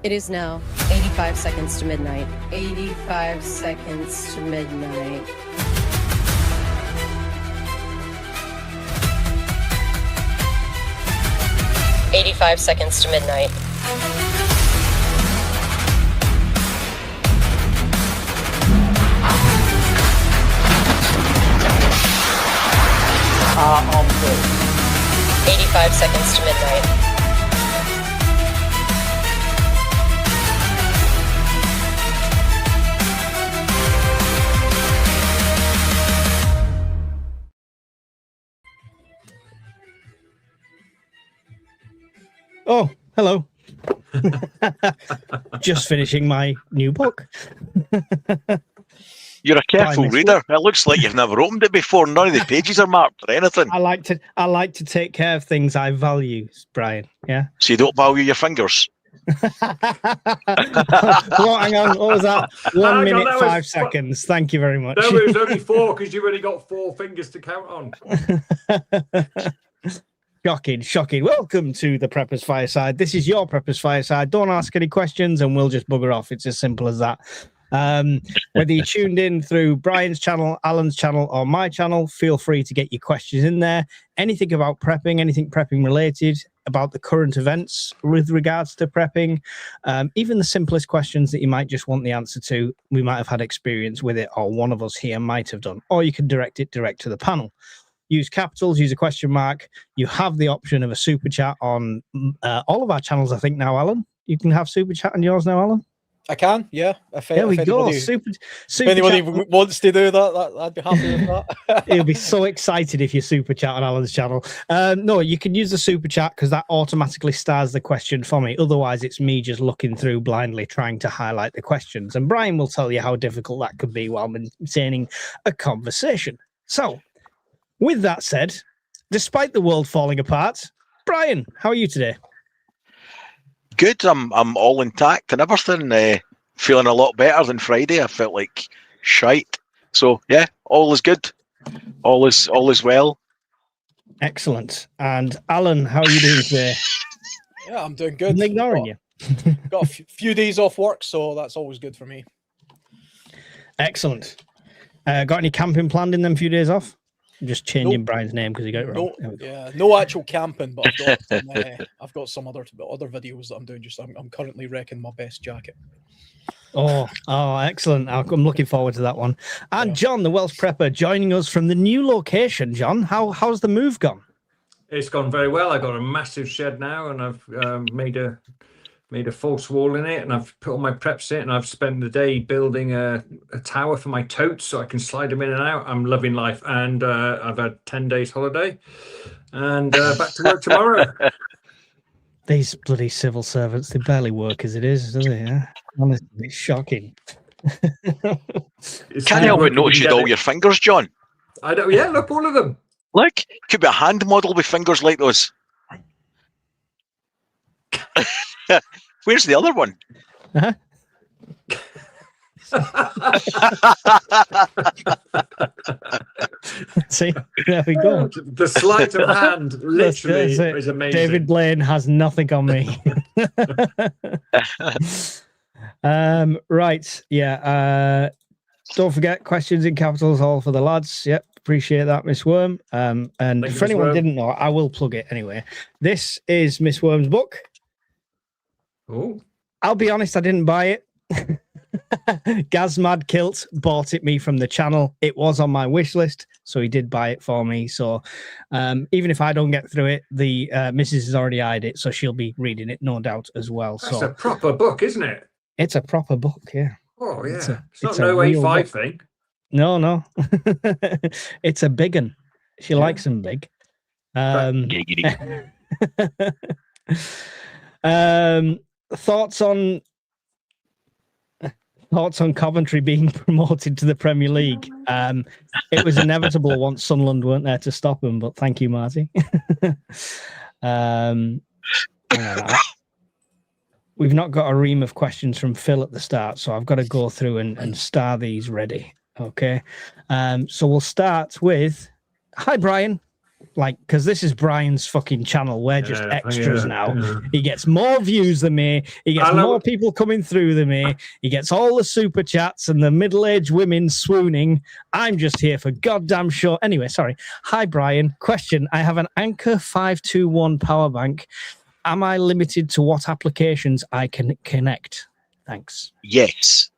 It is now 85 seconds to midnight. 85 seconds to midnight. "85 seconds to midnight. On foot. 85 seconds to midnight. Oh, hello. Just finishing my new book. You're a careful Fine, reader. It looks like you've never opened it before. None of the pages are marked or anything. I like to take care of things I value, Brian. Yeah. So you don't value your fingers. Well, hang on. What was that? 1 minute, 5 seconds. Thank you very much. No, it was only 4 because you've only got 4 fingers to count on. Shocking. Welcome to the Preppers Fireside. This is your Preppers Fireside. Don't ask any questions and we'll just bugger off. It's as simple as that. Whether you tuned in through Brian's channel, Alan's channel, or my channel, feel free to get your questions in there. Anything about prepping, anything prepping related, about the current events with regards to prepping, even the simplest questions that you might just want the answer to. We might have had experience with it, or one of us here might have done, or you can direct it direct to the panel. Use capitals, use a question mark. You have the option of a super chat on all of our channels, I think, now, Alan. You can have super chat on yours now, Alan? I can, yeah. There we go. Super if anybody wants to do that, I'd be happy with that. He'll be so excited if you super chat on Alan's channel. No, you can use the super chat because that automatically stars the question for me. Otherwise, it's me just looking through blindly trying to highlight the questions. And Brian will tell you how difficult that could be while maintaining a conversation. So, with that said, despite the world falling apart, Brian, how are you today? Good. I'm all intact and everything. Feeling a lot better than Friday. I felt like shite. So yeah, all is good. All is well. Excellent. And Alan, how are you doing today? Yeah, I'm doing good. I'm ignoring you. Got a few days off work, so that's always good for me. Excellent. Got any camping planned in them few days off? I'm just changing Brian's name because he got it wrong. No actual camping, but I've got some other videos that I'm doing. I'm currently wrecking my best jacket. Oh, excellent! I'm looking forward to that one. And John, the Welsh prepper, joining us from the new location. John, how's the move gone? It's gone very well. I got a massive shed now, and I've made a false wall in it, and I've put all my preps in it, and I've spent the day building a tower for my totes so I can slide them in and out. I'm loving life, and I've had 10 days holiday, and back to work tomorrow. These bloody civil servants, they barely work as it is, do they? Yeah? Honestly, it's shocking. Can't help but notice you all your fingers, John. I don't. Yeah, look, all of them. Look, could be a hand model with fingers like those. Where's the other one? Uh-huh. See, there we go. The sleight of hand literally is amazing. David Blaine has nothing on me. Right, yeah. Don't forget, questions in capitals, all for the lads. Yep, appreciate that, Miss Worm. And for anyone who didn't know, I will plug it anyway. This is Miss Worm's book. Oh, I'll be honest, I didn't buy it. Gazmad Kilt bought it me from the channel. It was on my wish list, so he did buy it for me. So even if I don't get through it, the missus has already eyed it, so she'll be reading it, no doubt, as well. That's a proper book, isn't it? It's a proper book, yeah. Oh, yeah. It's not a no real A5 book. thing. No. It's a big one. She likes them big. Thoughts on Coventry being promoted to the Premier League. It was inevitable once Sunderland weren't there to stop him, but thank you, Marty. We've not got a ream of questions from Phil at the start, so I've got to go through and star these ready. Okay. So we'll start with, hi, Brian. like, because this is Brian's fucking channel. We're just extras now. Yeah. He gets more views than me. He gets more people coming through than me. He gets all the super chats and the middle-aged women swooning. I'm just here for goddamn sure. Anyway, sorry. Hi, Brian. Question. I have an Anker 521 power bank. Am I limited to what applications I can connect? Thanks. Yes.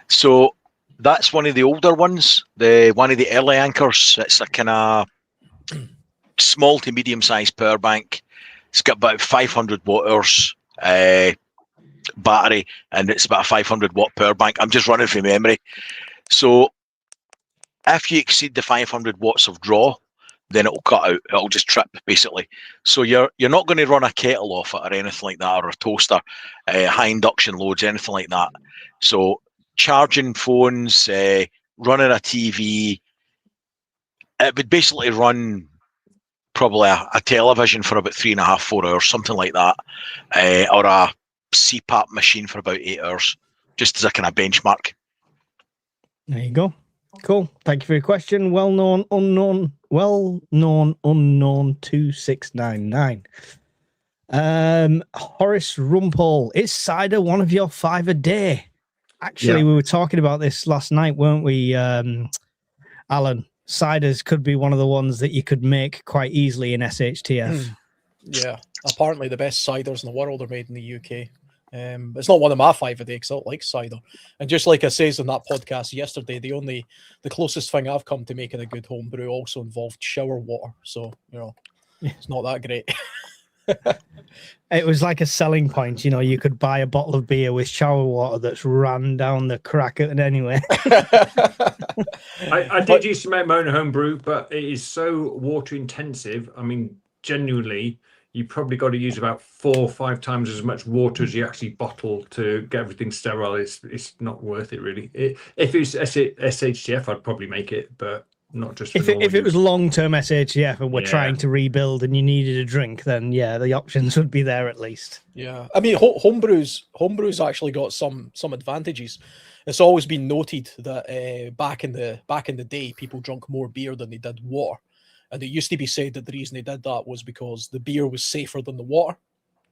So that's one of the older ones. One of the early Anchors. It's a kind of small to medium-sized power bank. It's got about 500 watt hours battery, and it's about a 500 watt power bank. I'm just running from memory. So if you exceed the 500 watts of draw, then it'll cut out. It'll just trip, basically. So you're not going to run a kettle off it or anything like that, or a toaster, high induction loads, anything like that. So charging phones, running a TV, it would basically run probably a television for about 3.5, 4 hours, something like that, or a CPAP machine for about 8 hours, just as a kind of benchmark. There you go. Cool. Thank you for your question. Well-known, unknown 2699. Horace Rumpole. Is cider one of your 5 a day? Actually, we were talking about this last night, weren't we, Alan? Ciders could be one of the ones that you could make quite easily in SHTF. Yeah. Apparently the best ciders in the world are made in the UK. It's not one of my 5 a day because I don't like cider. And just like I says in that podcast yesterday, the closest thing I've come to making a good home brew also involved shower water. So, it's not that great. It was like a selling point, you could buy a bottle of beer with shower water that's ran down the crack at it anyway. I did used to make my own home brew, but it is so water intensive. I mean, genuinely, you probably got to use about 4 or 5 times as much water as you actually bottle to get everything sterile. It's not worth it, really. If it was SHTF, I'd probably make it, but not just for if it was long-term SHTF and we're trying to rebuild and you needed a drink, then the options would be there at least. Yeah, I mean, homebrew's actually got some advantages. It's always been noted that back in the day, people drank more beer than they did water. And it used to be said that the reason they did that was because the beer was safer than the water.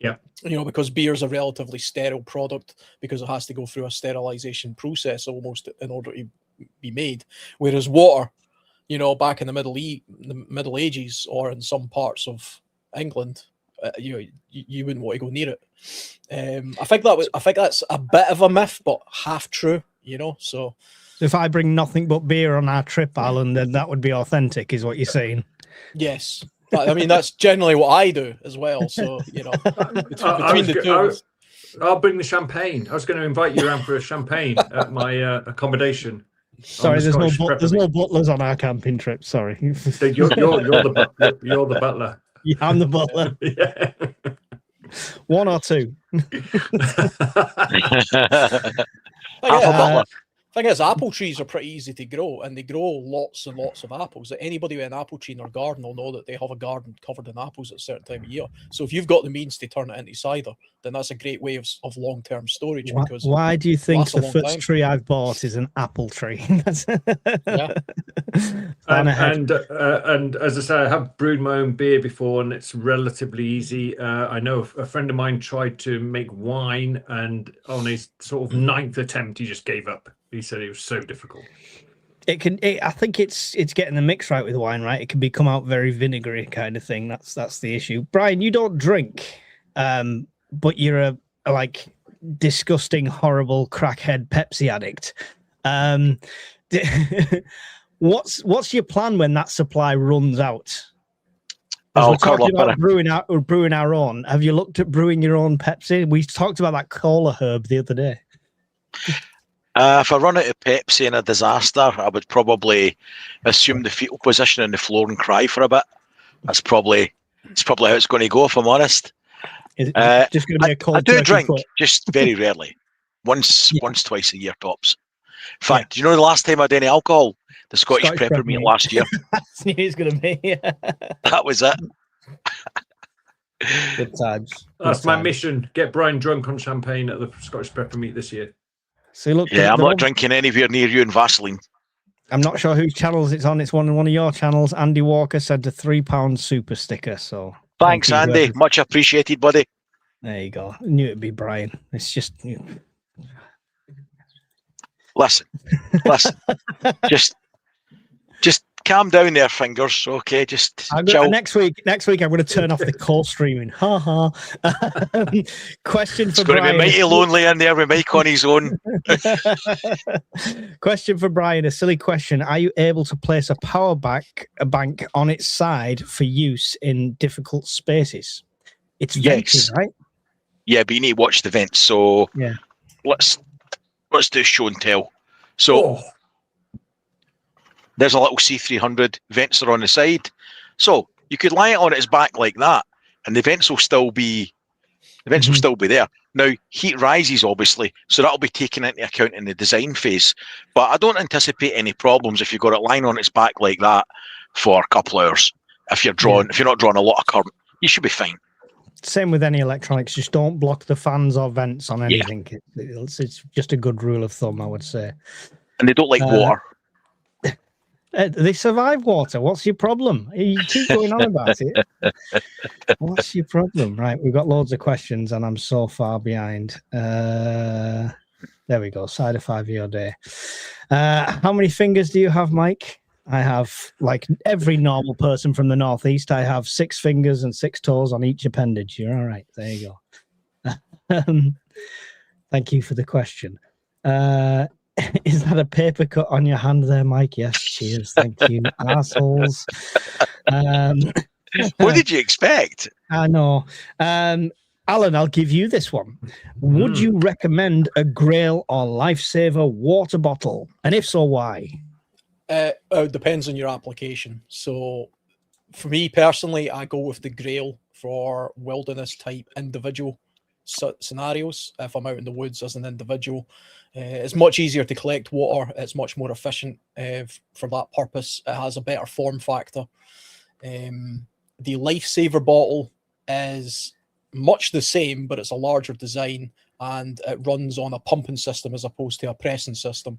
Yeah. Because beer is a relatively sterile product because it has to go through a sterilization process almost in order to be made. Whereas water, back in the Middle Ages or in some parts of England, you wouldn't want to go near it. I think that's a bit of a myth, but half true, So if I bring nothing but beer on our trip, Alan, then that would be authentic, is what you're saying. Yes. I mean, that's generally what I do as well. So, between the two. I'll bring the champagne. I was going to invite you around for a champagne at my accommodation. Sorry, there's no butlers on our camping trip. Sorry. You're the butler. Yeah, I'm the butler. Yeah. 1 or 2. Thing is, apple trees are pretty easy to grow, and they grow lots and lots of apples. Anybody with an apple tree in their garden will know that they have a garden covered in apples at a certain time of year. So if you've got the means to turn it into cider, then that's a great way of long-term storage. Because why do you think the first tree I've bought is an apple tree? Yeah. and as I say, I have brewed my own beer before, and it's relatively easy. I know a friend of mine tried to make wine, and on his sort of 9th attempt, he just gave up. He said it was so difficult. I think it's getting the mix right with wine, right? It can become out very vinegary kind of thing. That's the issue. Brian, you don't drink, but you're a disgusting, horrible crackhead Pepsi addict. What's your plan when that supply runs out? We're talking about brewing our own. Have you looked at brewing your own Pepsi? We talked about that cola herb the other day. If I run out of Pepsi in a disaster, I would probably assume the fetal position on the floor and cry for a bit. It's probably how it's going to go, if I'm honest. Is it just going to be a cold? I do drink, just very rarely. Once, twice a year tops. In fact, do you know the last time I did any alcohol? The Scottish Prepper meet last year. That's knew it's going to be. That was it. Good times. That's my mission. Get Brian drunk on champagne at the Scottish Prepper meet this year. So look, I'm not drinking anywhere near you in Vaseline. I'm not sure whose channels it's on. It's one of your channels. Andy Walker sent a £3 super sticker. So Thanks, thank you, Andy. whoever- Much appreciated, buddy. There you go. I knew it'd be Brian. It's just Listen, just calm down there, fingers. Okay, just chill. next week. I'm going to turn off the call streaming. Ha ha. Question for It's going to Brian. be mighty lonely in there with Mike on his own. Question for Brian. A silly question. Are you able to place a power bank on its side for use in difficult spaces? It's vented, right? Yeah, but you need to watch the vents. So yeah, let's do show and tell. So there's a little C300 vents are on the side. So you could lie it on its back like that, and the vents will still be there. Now heat rises obviously, so that'll be taken into account in the design phase. But I don't anticipate any problems if you've got it lying on its back like that for a couple hours. If you're not drawing a lot of current, you should be fine. Same with any electronics. Just don't block the fans or vents on anything. Yeah. It's just a good rule of thumb, I would say. And they don't like water. They survive water. What's your problem? You keep going on about it. What's your problem? Right, we've got loads of questions, and I'm so far behind. There we go. Cider 5 your day. How many fingers do you have, Mike? I have, like every normal person from the Northeast, I have 6 fingers and 6 toes on each appendage. You're all right. There you go. Thank you for the question. Is that a paper cut on your hand there, Mike? Yes, cheers. Thank you, assholes. What did you expect? I know. Alan, I'll give you this one. Would you recommend a Grail or Lifesaver water bottle? And if so, why? It depends on your application. So for me personally, I go with the Grail for wilderness type individual scenarios. If I'm out in the woods as an individual, it's much easier to collect water. It's much more efficient for that purpose. It has a better form factor. The Lifesaver bottle is much the same, but it's a larger design, and it runs on a pumping system as opposed to a pressing system.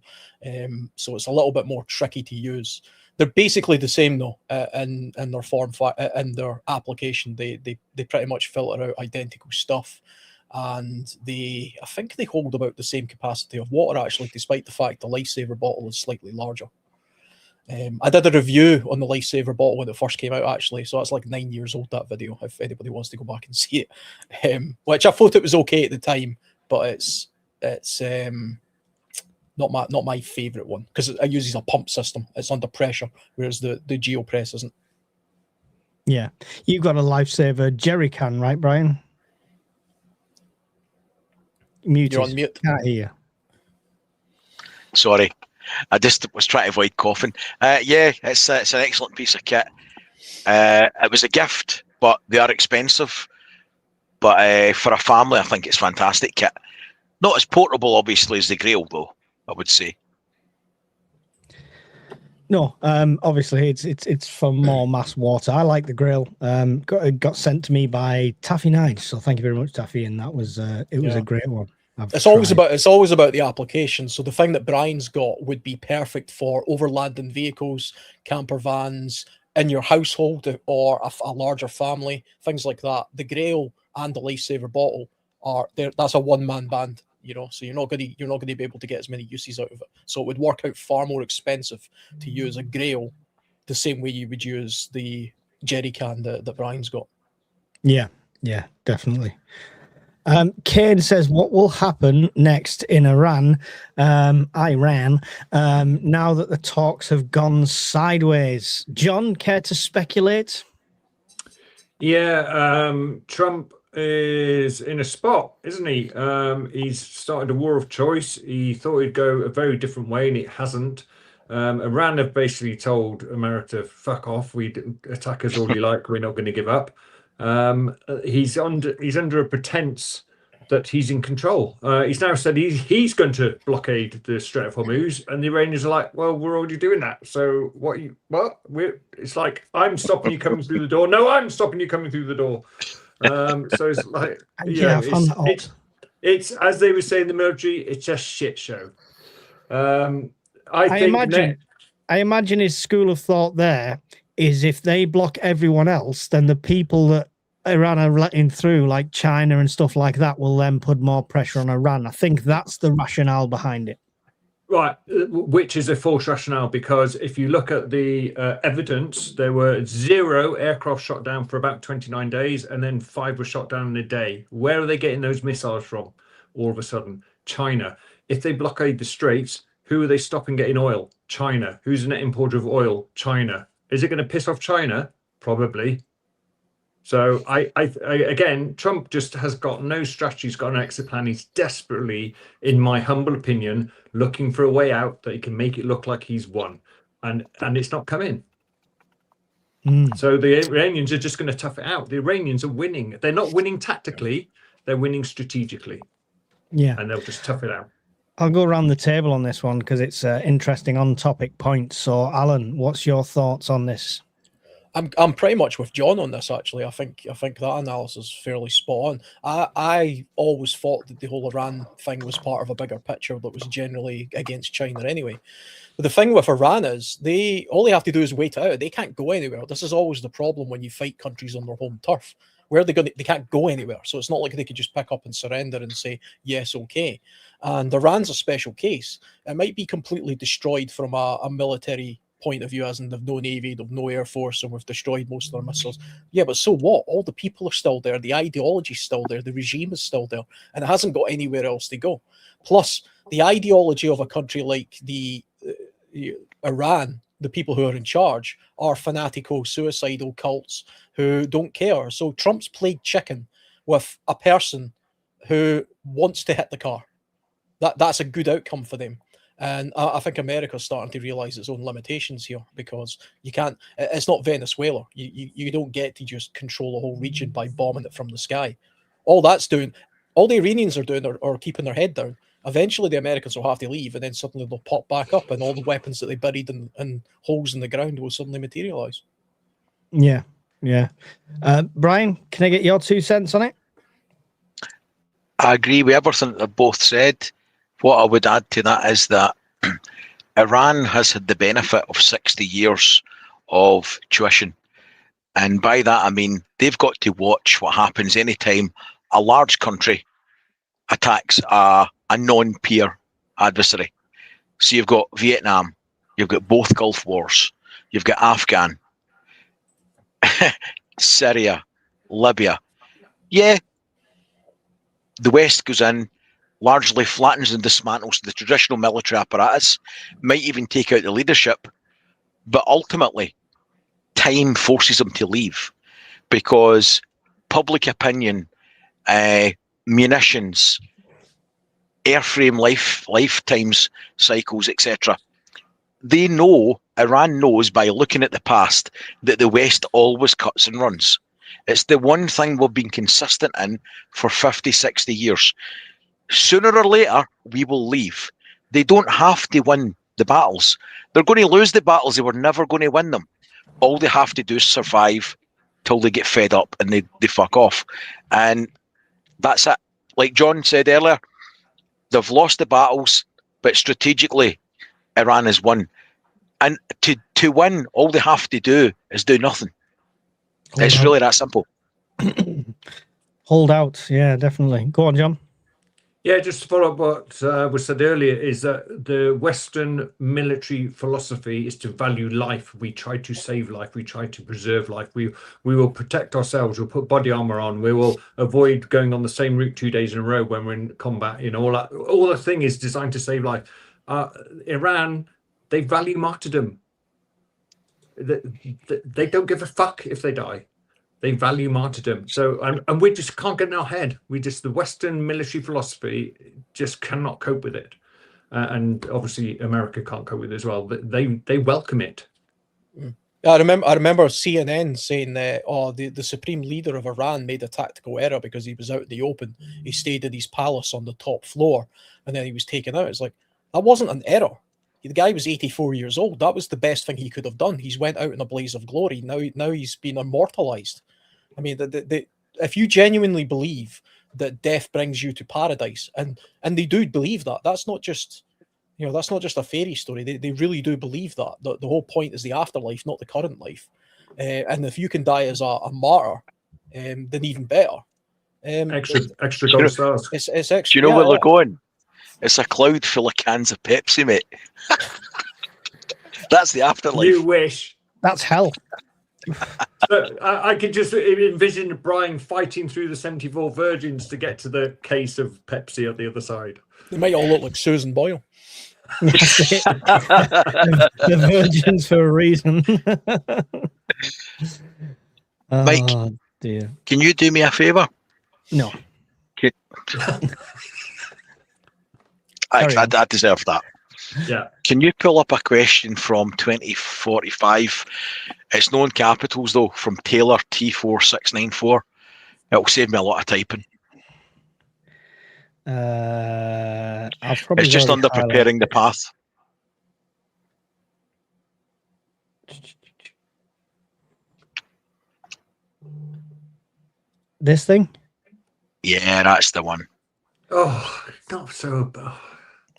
So it's a little bit more tricky to use. They're basically the same though, in their form, in their application. They pretty much filter out identical stuff, and I think they hold about the same capacity of water actually, despite the fact the Lifesaver bottle is slightly larger. I did a review on the Lifesaver bottle when it first came out, actually, so that's like 9 years old, that video, if anybody wants to go back and see it. Which I thought it was okay at the time, but it's not my favourite one, because it uses a pump system. It's under pressure, whereas the GeoPress isn't. Yeah. You've got a Lifesaver jerry can, right, Brian? Muted. You're on mute. Can't hear you. Sorry. I just was trying to avoid coughing. Yeah, it's an excellent piece of kit. It was a gift, but they are expensive. But for a family, I think it's fantastic kit. Not as portable, obviously, as the Grail, though, I would say. No, obviously it's for more mass water. I like the Grail. Got sent to me by Taffy Nige, so thank you very much, Taffy. And that was it was a great one. It's always about the application. So the thing that Brian's got would be perfect for overlanding vehicles, camper vans, in your household or a larger family, things like that. The Grail and the Lifesaver bottle are there. That's a one-man band, so you're not going to be able to get as many uses out of it. So it would work out far more expensive to use a Grail the same way you would use the jerry can that Brian's got. Yeah, definitely. Kane says, what will happen next in Iran, now that the talks have gone sideways? John, care to speculate? Yeah, Trump is in a spot, isn't he? He's started a war of choice. He thought he'd go a very different way, and it hasn't. Iran have basically told America, fuck off, we attack us all you like, we're not going to give up. He's under a pretense that he's in control. He's now said he's going to blockade the Strait of Hormuz, and the Iranians are like, well, we're already doing that. So it's like, I'm stopping you coming through the door. No, I'm stopping you coming through the door. So it's like, it's as they would say in the military, it's just shit show. I think imagine I imagine his school of thought there is if they block everyone else, then the people that Iran are letting through, like China and stuff like that, will then put more pressure on Iran. I think that's the rationale behind it. Right, which is a false rationale, because if you look at the evidence, there were 0 aircraft shot down for about 29 days, and then 5 were shot down in a day. Where are they getting those missiles from? All of a sudden, China. If they blockade the straits, who are they stopping getting oil? China. Who's the net importer of oil? China. Is it going to piss off China? Probably. So I again, Trump just has got no strategy. He's got an exit plan. He's desperately, in my humble opinion, looking for a way out that he can make it look like he's won, and it's not coming. So the Iranians are just going to tough it out. The Iranians are winning. They're not winning tactically. They're winning strategically. Yeah, and they'll just tough it out. I'll go around the table on this one because it's interesting on-topic points. So, Alan, what's your thoughts on this? I'm pretty much with John on this. Actually, I think that analysis is fairly spot on. I always thought that the whole Iran thing was part of a bigger picture that was generally against China anyway. But the thing with Iran is all they have to do is wait out. They can't go anywhere. This is always the problem when you fight countries on their home turf. Where are they going? They can't go anywhere. So it's not like they could just pick up and surrender and say yes, okay. And Iran's a special case. It might be completely destroyed from a military point of view, as in they've no navy, they've no air force, and we've destroyed most of their missiles. Yeah, but so what? All the people are still there, the ideology's still there, the regime is still there, and it hasn't got anywhere else to go. Plus, the ideology of a country like Iran, the people who are in charge, are fanatical, suicidal cults who don't care. So Trump's played chicken with a person who wants to hit the car. That's a good outcome for them. And I think America's starting to realize its own limitations here, because you can't, it's not Venezuela. You don't get to just control a whole region by bombing it from the sky. All that's doing, all the Iranians are doing are keeping their head down. Eventually the Americans will have to leave, and then suddenly they'll pop back up, and all the weapons that they buried in holes in the ground will suddenly materialize. Yeah. Brian, can I get your 2 cents on it? I agree with everything that both said. What I would add to that is that Iran has had the benefit of 60 years of tuition. And by that, I mean, they've got to watch what happens anytime a large country attacks a non-peer adversary. So you've got Vietnam, you've got both Gulf Wars, you've got Afghan, Syria, Libya. Yeah, the West goes in, largely flattens and dismantles the traditional military apparatus, might even take out the leadership, but ultimately time forces them to leave, because public opinion, munitions, airframe lifetimes cycles, etc. They know, Iran knows by looking at the past, that the West always cuts and runs. It's the one thing we've been consistent in for 50, 60 years. Sooner or later, we will leave. They don't have to win the battles. They're going to lose the battles. They were never going to win them. All they have to do is survive till they get fed up and they fuck off. And that's it. Like John said earlier, they've lost the battles, but strategically, Iran has won. And to win, all they have to do is do nothing. It's really that simple. Hold out. Yeah, definitely. Go on, John. Yeah, just to follow up what was said earlier, is that the Western military philosophy is to value life. We try to save life. We try to preserve life. We will protect ourselves. We'll put body armor on. We will avoid going on the same route 2 days in a row when we're in combat. You know, all the thing is designed to save life. Iran, they value martyrdom. They don't give a fuck if they die. They value martyrdom. So, and we just can't get in our head. The Western military philosophy just cannot cope with it. And obviously America can't cope with it as well. But they welcome it. I remember CNN saying that, the supreme leader of Iran made a tactical error because he was out in the open. He stayed in his palace on the top floor, and then he was taken out. It's like, that wasn't an error. The guy was 84 years old. That was the best thing he could have done. He's went out in a blaze of glory. Now he's been immortalized. I mean, if you genuinely believe that death brings you to paradise, and they do believe that, that's not just You know, that's not just a fairy story. They really do believe that. The whole point is the afterlife, not the current life. And if you can die as a martyr, then even better. Extra gold stars. It's extra. Do you know where they're going? It's a cloud full of cans of Pepsi, mate. That's the afterlife. You wish. That's hell. So, I could just envision Brian fighting through the 74 virgins to get to the case of Pepsi at the other side. They might all look like Susan Boyle. That's it. The virgins for a reason. Mike, oh, dear. Can you do me a favour? No. I deserve that. Yeah. Can you pull up a question from 2045? It's known capitals though, from Taylor T4694. It'll save me a lot of typing. It's just under preparing the path. This thing? Yeah, that's the one. Oh, not so bad.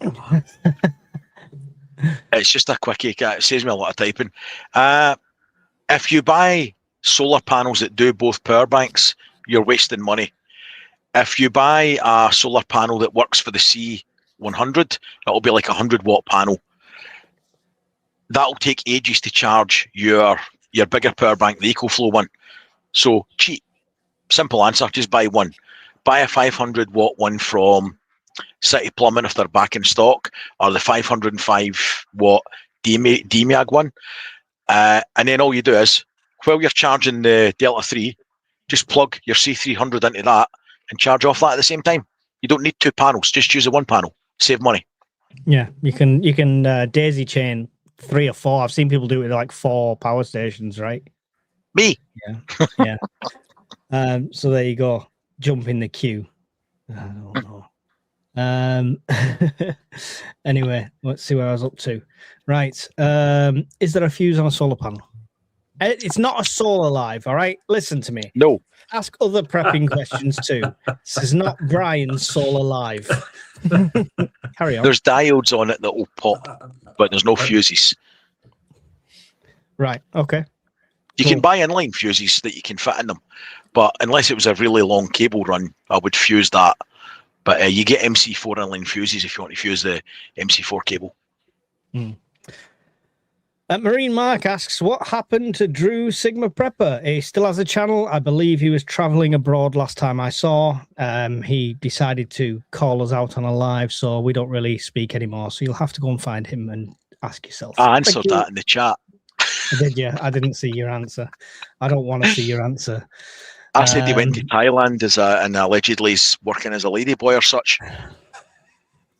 Come on. It's just a quickie. It saves me a lot of typing. If you buy solar panels that do both power banks, you're wasting money. If you buy a solar panel that works for the C100, it'll be like a 100-watt panel. That'll take ages to charge your bigger power bank, the EcoFlow one. So cheap. Simple answer, just buy one. Buy a 500-watt one from City Plumbing if they're back in stock, or the 505-watt DMAG one. And then all you do is, while you're charging the Delta 3, just plug your C300 into that and charge off that at the same time. You don't need two panels, just use the one panel. Save money. Yeah, you can daisy chain 3 or 4. I've seen people do it with like 4 power stations, right? Me. Yeah. So there you go. Jump in the queue. I don't know. Anyway, let's see where I was up to. Right. Is there a fuse on a solar panel? It's not a solar live, all right? Listen to me. No. Ask other prepping questions too. This is not Brian's solar live. Carry on. There's diodes on it that will pop, but there's no fuses. Right. Okay. You can buy inline fuses that you can fit in them, but unless it was a really long cable run, I would fuse that. But you get MC4 inline fuses if you want to fuse the MC4 cable. Marine Mark asks, what happened to Drew Sigma Prepper? He still has a channel. I believe he was traveling abroad last time I saw. He decided to call us out on a live, so we don't really speak anymore. So you'll have to go and find him and ask yourself. I answered that in the chat. Did you? I didn't see your answer. I don't want to see your answer. I said he went to Thailand and allegedly is working as a ladyboy or such.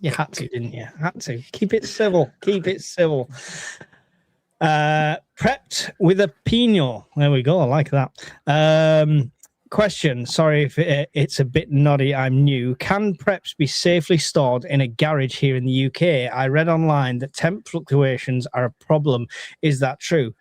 You had to, didn't you? Had to. Keep it civil. Keep it civil. Prepped with a Pinot. There we go. I like that. Question. Sorry if it's a bit noddy. I'm new. Can preps be safely stored in a garage here in the UK? I read online that temp fluctuations are a problem. Is that true?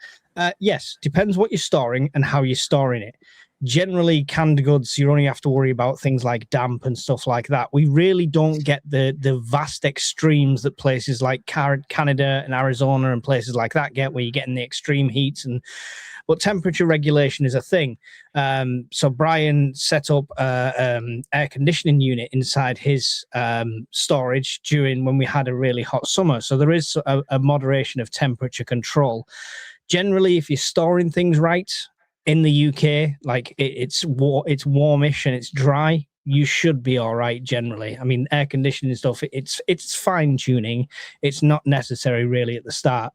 Yes. Depends what you're storing and how you're storing it. Generally, canned goods, you only have to worry about things like damp and stuff like that. We really don't get the vast extremes that places like Canada and Arizona and places like that get, where you're getting the extreme heats. But temperature regulation is a thing. So Brian set up an air conditioning unit inside his storage during when we had a really hot summer. So there is a moderation of temperature control. Generally, if you're storing things right, in the UK, like it's warmish and it's dry, you should be all right generally. I mean, air conditioning stuff, it's fine tuning. It's not necessary really at the start.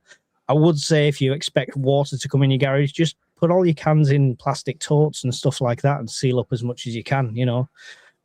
I would say if you expect water to come in your garage, just put all your cans in plastic totes and stuff like that and seal up as much as you can,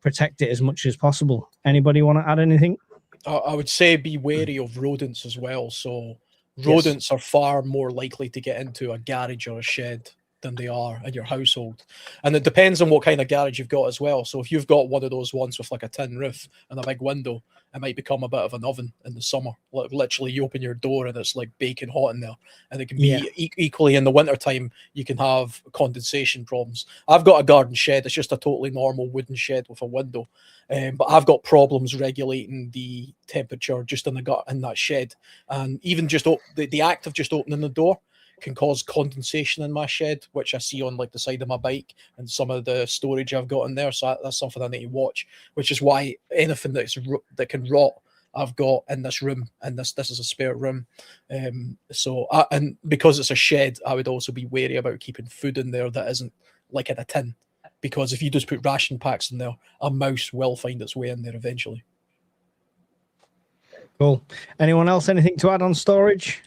protect it as much as possible. Anybody want to add anything? I would say be wary of rodents as well. So rodents are far more likely to get into a garage or a shed than they are in your household. And it depends on what kind of garage you've got as well. So if you've got one of those ones with like a tin roof and a big window, it might become a bit of an oven in the summer. Like literally you open your door and it's like baking hot in there. And it can be equally in the wintertime, you can have condensation problems. I've got a garden shed. It's just a totally normal wooden shed with a window. But I've got problems regulating the temperature just in that shed. And even just the act of just opening the door can cause condensation in my shed, which I see on like the side of my bike and some of the storage I've got in there. So that's something I need to watch, which is why anything that can rot I've got in this room, and this is a spare room. And because it's a shed, I would also be wary about keeping food in there that isn't like in a tin, because if you just put ration packs in there, a mouse will find its way in there eventually. Cool. Anyone else anything to add on storage?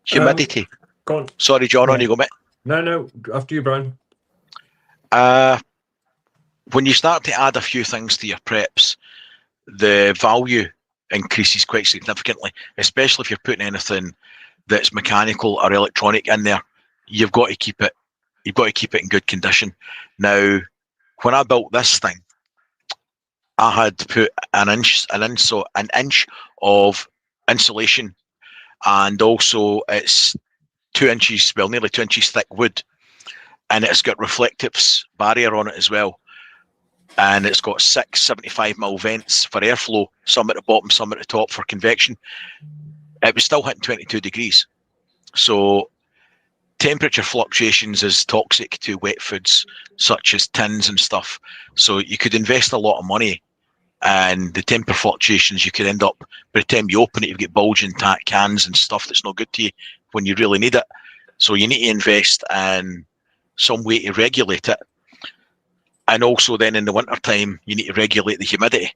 Humidity. Go on. Sorry, John, on you go, mate. No, after you, Brian. When you start to add a few things to your preps, the value increases quite significantly, especially if you're putting anything that's mechanical or electronic in there. You've got to keep it in good condition. Now, when I built this thing, I had put an inch of insulation, and also it's 2 inches, well, nearly 2 inches thick wood, and it's got reflectives barrier on it as well. And it's got 6 75mm vents for airflow, some at the bottom, some at the top for convection. It was still hitting 22 degrees. So temperature fluctuations is toxic to wet foods, such as tins and stuff. So you could invest a lot of money, and the temper fluctuations, you could end up, by the time you open it, you've got bulging cans and stuff that's not good to you when you really need it. So you need to invest in some way to regulate it. And also then in the winter time, you need to regulate the humidity.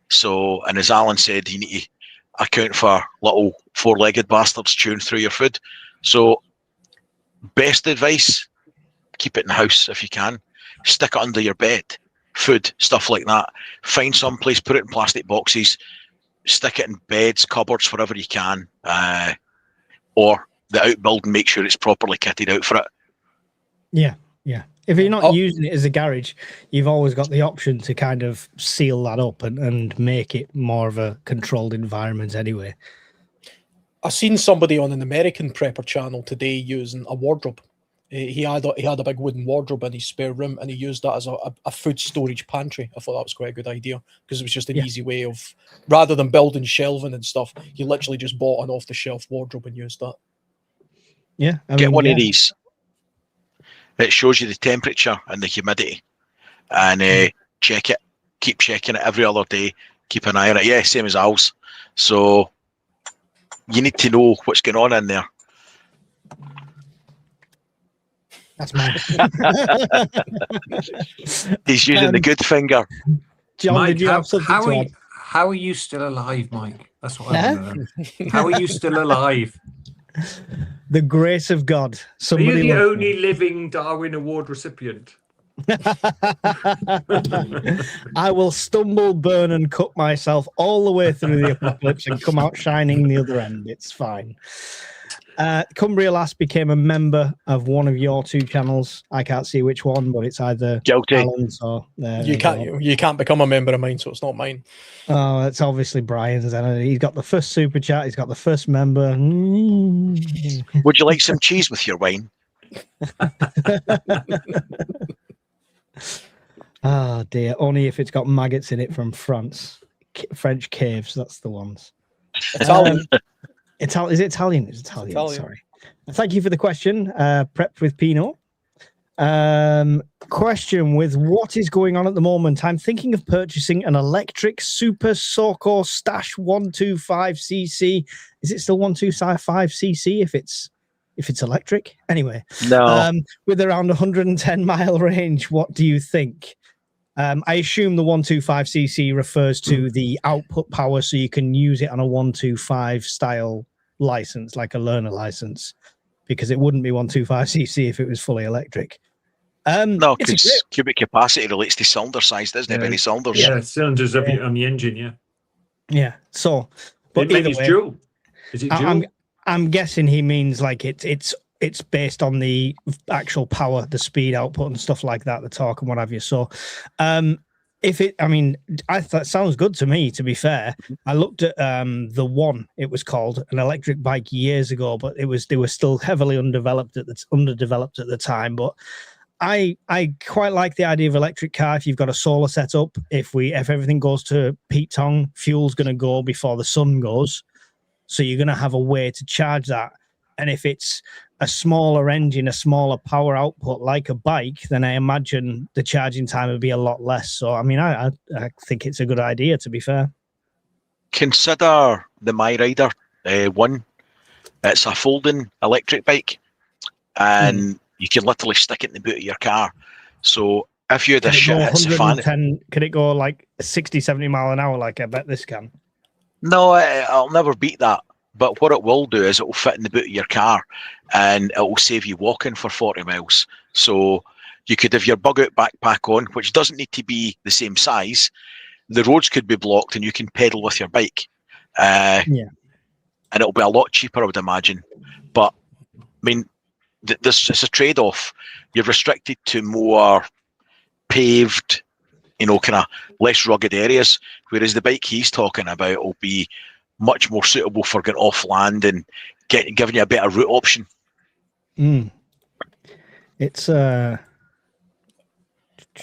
So, and as Alan said, you need to account for little four-legged bastards chewing through your food. So best advice, keep it in the house if you can. Stick it under your bed, food, stuff like that. Find some place, put it in plastic boxes, stick it in beds, cupboards, wherever you can. Or the outbuilding, make sure it's properly kitted out for it. Yeah. If you're not using it as a garage, you've always got the option to kind of seal that up and make it more of a controlled environment anyway. I've seen somebody on an American prepper channel today using a wardrobe. He had a big wooden wardrobe in his spare room, and he used that as a food storage pantry. I thought that was quite a good idea, because it was just an easy way of, rather than building shelving and stuff, he literally just bought an off-the-shelf wardrobe and used that. Yeah, Get one of these. It shows you the temperature and the humidity, and check it. Keep checking it every other day. Keep an eye on it. Yeah, same as ours. So you need to know what's going on in there. That's mine. He's using the good finger. John, Mike, did you have something to add? how are you still alive, Mike? That's what I want to know. How are you still alive? The grace of God. Are you the only living Darwin Award recipient? I will stumble, burn, and cut myself all the way through the apocalypse and come out shining the other end. It's fine. Cumbria last became a member of one of your two channels. I can't see which one, but it's either Guilty. Alan's or You can't become a member of mine, so it's not mine. Oh, it's obviously Brian's. And he's got the first super chat. He's got the first member. Would you like some cheese with your wine? Oh dear! Only if it's got maggots in it from France. French caves. That's the ones. Italian. Is it Italian? It's Italian. Sorry. Thank you for the question. Prepped with Pino. Question with what is going on at the moment? I'm thinking of purchasing an electric Super Sorko Stash 125cc. Is it still 125cc if it's electric? Anyway, no. With around 110-mile range, what do you think? I assume the 125cc refers to the output power, so you can use it on a 125 style license, like a learner license, because it wouldn't be 125cc if it was fully electric. No, because cubic capacity relates to cylinder size, doesn't it? Any cylinders? Yeah, cylinders on the engine, yeah. Yeah, so, but Maybe it's dual. Is it dual? I'm guessing he means like it's it's based on the actual power, the speed output and stuff like that, the torque and what have you. So that sounds good to me, to be fair. I looked at the One, it was called, an electric bike years ago, but they were still heavily underdeveloped at the time. But I quite like the idea of electric car if you've got a solar setup. If everything goes to Pete Tong, fuel's going to go before the sun goes. So you're going to have a way to charge that. And if it's a smaller engine, a smaller power output like a bike, then I imagine the charging time would be a lot less. So, I mean, I think it's a good idea, to be fair. Consider the My Rider One. It's a folding electric bike, and you can literally stick it in the boot of your car. So if you had a shit hits a fan... Can it go like 60, 70 mile an hour like I bet this can? No, I'll never beat that. But what it will do is it will fit in the boot of your car, and it will save you walking for 40 miles. So you could have your bug-out backpack on, which doesn't need to be the same size. The roads could be blocked, and you can pedal with your bike. And it'll be a lot cheaper, I would imagine. But, I mean, it's a trade-off. You're restricted to more paved, kind of less rugged areas, whereas the bike he's talking about will be much more suitable for getting off land and giving you a better route option. It's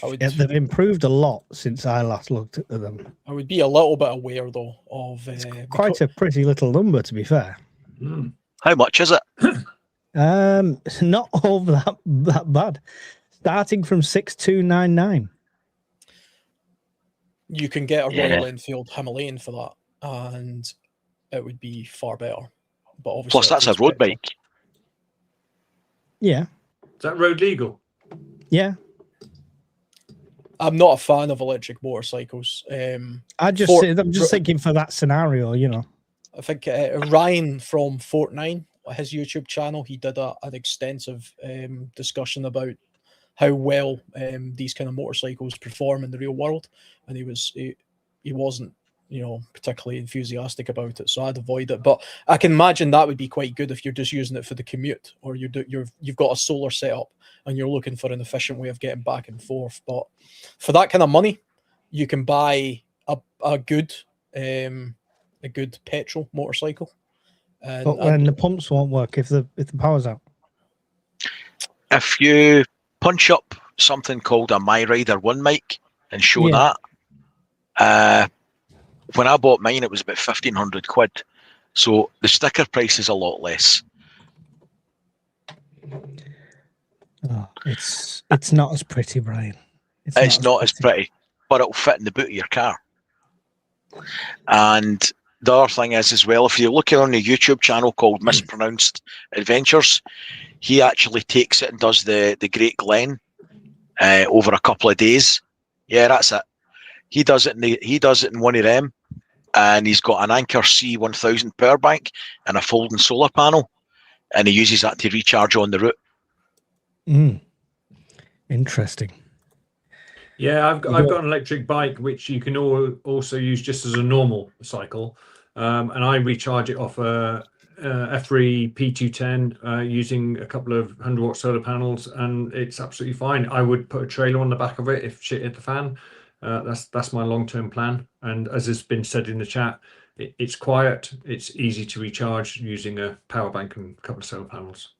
they've improved a lot since I last looked at them. I would be a little bit aware though of quite a pretty little number, to be fair. How much is it? Not all that bad. Starting from 6,299. You can get a Royal Enfield Himalayan for that, and it would be far better. But obviously, plus that's a road bike. Yeah. Is that road legal? Yeah. I'm not a fan of electric motorcycles. I'm just thinking for that scenario, I think Ryan from Fort9, his YouTube channel, he did an extensive discussion about how well these kind of motorcycles perform in the real world, and he wasn't particularly enthusiastic about it, so I'd avoid it. But I can imagine that would be quite good if you're just using it for the commute, or you've got a solar setup and you're looking for an efficient way of getting back and forth. But for that kind of money, you can buy a good petrol motorcycle. But when the pumps won't work if the power's out. If you punch up something called a My Rider One mic and show that. When I bought mine, it was about 1,500 quid. So the sticker price is a lot less. Oh, it's not as pretty, Brian. It's not as pretty, but it'll fit in the boot of your car. And the other thing is as well, if you're looking on a YouTube channel called Mispronounced Adventures, he actually takes it and does the Great Glen over a couple of days. Yeah, that's it. He does it in one of them, and he's got an Anchor C1000 power bank and a folding solar panel, and he uses that to recharge on the route. Interesting. Yeah, I've got an electric bike which you can also use just as a normal cycle, and I recharge it off a F3 P210 using a couple of 100-watt solar panels, and it's absolutely fine. I would put a trailer on the back of it if shit hit the fan. That's my long-term plan, and as has been said in the chat, it's quiet, it's easy to recharge using a power bank and a couple of solar panels.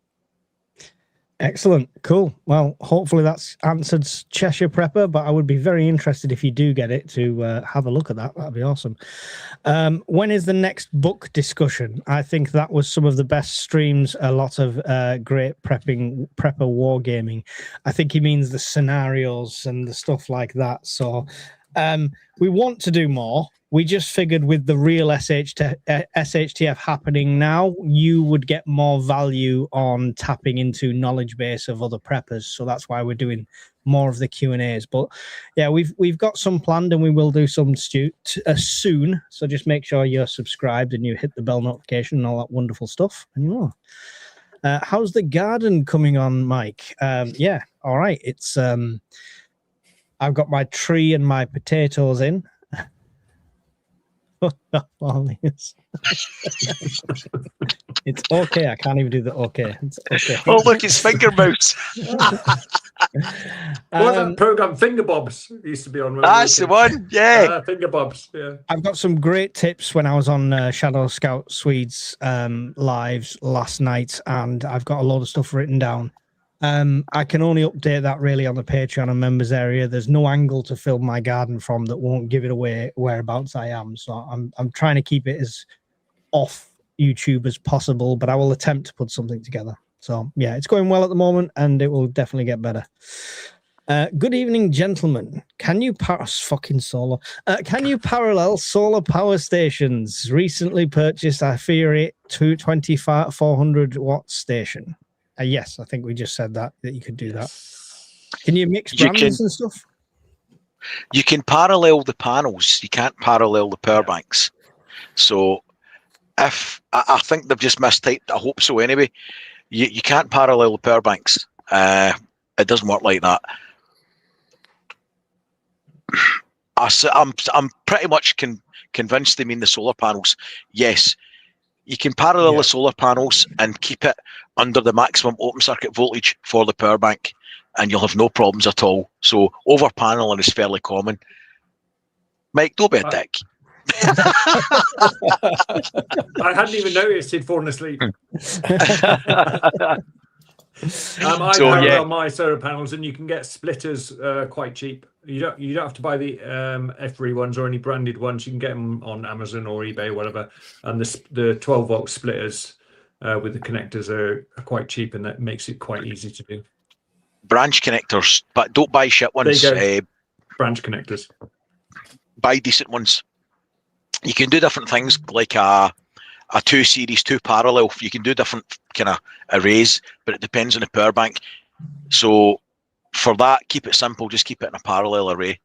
Excellent. Cool. Well, hopefully that's answered Cheshire Prepper, but I would be very interested if you do get it to have a look at that. That'd be awesome. When is the next book discussion? I think that was some of the best streams, a lot of great prepper wargaming. I think he means the scenarios and the stuff like that. So we want to do more. We just figured with the real SHTF happening now, you would get more value on tapping into knowledge base of other preppers. So that's why we're doing more of the Q&As. But yeah, we've got some planned, and we will do some soon. So just make sure you're subscribed and you hit the bell notification and all that wonderful stuff. And you are. How's the garden coming on, Mike? Yeah, all right. It's I've got my tree and my potatoes in. It's okay. I can't even do the okay. It's okay. Oh, look, it's finger mouse. What that program, Finger Bobs, used to be on. That's the one. Yeah. Finger Bobs. Yeah. I've got some great tips when I was on Shadow Scout Swedes lives last night, and I've got a lot of stuff written down. I can only update that really on the Patreon and members area. There's no angle to film my garden from that won't give it away whereabouts I am. So I'm trying to keep it as off YouTube as possible, but I will attempt to put something together. So yeah, it's going well at the moment, and it will definitely get better. Good evening, gentlemen. Can you fucking solar? Can you parallel solar power stations? Recently purchased a Fiat 400 watt station. Yes, I think we just said that you could do that. Can you mix brands and stuff? You can parallel the panels. You can't parallel the power banks. So if I think they've just mistyped, I hope so anyway. You can't parallel the power banks. It doesn't work like that. I'm pretty much convinced they mean the solar panels. Yes, you can parallel the solar panels and keep it under the maximum open circuit voltage for the power bank, and you'll have no problems at all. So over paneling is fairly common. Mike, don't be a dick. I hadn't even noticed he'd fallen asleep. I parallel my solar panels, and you can get splitters quite cheap. You don't have to buy the F3 ones or any branded ones. You can get them on Amazon or eBay or whatever. And the 12-volt splitters with the connectors are quite cheap, and that makes it quite easy to do. Branch connectors, but don't buy shit ones. Branch connectors. Buy decent ones. You can do different things like a 2 series, 2 parallel. You can do different kind of arrays, but it depends on the power bank. So for that, keep it simple. Just keep it in a parallel array.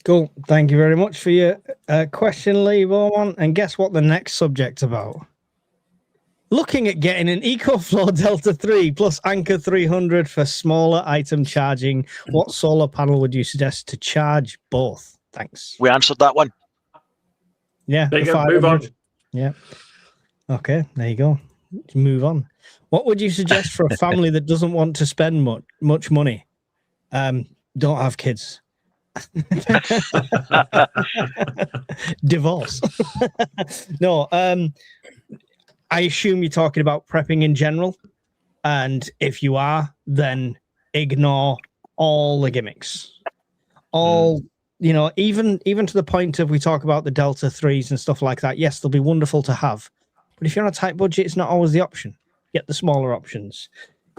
Cool. Thank you very much for your question, Lee Bowman. And guess what the next subject's about? Looking at getting an EcoFlow Delta 3 plus Anchor 300 for smaller item charging. What solar panel would you suggest to charge both? Thanks. We answered that one. Yeah. There you go. Move on. Yeah. Okay. There you go. Let's move on. What would you suggest for a family that doesn't want to spend much money? Don't have kids. Divorce. No. I assume you're talking about prepping in general. And if you are, then ignore all the gimmicks. You know, even to the point of we talk about the Delta 3s and stuff like that. Yes, they'll be wonderful to have. But if you're on a tight budget, it's not always the option. Get the smaller options.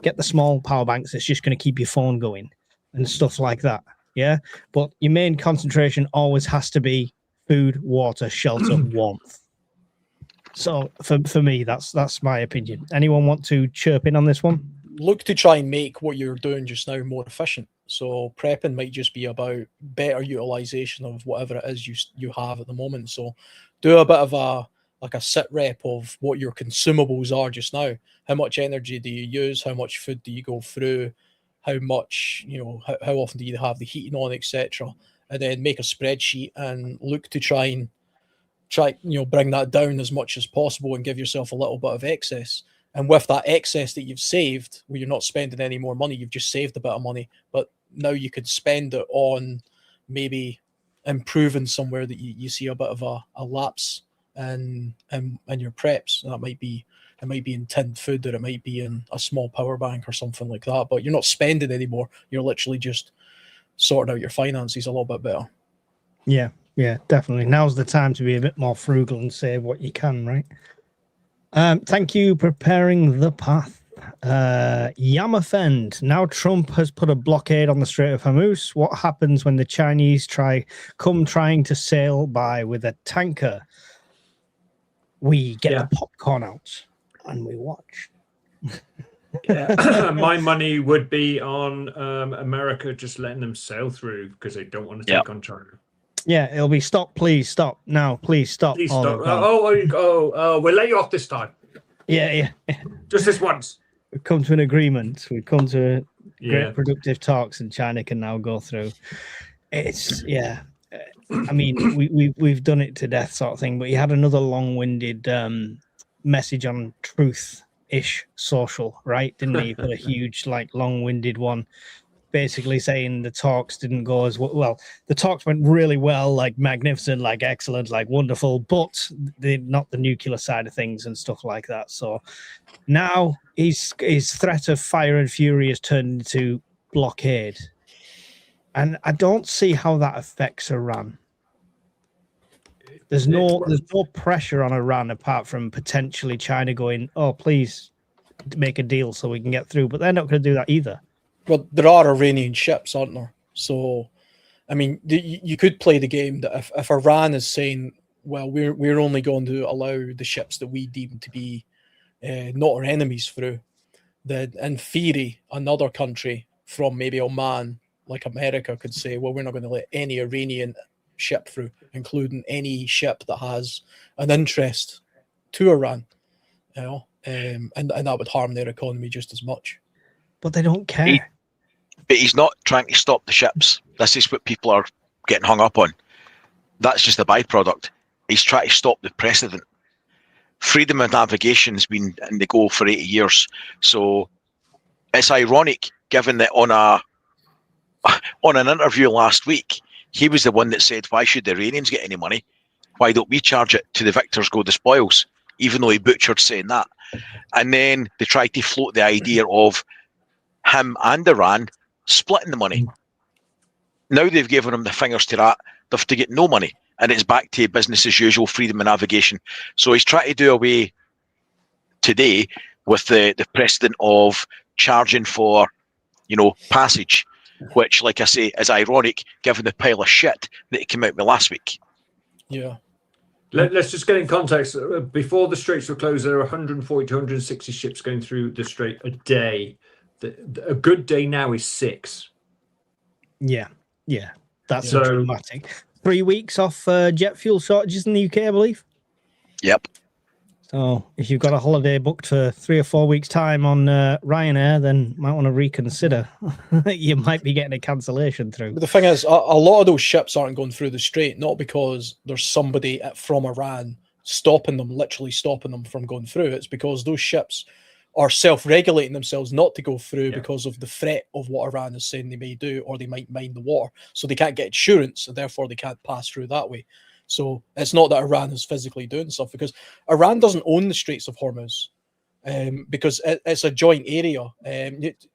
Get the small power banks that's just going to keep your phone going and stuff like that. Yeah. But your main concentration always has to be food, water, shelter, warmth. So for me, that's my opinion. Anyone want to chirp in on this one? Look to try and make what you're doing just now more efficient. So prepping might just be about better utilization of whatever it is you have at the moment. So do a bit of a sit rep of what your consumables are just now. How much energy do you use? How much food do you go through? How much, how often do you have the heating on, etc. And then make a spreadsheet and look to try bring that down as much as possible and give yourself a little bit of excess. And with that excess that you've saved, where you're not spending any more money, you've just saved a bit of money, but now you could spend it on maybe improving somewhere that you see a bit of a lapse in your preps. And it might be in tinned food, or it might be in a small power bank or something like that. But you're not spending anymore. You're literally just sorting out your finances a little bit better. Yeah, definitely. Now's the time to be a bit more frugal and save what you can, right? Thank you, Preparing the Path. Yamafend. Now Trump has put a blockade on the Strait of Hormuz. What happens when the Chinese come trying to sail by with a tanker? We get the popcorn out and we watch. My money would be on America just letting them sail through because they don't want to take on China. Yeah, it'll be stop, please stop. Now, please stop. Please stop. We'll let you off this time. Yeah. Just this once. We've come to an agreement. We've come to great productive talks, and China can now go through. I mean, we've done it to death, sort of thing. But he had another long-winded message on Truth-ish social, right? Didn't he? Put a huge, like, long-winded one, basically saying the talks didn't go as well. The talks went really well, like magnificent, like excellent, like wonderful, but not the nuclear side of things and stuff like that. So now his threat of fire and fury has turned into blockade, and I don't see how that affects Iran. There's no pressure on Iran apart from potentially China going, oh, please make a deal so we can get through, but they're not going to do that either. Well, there are Iranian ships, aren't there? So, I mean, you could play the game that if Iran is saying, well, we're only going to allow the ships that we deem to be not our enemies through, then in theory, another country from maybe Oman, like America, could say, well, we're not going to let any Iranian ship through, including any ship that has an interest to Iran, you know, and that would harm their economy just as much. But they don't care. But he's not trying to stop the ships. This is what people are getting hung up on. That's just a byproduct. He's trying to stop the precedent. Freedom of navigation has been in the go for 80 years. So it's ironic, given that on an interview last week, he was the one that said, why should the Iranians get any money? Why don't we charge it to the victors go the spoils? Even though he butchered saying that. And then they tried to float the idea of him and Iran splitting the money. Now they've given him the fingers to that. They have to get no money. And it's back to business as usual, freedom of navigation. So he's trying to do away today with the precedent of charging for, passage, which, like I say, is ironic given the pile of shit that he came out with last week. Yeah. Let's just get in context. Before the straits were closed, there were 140 to 160 ships going through the strait a day. A good day now is 6. Yeah. That's so dramatic. 3 weeks off jet fuel shortages in the UK, I believe. Yep. So if you've got a holiday booked for 3 or 4 weeks' time on Ryanair, then you might want to reconsider. You might be getting a cancellation through. But the thing is, a lot of those ships aren't going through the strait, not because there's somebody from Iran literally stopping them from going through. It's because those ships are self-regulating themselves not to go through because of the threat of what Iran is saying they may do, or they might mine the water. So they can't get insurance, and therefore they can't pass through that way. So it's not that Iran is physically doing stuff, because Iran doesn't own the Straits of Hormuz, because it's a joint area.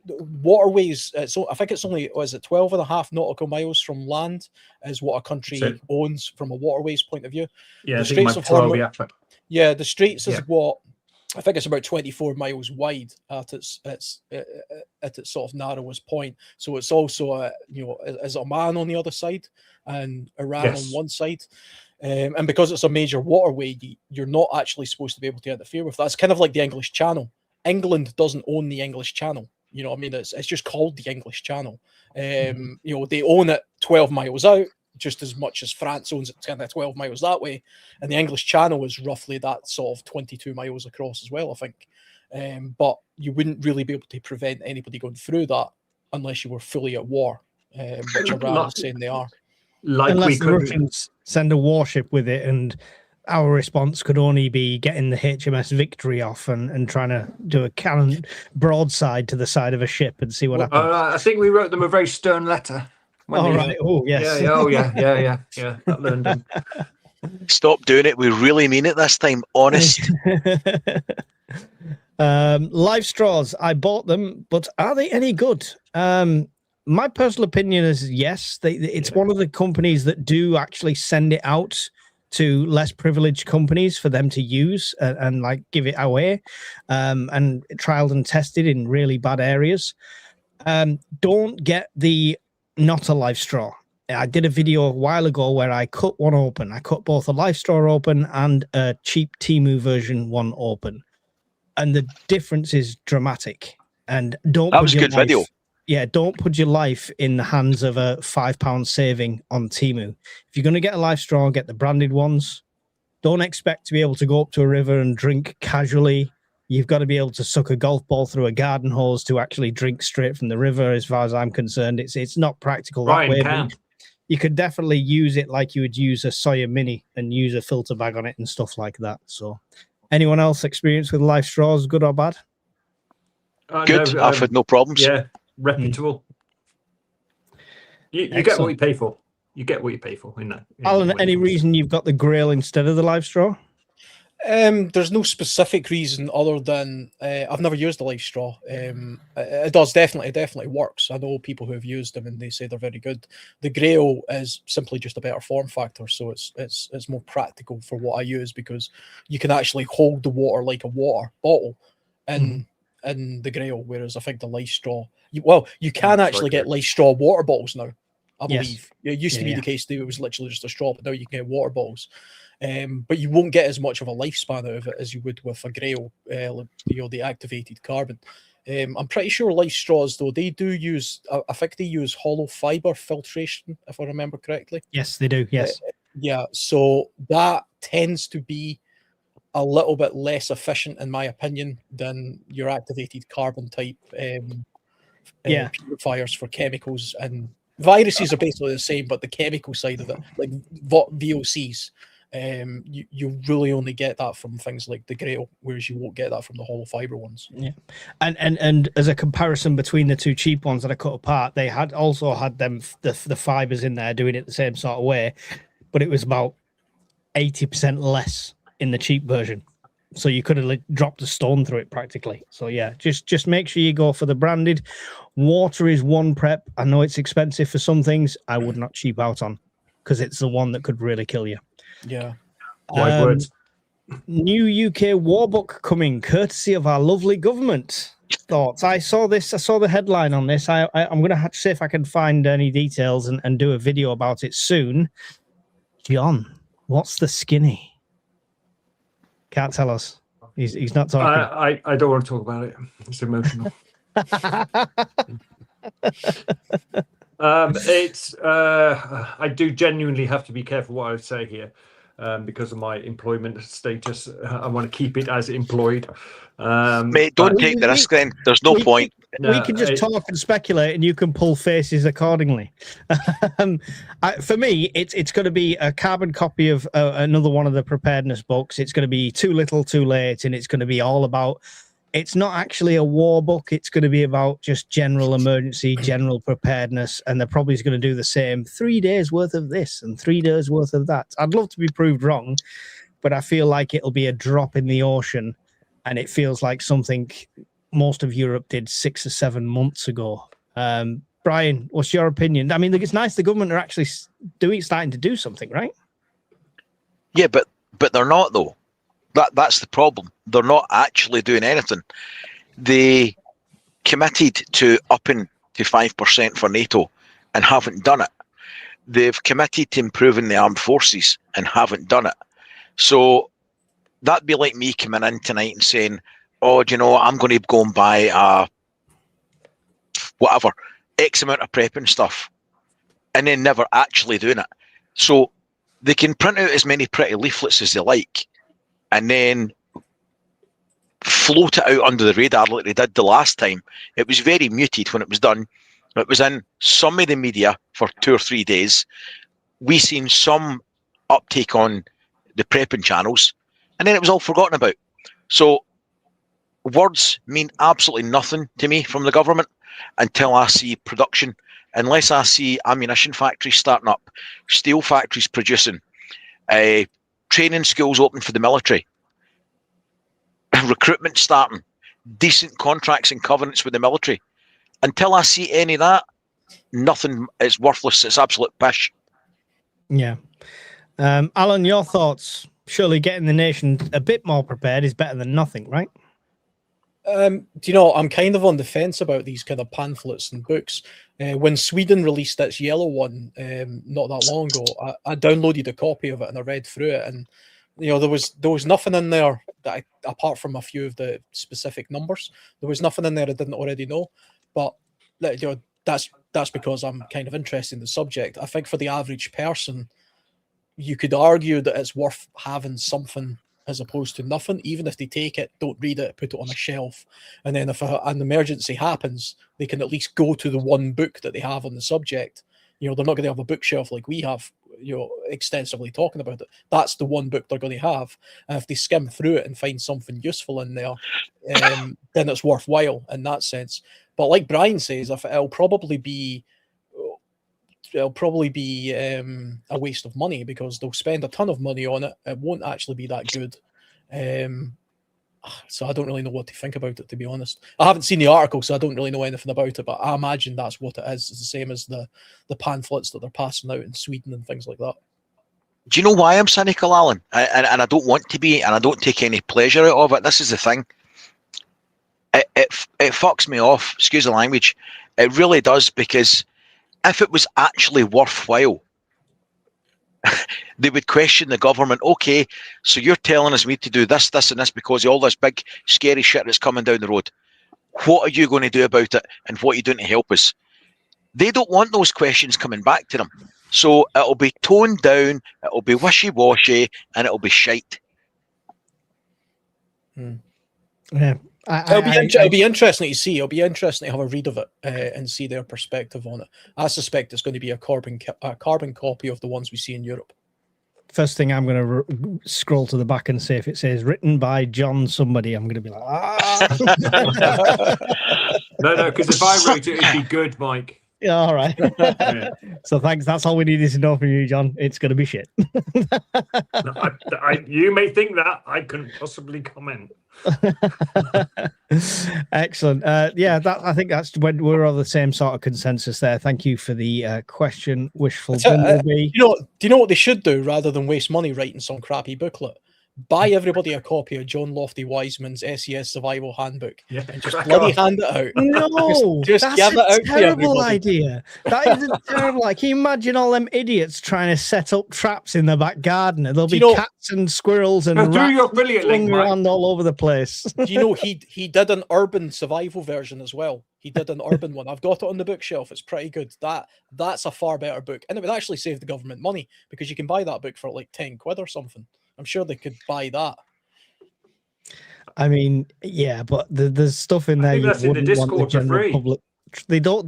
Waterways, I think it's only, 12.5 nautical miles from land is what a country owns from a waterways point of view. Yeah, the Straits of Hormuz. Yeah, the Straits is what, I think it's about 24 miles wide at its sort of narrowest point. So it's also is Oman on the other side and Iran on one side. And because it's a major waterway, you're not actually supposed to be able to interfere with that. It's kind of like the English Channel. England doesn't own the English Channel. You know what I mean? It's just called the English Channel. They own it 12 miles out, just as much as France owns it kind of 12 miles that way. And the English Channel is roughly that sort of 22 miles across as well, I think. But you wouldn't really be able to prevent anybody going through that unless you were fully at war, which Iran is saying they are. Unless the Russians send a warship with it, and our response could only be getting the HMS Victory off and trying to do a cannon broadside to the side of a ship and see what happens. I think we wrote them a very stern letter. Right. Oh, yes. Yeah. That learned them. Stop doing it. We really mean it this time. Honest. Live straws. I bought them, but are they any good? My personal opinion is yes. It's one of the companies that do actually send it out to less privileged companies for them to use and like give it away, and trialed and tested in really bad areas. Don't get the not a live straw. I did a video a while ago where I cut one open. I cut both a live straw open and a cheap Temu version one open, and the difference is dramatic. And that was a good video. Yeah, don't put your life in the hands of a £5 saving on Temu. If you're going to get a live straw, get the branded ones. Don't expect to be able to go up to a river and drink casually. You've got to be able to suck a golf ball through a garden hose to actually drink straight from the river, as far as I'm concerned. It's not practical that way. you could definitely use it like you would use a Sawyer Mini and use a filter bag on it and stuff like that. So, anyone else experience with life straws, good or bad? Good. No, I've had no problems. Yeah, reputable. You get what you pay for. You get what you pay for in that. Alan, any reason you've got the Grail instead of the life straw? There's no specific reason other than I've never used the life straw. It definitely works. I know people who have used them and they say they're very good. The Grail is simply just a better form factor, so it's more practical for what I use because you can actually hold the water like a water bottle in the Grail, whereas I think the life straw. You can actually get life straw water bottles now. I believe it used to be the case that it was literally just a straw, but now you can get water bottles. But you won't get as much of a lifespan out of it as you would with a Grail, the activated carbon. I'm pretty sure life straws, though, they do use, I think they use hollow fiber filtration, if I remember correctly. Yes, they do. Yes. Yeah, so that tends to be a little bit less efficient, in my opinion, than your activated carbon type purifiers for chemicals. And viruses are basically the same, but the chemical side of it, like VOCs, you really only get that from things like the Grail, whereas you won't get that from the hollow fiber ones. Yeah, and as a comparison between the two cheap ones that I cut apart, they had them the fibers in there doing it the same sort of way, but it was about 80% less in the cheap version. So you could have dropped a stone through it practically. So yeah, just make sure you go for the branded. Water is one prep. I know it's expensive for some things. I would not cheap out on because it's the one that could really kill you. Yeah. Wise words. New UK war book coming, courtesy of our lovely government. Thoughts? I saw the headline on this. I'm going to have to see if I can find any details and do a video about it soon. John, what's the skinny? Can't tell us. He's not talking. I don't want to talk about it. It's emotional. I do genuinely have to be careful what I say here. Because of my employment status, I want to keep it as employed. Mate, don't take the risk then. There's no point. We can just talk and speculate, and you can pull faces accordingly. For me, it's going to be a carbon copy of another one of the preparedness books. It's going to be Too Little, Too Late, and it's going to be all about. It's not actually a war book. It's going to be about just general emergency, general preparedness, and they're probably going to do the same 3 days worth of this and 3 days worth of that. I'd love to be proved wrong, but I feel like it'll be a drop in the ocean, and it feels like something most of Europe did 6 or 7 months ago. Brian, what's your opinion? I mean, look, it's nice the government are actually starting to do something, right? Yeah, but they're not though. That's the problem. They're not actually doing anything. They committed to upping to 5% for NATO and haven't done it. They've committed to improving the armed forces and haven't done it. So that'd be like me coming in tonight and saying, oh, do you know, I'm going to go and buy whatever, X amount of prepping stuff, and then never actually doing it. So they can print out as many pretty leaflets as they like, and then float it out under the radar like they did the last time. It was very muted when it was done. It was in some of the media for 2 or 3 days. We seen some uptake on the prepping channels, and then it was all forgotten about. So words mean absolutely nothing to me from the government until I see production. Unless I see ammunition factories starting up, steel factories producing, training schools open for the military, recruitment starting, decent contracts and covenants with the military. Until I see any of that, nothing is worthless. It's absolute pish. Yeah. Alan, your thoughts? Surely getting the nation a bit more prepared is better than nothing, right? Do you know, I'm kind of on the fence about these kind of pamphlets and books. When Sweden released its yellow one not that long ago, I downloaded a copy of it and I read through it, and you know, there was nothing in there that apart from a few of the specific numbers, there was nothing in there I didn't already know. But you know, that's because I'm kind of interested in the subject. I think for the average person, you could argue that it's worth having something as opposed to nothing, even if they take it, don't read it, put it on a shelf, and then if an emergency happens, they can at least go to the one book that they have on the subject You know, they're not going to have a bookshelf like we have, you know, extensively talking about it. That's the one book they're going to have. And if they skim through it and find something useful in there, then it's worthwhile in that sense. But like Brian says, it'll probably be a waste of money, because they'll spend a ton of money on it. It won't actually be that good. So I don't really know what to think about it, to be honest. I haven't seen the article, so I don't really know anything about it, but I imagine that's what it is. It's the same as the pamphlets that they're passing out in Sweden and things like that. Do you know why I'm cynical, Alan? And I don't want to be, and I don't take any pleasure out of it. This is the thing. It fucks me off, excuse the language. It really does, because if it was actually worthwhile, they would question the government. Okay, so you're telling us we need to do this, this, and this because of all this big, scary shit that's coming down the road. What are you going to do about it, and what are you doing to help us? They don't want those questions coming back to them. So it'll be toned down, it'll be wishy-washy, and it'll be shite. Yeah. It'll be interesting to see. It'll be interesting to have a read of it and see their perspective on it. I suspect it's going to be a carbon copy of the ones we see in Europe. First thing I'm going to scroll to the back and see if it says written by John somebody. I'm going to be like, No, because if I wrote it, it'd be good, Mike. Yeah, all right. Yeah. So thanks. That's all we needed to know from you, John. It's going to be shit. You may think that. I couldn't possibly comment. Excellent. Yeah, I think that's when we're on the same sort of consensus there. Thank you for the question, Wishful Bumblebee. Do you know what they should do rather than waste money writing some crappy booklet? Buy everybody a copy of John Lofty Wiseman's SES Survival Handbook and just bloody hand it out. No, just that's give it out a terrible to idea. That is a terrible. Like, can you imagine all them idiots trying to set up traps in the back garden? There'll be cats and squirrels and rats running around all over the place. Do you know he did an urban survival version as well? He did an urban one. I've got it on the bookshelf. It's pretty good. That's a far better book, and it would actually save the government money because you can buy that book for like 10 quid or something. I'm sure they could buy that. I mean, yeah, but there's stuff in there. That's in the Discord for free. Public. They don't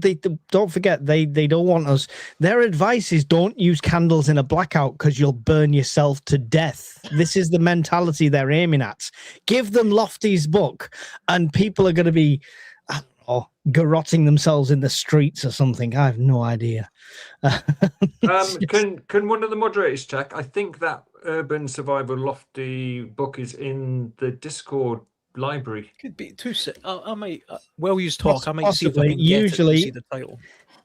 forget. They don't want us. Their advice is don't use candles in a blackout because you'll burn yourself to death. This is the mentality they're aiming at. Give them Lofty's book, and people are going to be, I don't know, garrotting themselves in the streets or something. I have no idea. Can one of the moderators check? I think that Urban Survival Lofty book is in the Discord library. Could be too. I might. Well, use talk. I might see if I can usually see the title.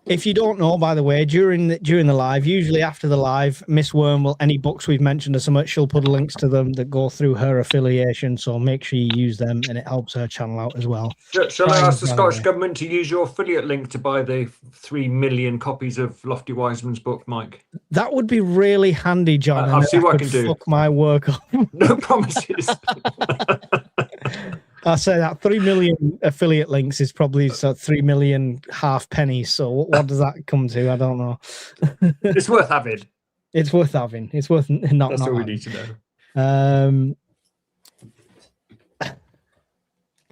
If you don't know, by the way, during the live, usually after the live, Miss Worm will, any books we've mentioned or so much, she'll put links to them that go through her affiliation. So make sure you use them, and it helps her channel out as well. Shall I ask the Scottish government to use your affiliate link to buy the 3 million copies of Lofty Wiseman's book, Mike? That would be really handy, John. I'll see what I can do. Fuck my work up. No promises. I say that 3 million affiliate links is probably 3 million half pennies. So what does that come to? I don't know. It's worth having. It's worth having. It's worth not. That's not all we having. need to know.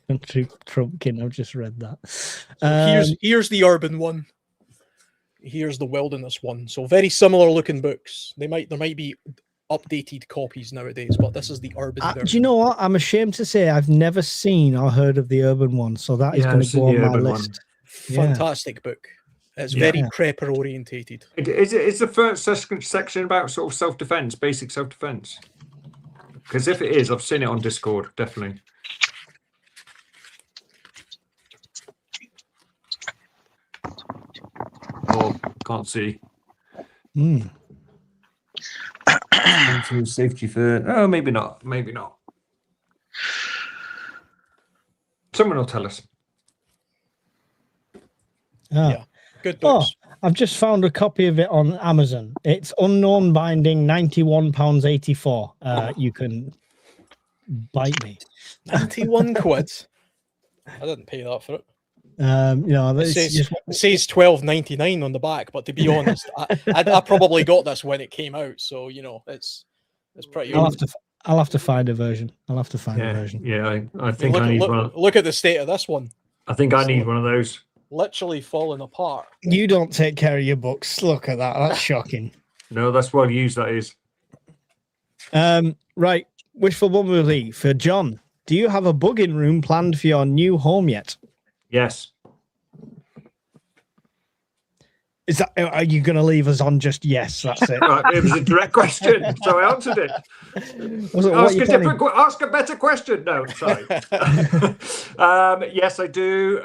Country Trumpkin. I've just read that. Here's the urban one. Here's the wilderness one. So very similar looking books. There might be updated copies nowadays, but this is the urban version. Do you know what? I'm ashamed to say I've never seen or heard of the urban one, so that is going to go on my list. Fantastic book. It's very prepper orientated. Is the first section about sort of self-defense, basic self-defense? Because if it is, I've seen it on Discord, definitely. Oh, can't see. Safety for maybe not. Someone will tell us. Yeah, good books. I've just found a copy of it on Amazon. It's unknown binding, £91.84. You can bite me. 91 quid. I didn't pay that for it. It says $12.99 on the back, but to be honest, I probably got this when it came out, so it's pretty. I'll have to find a version. I'll have to find a version. Yeah, I think I need one. Look at the state of this one. I think I need one of those. literally falling apart. You don't take care of your books. Look at that. That's shocking. No, that's well used, that is. Right. Wishful Bumblebee for John. Do you have a bugging room planned for your new home yet? Yes. Is that? Are you going to leave us on just yes? That's it. Right, it was a direct question, so I answered it. Ask a better question. No, sorry. Yes, I do.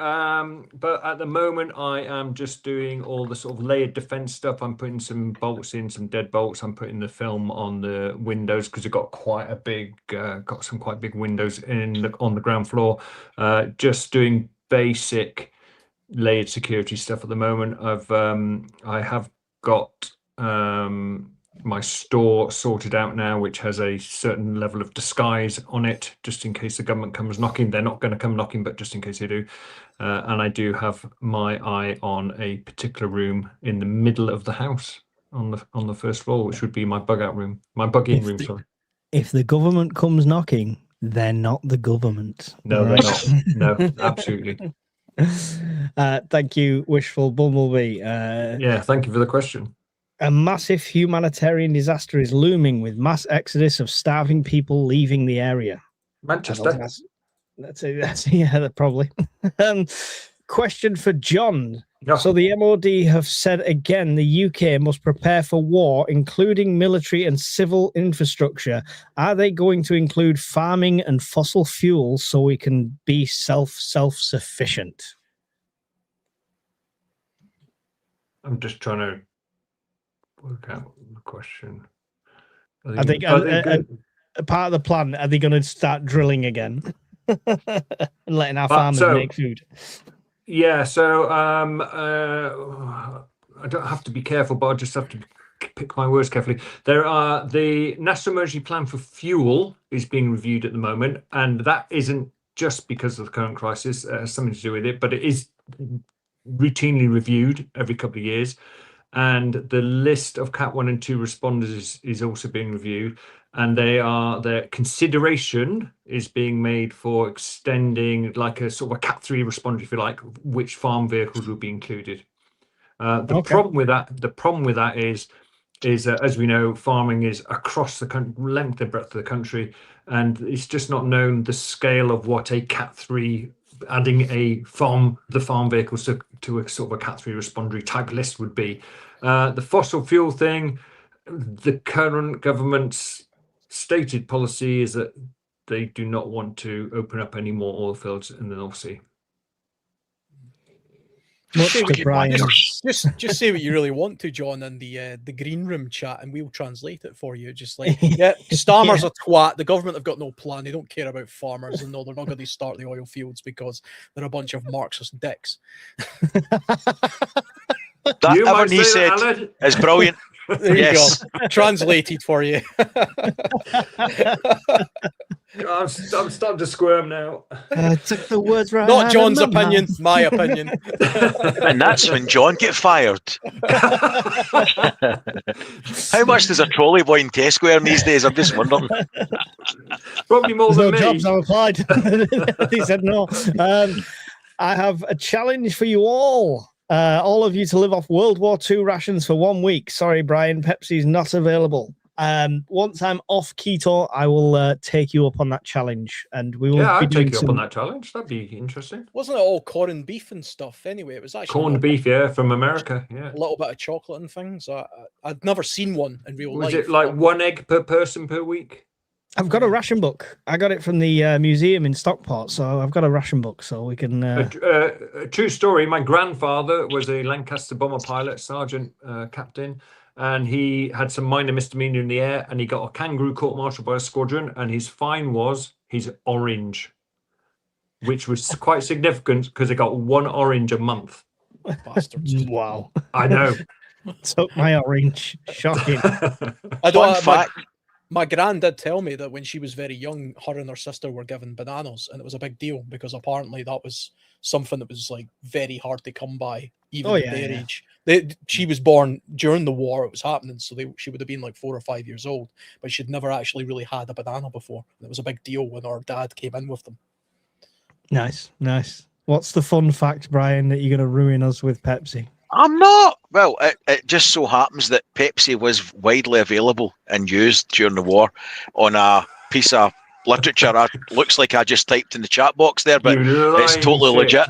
But at the moment, I am just doing all the sort of layered defense stuff. I'm putting some bolts in, some dead bolts. I'm putting the film on the windows because it got quite a big, got some quite big windows on the ground floor. Just doing basic layered security stuff at the moment. I have got my store sorted out now, which has a certain level of disguise on it, just in case the government comes knocking. They're not going to come knocking, but just in case they do. And I do have my eye on a particular room in the middle of the house on the first floor, which would be my bug-out room, my bug-in room. Sorry. If the government comes knocking, they're not the government. No, right? they're not. No, absolutely. Thank you, Wishful Bumblebee. Yeah, thank you for the question. A massive humanitarian disaster is looming with mass exodus of starving people leaving the area. Manchester. That's yeah, probably. Question for John. Yeah. So the MOD have said again the UK must prepare for war, including military and civil infrastructure. Are they going to include farming and fossil fuels so we can be self-sufficient? I'm just trying to work out the question. I think a part of the plan, are they going to start drilling again and letting our farmers make food? Yeah, so I don't have to be careful, but I just have to pick my words carefully. The National Emergency Plan for Fuel is being reviewed at the moment, and that isn't just because of the current crisis. It has something to do with it, but it is routinely reviewed every couple of years. And the list of Cat 1 and 2 responders is also being reviewed. And their consideration is being made for extending like a sort of a Cat 3 responder, if you like, which farm vehicles will be included. The problem with that is as we know, farming is across the length and breadth of the country, and it's just not known the scale of what a Cat 3 adding the farm vehicles to a sort of a Cat 3 responder type list would be. The fossil fuel thing, the current government's stated policy is that they do not want to open up any more oil fields in the North Sea. Just say what you really want to, John, in the green room chat, and we'll translate it for you. Just like, yeah, Starmer's a twat. The government have got no plan. They don't care about farmers, and no, they're not going to start the oil fields because they're a bunch of Marxist dicks. That everything he said is brilliant. There you go. Translated for you. I'm starting to squirm now. Took the words right. Not John's opinion, my opinion. And that's when John get fired. How much does a trolley boy in Tesco earn these days? I'm just wondering. Probably more than no me. Jobs I've applied. He said no. I have a challenge for you all. All of you to live off World War II rations for 1 week. Sorry, Brian, Pepsi's not available. Once I'm off keto, I will take you up on that challenge, and we will. Yeah, I'd take you up on that challenge. That'd be interesting. Wasn't it all corned beef and stuff? Anyway, it was actually corned beef, from America. Yeah, a little bit of chocolate and things. I'd never seen one in real life. Was it like 1 egg per person per week? I've got a ration book. I got it from the museum in Stockport, so I've got a ration book, so we can. A true story. My grandfather was a Lancaster bomber pilot, sergeant, captain, and he had some minor misdemeanor in the air, and he got a kangaroo court-martial by a squadron, and his fine was his orange, which was quite significant because he got 1 orange a month. Bastards! Wow, I know. Took my orange. Shocking. Fun fact. My gran did tell me that when she was very young, her and her sister were given bananas, and it was a big deal because apparently that was something that was like very hard to come by, even at their age. She was born during the war; it was happening, so she would have been like 4 or 5 years old, but she'd never actually really had a banana before. And it was a big deal when her dad came in with them. Nice. What's the fun fact, Brian, that you're going to ruin us with Pepsi? I'm not. Well, it just so happens that Pepsi was widely available and used during the war on a piece of literature. Looks like I just typed in the chat box there, but You it's lying totally shit. legit.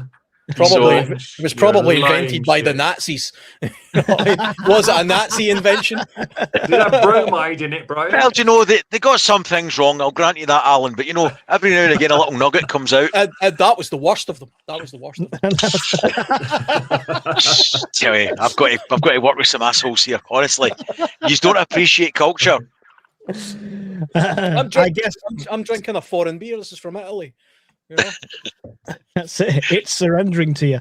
Probably, So- it was probably You're lying invented by the shit. Nazis. Was it a Nazi invention? Did it have bromide in it, Brian? Well, do you know, they got some things wrong. I'll grant you that, Alan. But, you know, every now and again, a little nugget comes out. And that was the worst of them. That was the worst of them. Tell you, I've got to work with some assholes here. Honestly, you just don't appreciate culture. I guess I'm drinking a foreign beer. This is from Italy. You know? that's it. It's surrendering to you.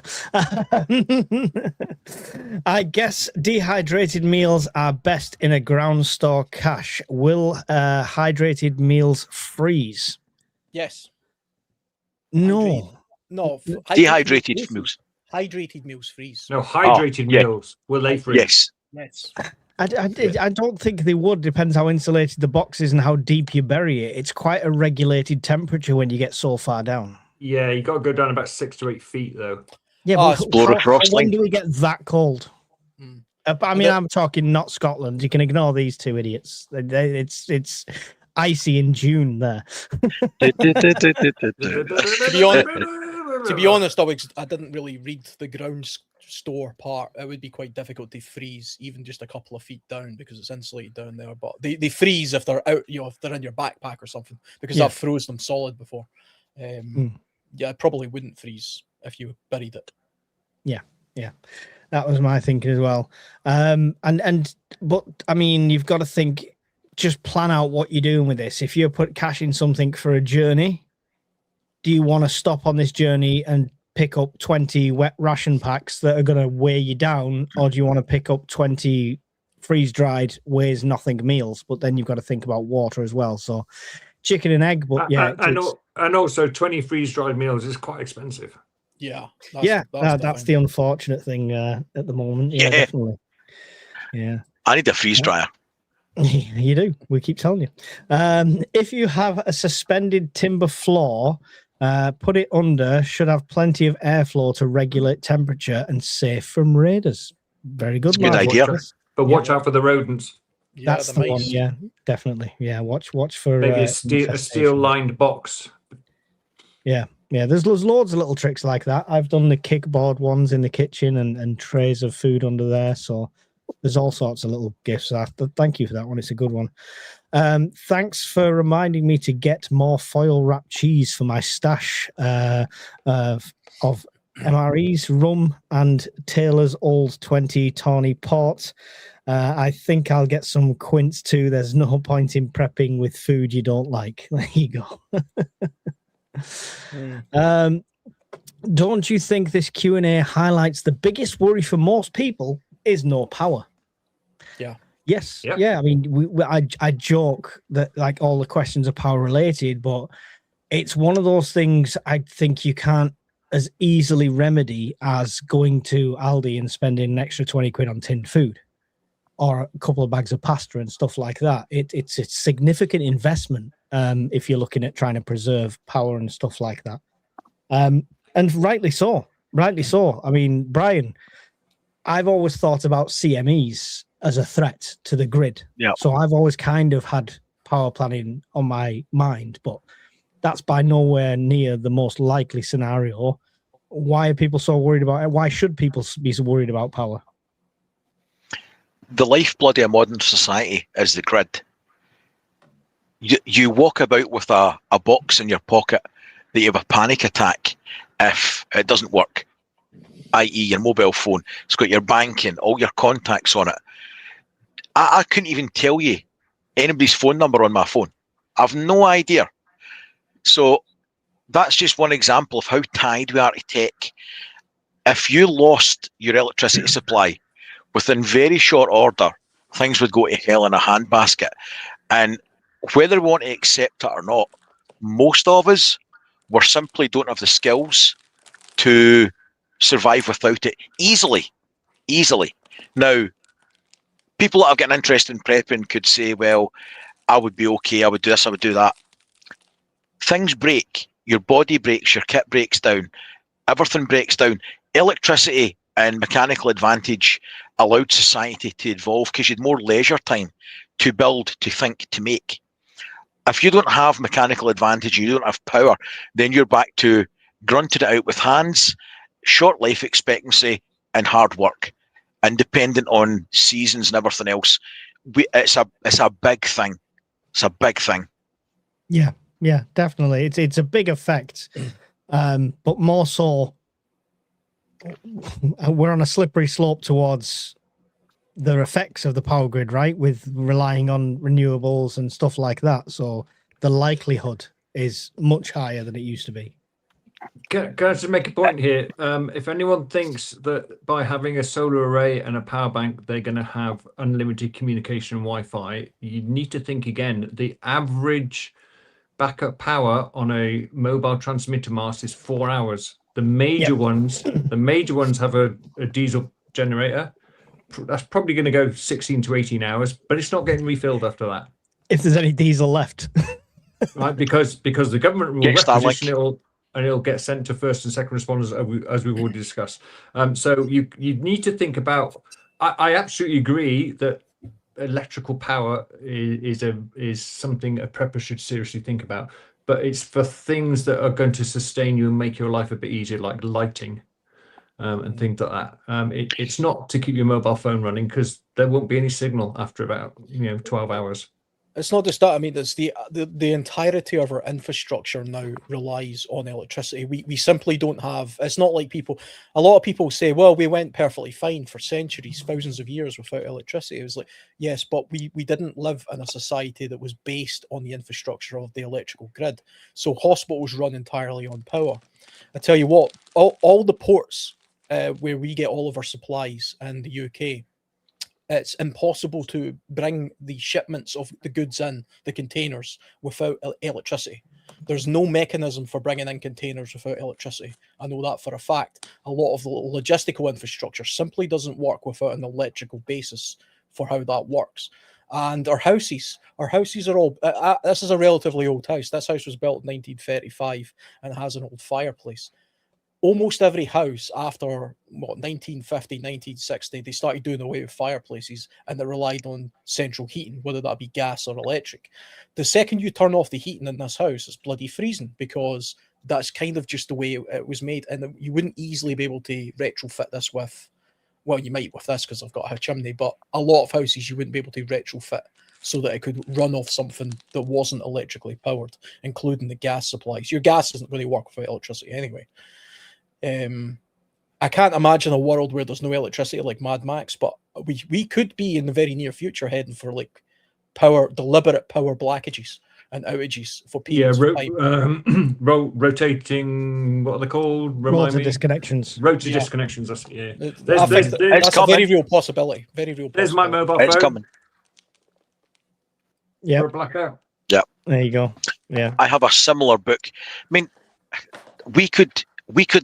I guess dehydrated meals are best in a ground store cache. Will hydrated meals freeze? Yes. No. No. Dehydrated meals. Hydrated meals freeze. No, hydrated yeah. meals. Will they freeze? Yes. Yes. I don't think they would. Depends how insulated the box is and how deep you bury it. It's quite a regulated temperature when you get so far down. Yeah, you got to go down about 6 to 8 feet, though. Yeah, Oh, but explore across when link. do we get that cold? Mm. I mean, I'm talking not Scotland. You can ignore these two idiots. It's icy in June there. To be honest, I didn't really read the ground store part. It would be quite difficult to freeze even just a couple of feet down because it's insulated down there. But they freeze if they're out, if they're in your backpack or something, because Yeah. I've froze them solid before. Yeah, it probably wouldn't freeze if you buried it. Yeah, that was my thinking as well. But I mean, you've got to think. Just plan out what you're doing with this. If you're caching something for a journey, do you want to stop on this journey and pick up 20 wet ration packs that are going to weigh you down, or do you want to pick up 20 freeze-dried, weighs nothing meals? But then you've got to think about water as well. So chicken and egg, but yeah. And also 20 freeze-dried meals is quite expensive. Yeah. That's the unfortunate thing at the moment. Yeah, definitely. Yeah. I need a freeze dryer. You do. We keep telling you. If you have a suspended timber floor, put it under. Should have plenty of airflow to regulate temperature and safe from raiders. Very good. It's a good idea. But watch out for the rodents. Yeah, That's the one. Yeah, definitely. Yeah, watch for Maybe a steel-lined box. Yeah. There's loads of little tricks like that. I've done the kickboard ones in the kitchen and trays of food under there. So there's all sorts of little gifts. Thank you for that one. It's a good one. Thanks for reminding me to get more foil wrapped cheese for my stash of MREs, rum, and Taylor's Old 20 Tawny Port. I think I'll get some quints too. There's no point in prepping with food you don't like. There you go. Don't you think this Q&A highlights the biggest worry for most people is no power? Yeah. Yes. Yep. Yeah. I mean, I joke that like all the questions are power related, but it's one of those things I think you can't as easily remedy as going to Aldi and spending an extra 20 quid on tinned food or a couple of bags of pasta and stuff like that. It's a significant investment if you're looking at trying to preserve power and stuff like that. And rightly so. I mean, Brian, I've always thought about CMEs as a threat to the grid. Yeah. So I've always kind of had power planning on my mind, but that's by nowhere near the most likely scenario. Why are people so worried about it? Why should people be so worried about power? The lifeblood of a modern society is the grid. You walk about with a box in your pocket that you have a panic attack if it doesn't work, i.e. your mobile phone. It's got your banking, all your contacts on it. I couldn't even tell you anybody's phone number on my phone. I've no idea. So that's just one example of how tied we are to tech. If you lost your electricity supply within very short order, things would go to hell in a handbasket. And whether we want to accept it or not, most of us simply don't have the skills to survive without it easily. Now, people that have got an interest in prepping could say, well, I would be okay, I would do this, I would do that. Things break, your body breaks, your kit breaks down. everything breaks down. Electricity and mechanical advantage allowed society to evolve because you had more leisure time to build, to think, to make. If you don't have mechanical advantage, you don't have power, then you're back to grunting it out with hands, short life expectancy, and hard work, and dependent on seasons and everything else. It's a big thing. It's a big thing. Yeah, definitely. It's a big effect, but more so, we're on a slippery slope towards the effects of the power grid, right? With relying on renewables and stuff like that. So the likelihood is much higher than it used to be. Can I just make a point here? If anyone thinks that by having a solar array and a power bank, they're going to have unlimited communication and Wi-Fi, you need to think again. The average backup power on a mobile transmitter mast is 4 hours. The major ones have a diesel generator. That's probably going to go 16 to 18 hours, but it's not getting refilled after that. If there's any diesel left. Right, because the government will requisition it all, and it'll get sent to first and second responders, as we've already discussed. So you need to think about. I absolutely agree that electrical power is something a prepper should seriously think about, but it's for things that are going to sustain you and make your life a bit easier, like lighting and things like that. It's not to keep your mobile phone running, because there won't be any signal after about 12 hours. It's not just that. I mean, it's the entirety of our infrastructure now relies on electricity. We simply don't have. It's not like a lot of people say, well, we went perfectly fine for centuries, thousands of years without electricity. It was like, yes, but we didn't live in a society that was based on the infrastructure of the electrical grid. So hospitals run entirely on power. I tell you what, all the ports where we get all of our supplies in the UK, it's impossible to bring the shipments of the goods in, the containers, without electricity. There's no mechanism for bringing in containers without electricity. I know that for a fact. A lot of the logistical infrastructure simply doesn't work without an electrical basis for how that works. And our houses are all, this is a relatively old house. This house was built in 1935 and has an old fireplace. Almost every house after 1950, 1960, they started doing away with fireplaces, and they relied on central heating, whether that be gas or electric. The second you turn off the heating in this house, it's bloody freezing, because that's kind of just the way it was made. And you wouldn't easily be able to retrofit this with, well, you might with this because I've got a chimney, but a lot of houses you wouldn't be able to retrofit so that it could run off something that wasn't electrically powered, including the gas supplies. Your gas isn't going to work without electricity anyway. I can't imagine a world where there's no electricity like Mad Max, but we could be in the very near future heading for like deliberate power blockages and outages for periods of time. Rotating, what are they called? Rotor disconnections. Rotor disconnections. That's a very real possibility. Very real possibility. There's my mobile phone. It's coming. Yeah. For a blackout. Yeah. There you go. Yeah. I have a similar book. I mean, we could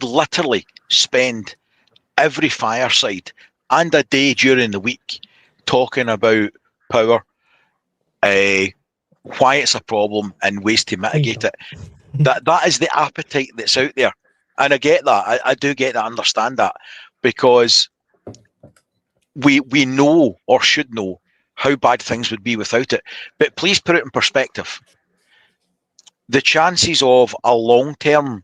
literally spend every fireside and a day during the week talking about power, why it's a problem, and ways to mitigate it. That is the appetite that's out there, and I get that. I do get that. Understand that, because we know, or should know, how bad things would be without it. But please put it in perspective. The chances of a long-term,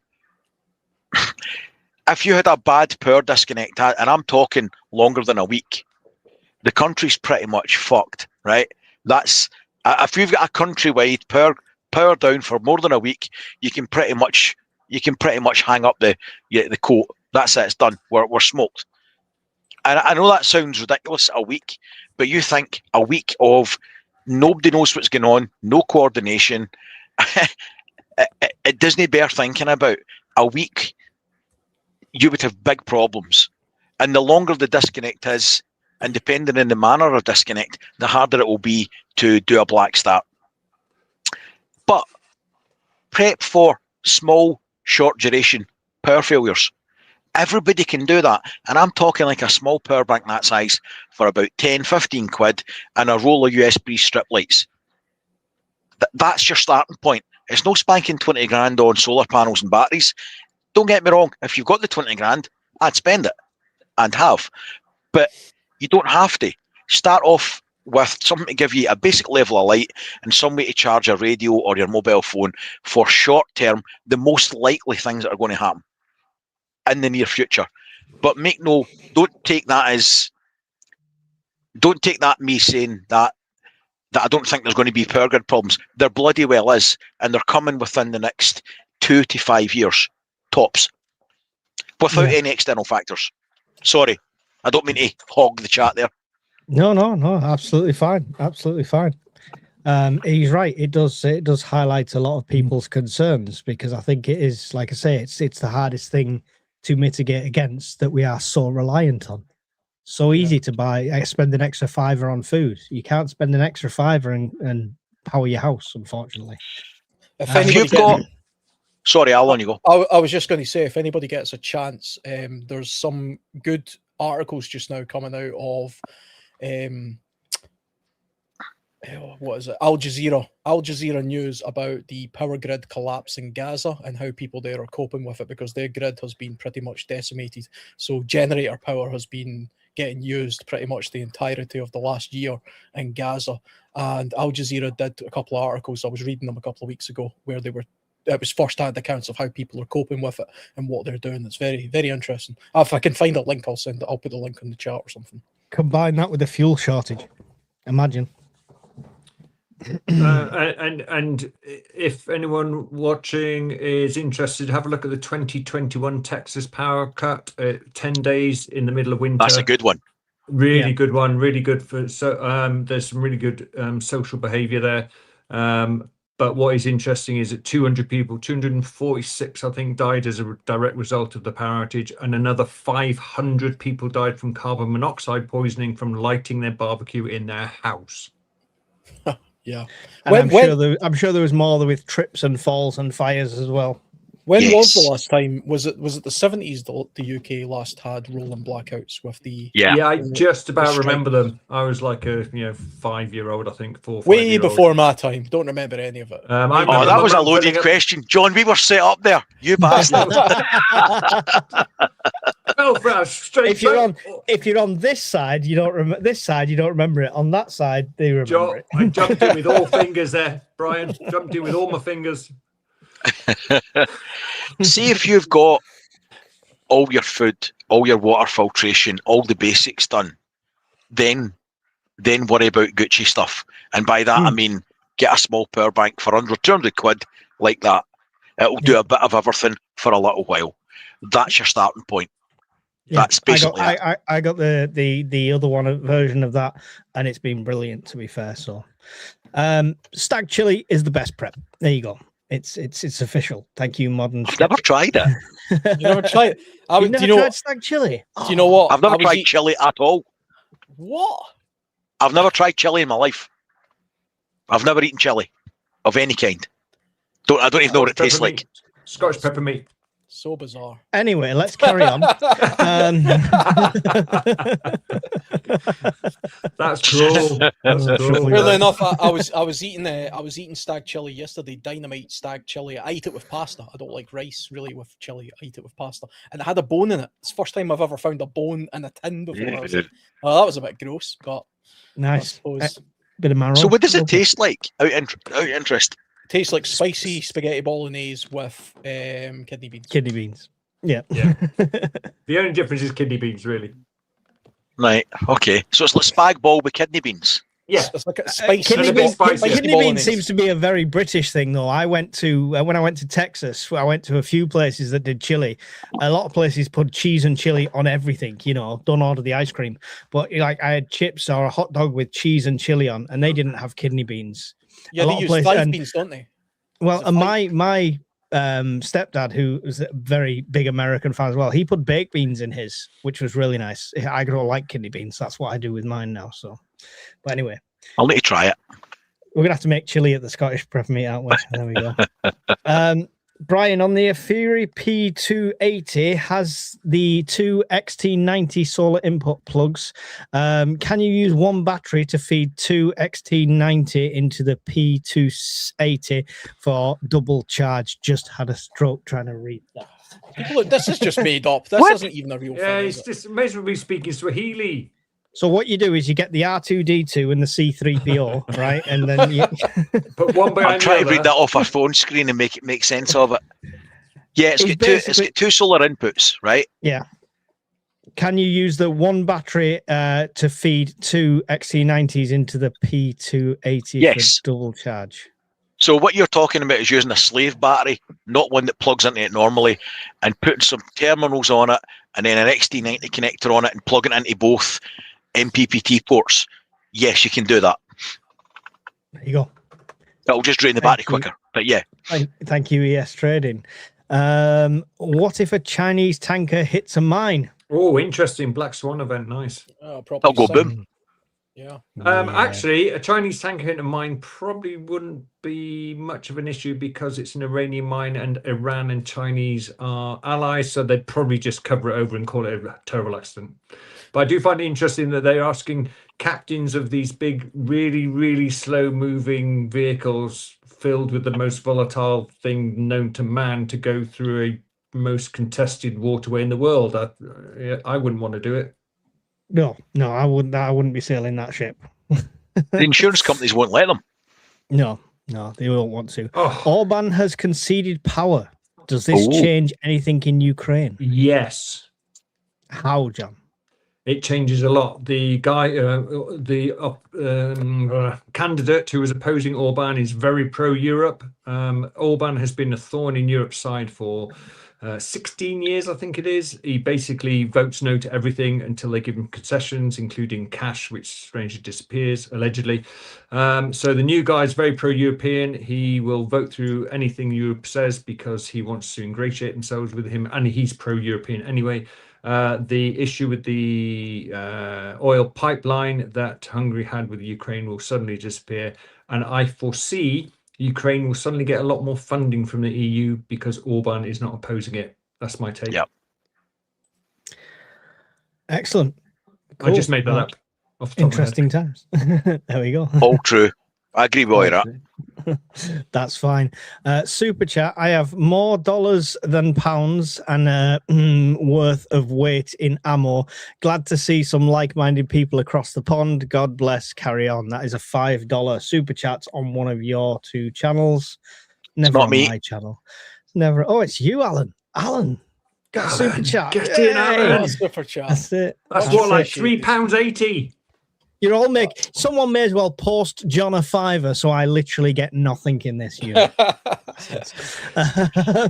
if you had a bad power disconnect, and I'm talking longer than a week, the country's pretty much fucked, right? That's, if you've got a countrywide power down for more than a week, you can pretty much hang up the coat. That's it. It's done. We're smoked. And I know that sounds ridiculous, a week, but you think a week of nobody knows what's going on, no coordination. It doesn't bear thinking about. A week, you would have big problems. And the longer the disconnect is, and depending on the manner of disconnect, the harder it will be to do a black start. But prep for small, short duration power failures. Everybody can do that. And I'm talking like a small power bank that size for about 10, 15 quid and a roll of USB strip lights. That's your starting point. It's no spanking 20 grand on solar panels and batteries. don't get me wrong. If you've got the 20 grand, I'd spend it and have. But you don't have to. Start off with something to give you a basic level of light and some way to charge a radio or your mobile phone for short term, the most likely things that are going to happen in the near future. But don't take that me saying that I don't think there's going to be power grid problems. There bloody well is, and they're coming within the next 2 to 5 years, tops, without any external factors. Sorry, I don't mean to hog the chat there. No, absolutely fine. He's right. It does highlight a lot of people's concerns, because I think it is, like I say, it's the hardest thing to mitigate against, that we are so reliant on. So easy to spend an extra $5 on food. You can't spend an extra $5 and power your house, unfortunately. Sorry, Al, on you go. I was just going to say, if anybody gets a chance, there's some good articles just now coming out of what is it? Al Jazeera News about the power grid collapse in Gaza and how people there are coping with it, because their grid has been pretty much decimated. So generator power has been getting used pretty much the entirety of the last year in Gaza. And Al Jazeera did a couple of articles, I was reading them a couple of weeks ago, where it was first-hand accounts of how people are coping with it and what they're doing. It's very, very interesting. If I can find a link, I'll put the link in the chat or something. Combine that with the fuel shortage. Imagine. And if anyone watching is interested, have a look at the 2021 Texas power cut. 10 days in the middle of winter. That's a good one. Really good one. Really good for there's some really good social behavior there. But what is interesting is that 200 people, 246, I think, died as a direct result of the power outage, and another 500 people died from carbon monoxide poisoning from lighting their barbecue in their house. Yeah, and I'm sure there was more with trips and falls and fires as well. When was the last time? Was it the 70s the UK last had rolling blackouts with the? Yeah, I just about remember them. I was like a 5-year-old, I think, 4 or 5 way before my time. Don't remember any of it. That was a loaded question, John. We were set up there. You bastard. If you're on this side, you don't remember. This side, you don't remember it. On that side, they remember it. I jumped in with all fingers there, Brian. Jumped in with all my fingers. See if you've got all your food, all your water filtration, all the basics done, then worry about Gucci stuff. And by that I mean get a small power bank for 200 quid like that. It'll do a bit of everything for a little while. That's your starting point. Yeah, that's basically I got the other one version of that, and it's been brilliant, to be fair. So stag chili is the best prep. There you go. It's official. Thank you, modern. I've never tried it. You never tried it? You've never tried stag chili? Do you know what? I've never tried chili at all. What? I've never tried chili in my life. I've never eaten chili of any kind. I don't even know what it tastes like. Scottish pepper meat. So bizarre. Anyway, let's carry on. That's cruel. Weirdly enough, I was eating stag chili yesterday. Dynamite stag chili. I eat it with pasta. I don't like rice really with chili. I eat it with pasta, and it had a bone in it. It's the first time I've ever found a bone in a tin before. Yeah, like, oh, that was a bit gross, but nice. Bit of marrow. So, what does it taste like? Out interest. Tastes like spicy spaghetti bolognese with kidney beans. Kidney beans. Yeah. The only difference is kidney beans, really. Right. Okay. So it's like spag bol with kidney beans. Yeah. It's like a spicy. Kidney beans seems to be a very British thing, though. I went to when I went to Texas. I went to a few places that did chili. A lot of places put cheese and chili on everything. Don't order the ice cream, but like I had chips or a hot dog with cheese and chili on, and they didn't have kidney beans. Yeah, they use five beans, don't they? Well, and my stepdad, who was a very big American fan as well, he put baked beans in his, which was really nice. I don't like kidney beans. That's what I do with mine now. So, but anyway, I'll need to try it. We're gonna have to make chili at the Scottish prep meet, aren't we? There we go. Brian, on the Afiri P280 has the two XT90 solar input plugs. Can you use one battery to feed two XT90 into the P280 for double charge? Just had a stroke trying to read that. People, this is just made up. This What? isn't even a real Yeah, thing. it's Is it? just amazing to be speaking Swahili. So what you do is you get the R2D2 and the C3PO, right? And then you... Put one I'm behind trying the to read other. that off a phone screen and make it make sense of it. Yeah, it's got two solar inputs, right? Yeah. Can you use the one battery to feed two XC90s into the P280 Yes. for double charge? So what you're talking about is using a slave battery, not one that plugs into it normally, and putting some terminals on it, and then an XT90 connector on it, and plugging it into both MPPT ports. Yes, you can do that. There you go. That'll just drain the battery quicker. But yeah, Thank you, ES Trading. What if a Chinese tanker hits a mine? Oh, interesting. Black Swan event. Nice. Probably I'll go sink. boom. Yeah. Actually, a Chinese tanker hitting a mine probably wouldn't be much of an issue because it's an Iranian mine and Iran and Chinese are allies, so they'd probably just cover it over and call it a terrible accident. But I do find it interesting that they're asking captains of these big, really, really slow-moving vehicles filled with the most volatile thing known to man to go through a most contested waterway in the world. I wouldn't want to do it. No, I wouldn't be sailing that ship. The insurance companies won't let them. No, they won't want to. Oh, Orban has conceded power. Does this change anything in Ukraine? yes. How, John? It changes a lot. The guy, candidate who was opposing Orban is very pro-Europe. Orban has been a thorn in Europe's side for 16 years, I think it is. He basically votes no to everything until they give him concessions, including cash, which strangely disappears, allegedly. So the new guy is very pro-European. He will vote through anything Europe says because he wants to ingratiate themselves with him, and he's pro-European anyway. The issue with the oil pipeline that Hungary had with Ukraine will suddenly disappear. And I foresee Ukraine will suddenly get a lot more funding from the EU because Orban is not opposing it. That's my take. Yep. Excellent. I just made that up. Off the top of my head. Interesting times. There we go. All true. I agree with all that. That's fine. Super chat. I have more dollars than pounds and worth of weight in ammo. Glad to see some like-minded people across the pond. God bless. Carry on. That is a $5 super chat on one of your two channels. Never not on me. my channel. Never. Oh, it's you, Alan. Alan. Got a super chat. Get in, Alan. Oh, super chat. That's it. That's Much what, like appreciated. £3.80. You're all someone may as well post John a fiver, so I literally get nothing in this year.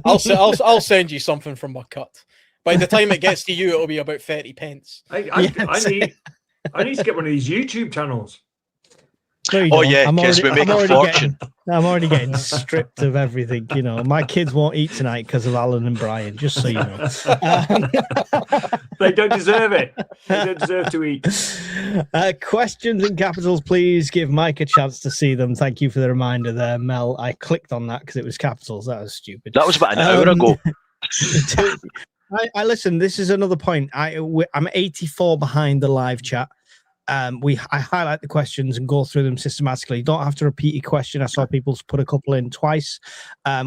I'll send you something from my cut. By the time it gets to you, it'll be about 30 pence. I need to get one of these YouTube channels. No, you Oh, don't. yeah, because we make a fortune. I'm already getting stripped of everything. You know, my kids won't eat tonight because of Alan and Brian. Just so you know, They don't deserve it. They don't deserve to eat. questions in capitals, please. Give Mike a chance to see them. Thank you for the reminder there, Mel. I clicked on that because it was capitals. That was stupid. That was about an hour ago. I listen. This is another point. I'm 84 behind the live chat. I highlight the questions and go through them systematically. You don't have to repeat your question. I saw people put a couple in twice.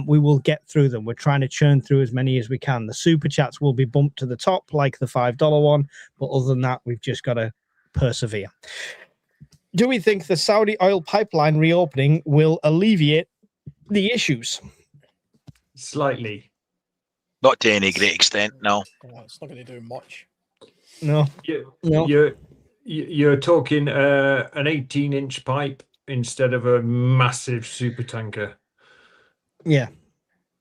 We will get through them. We're trying to churn through as many as we can. The super chats will be bumped to the top, like the $5 one. But other than that, we've just got to persevere. Do we think the Saudi oil pipeline reopening will alleviate the issues? Slightly. Not to any great extent, no. Oh, it's not going to do much. No. You're talking an 18-inch pipe instead of a massive super tanker. Yeah.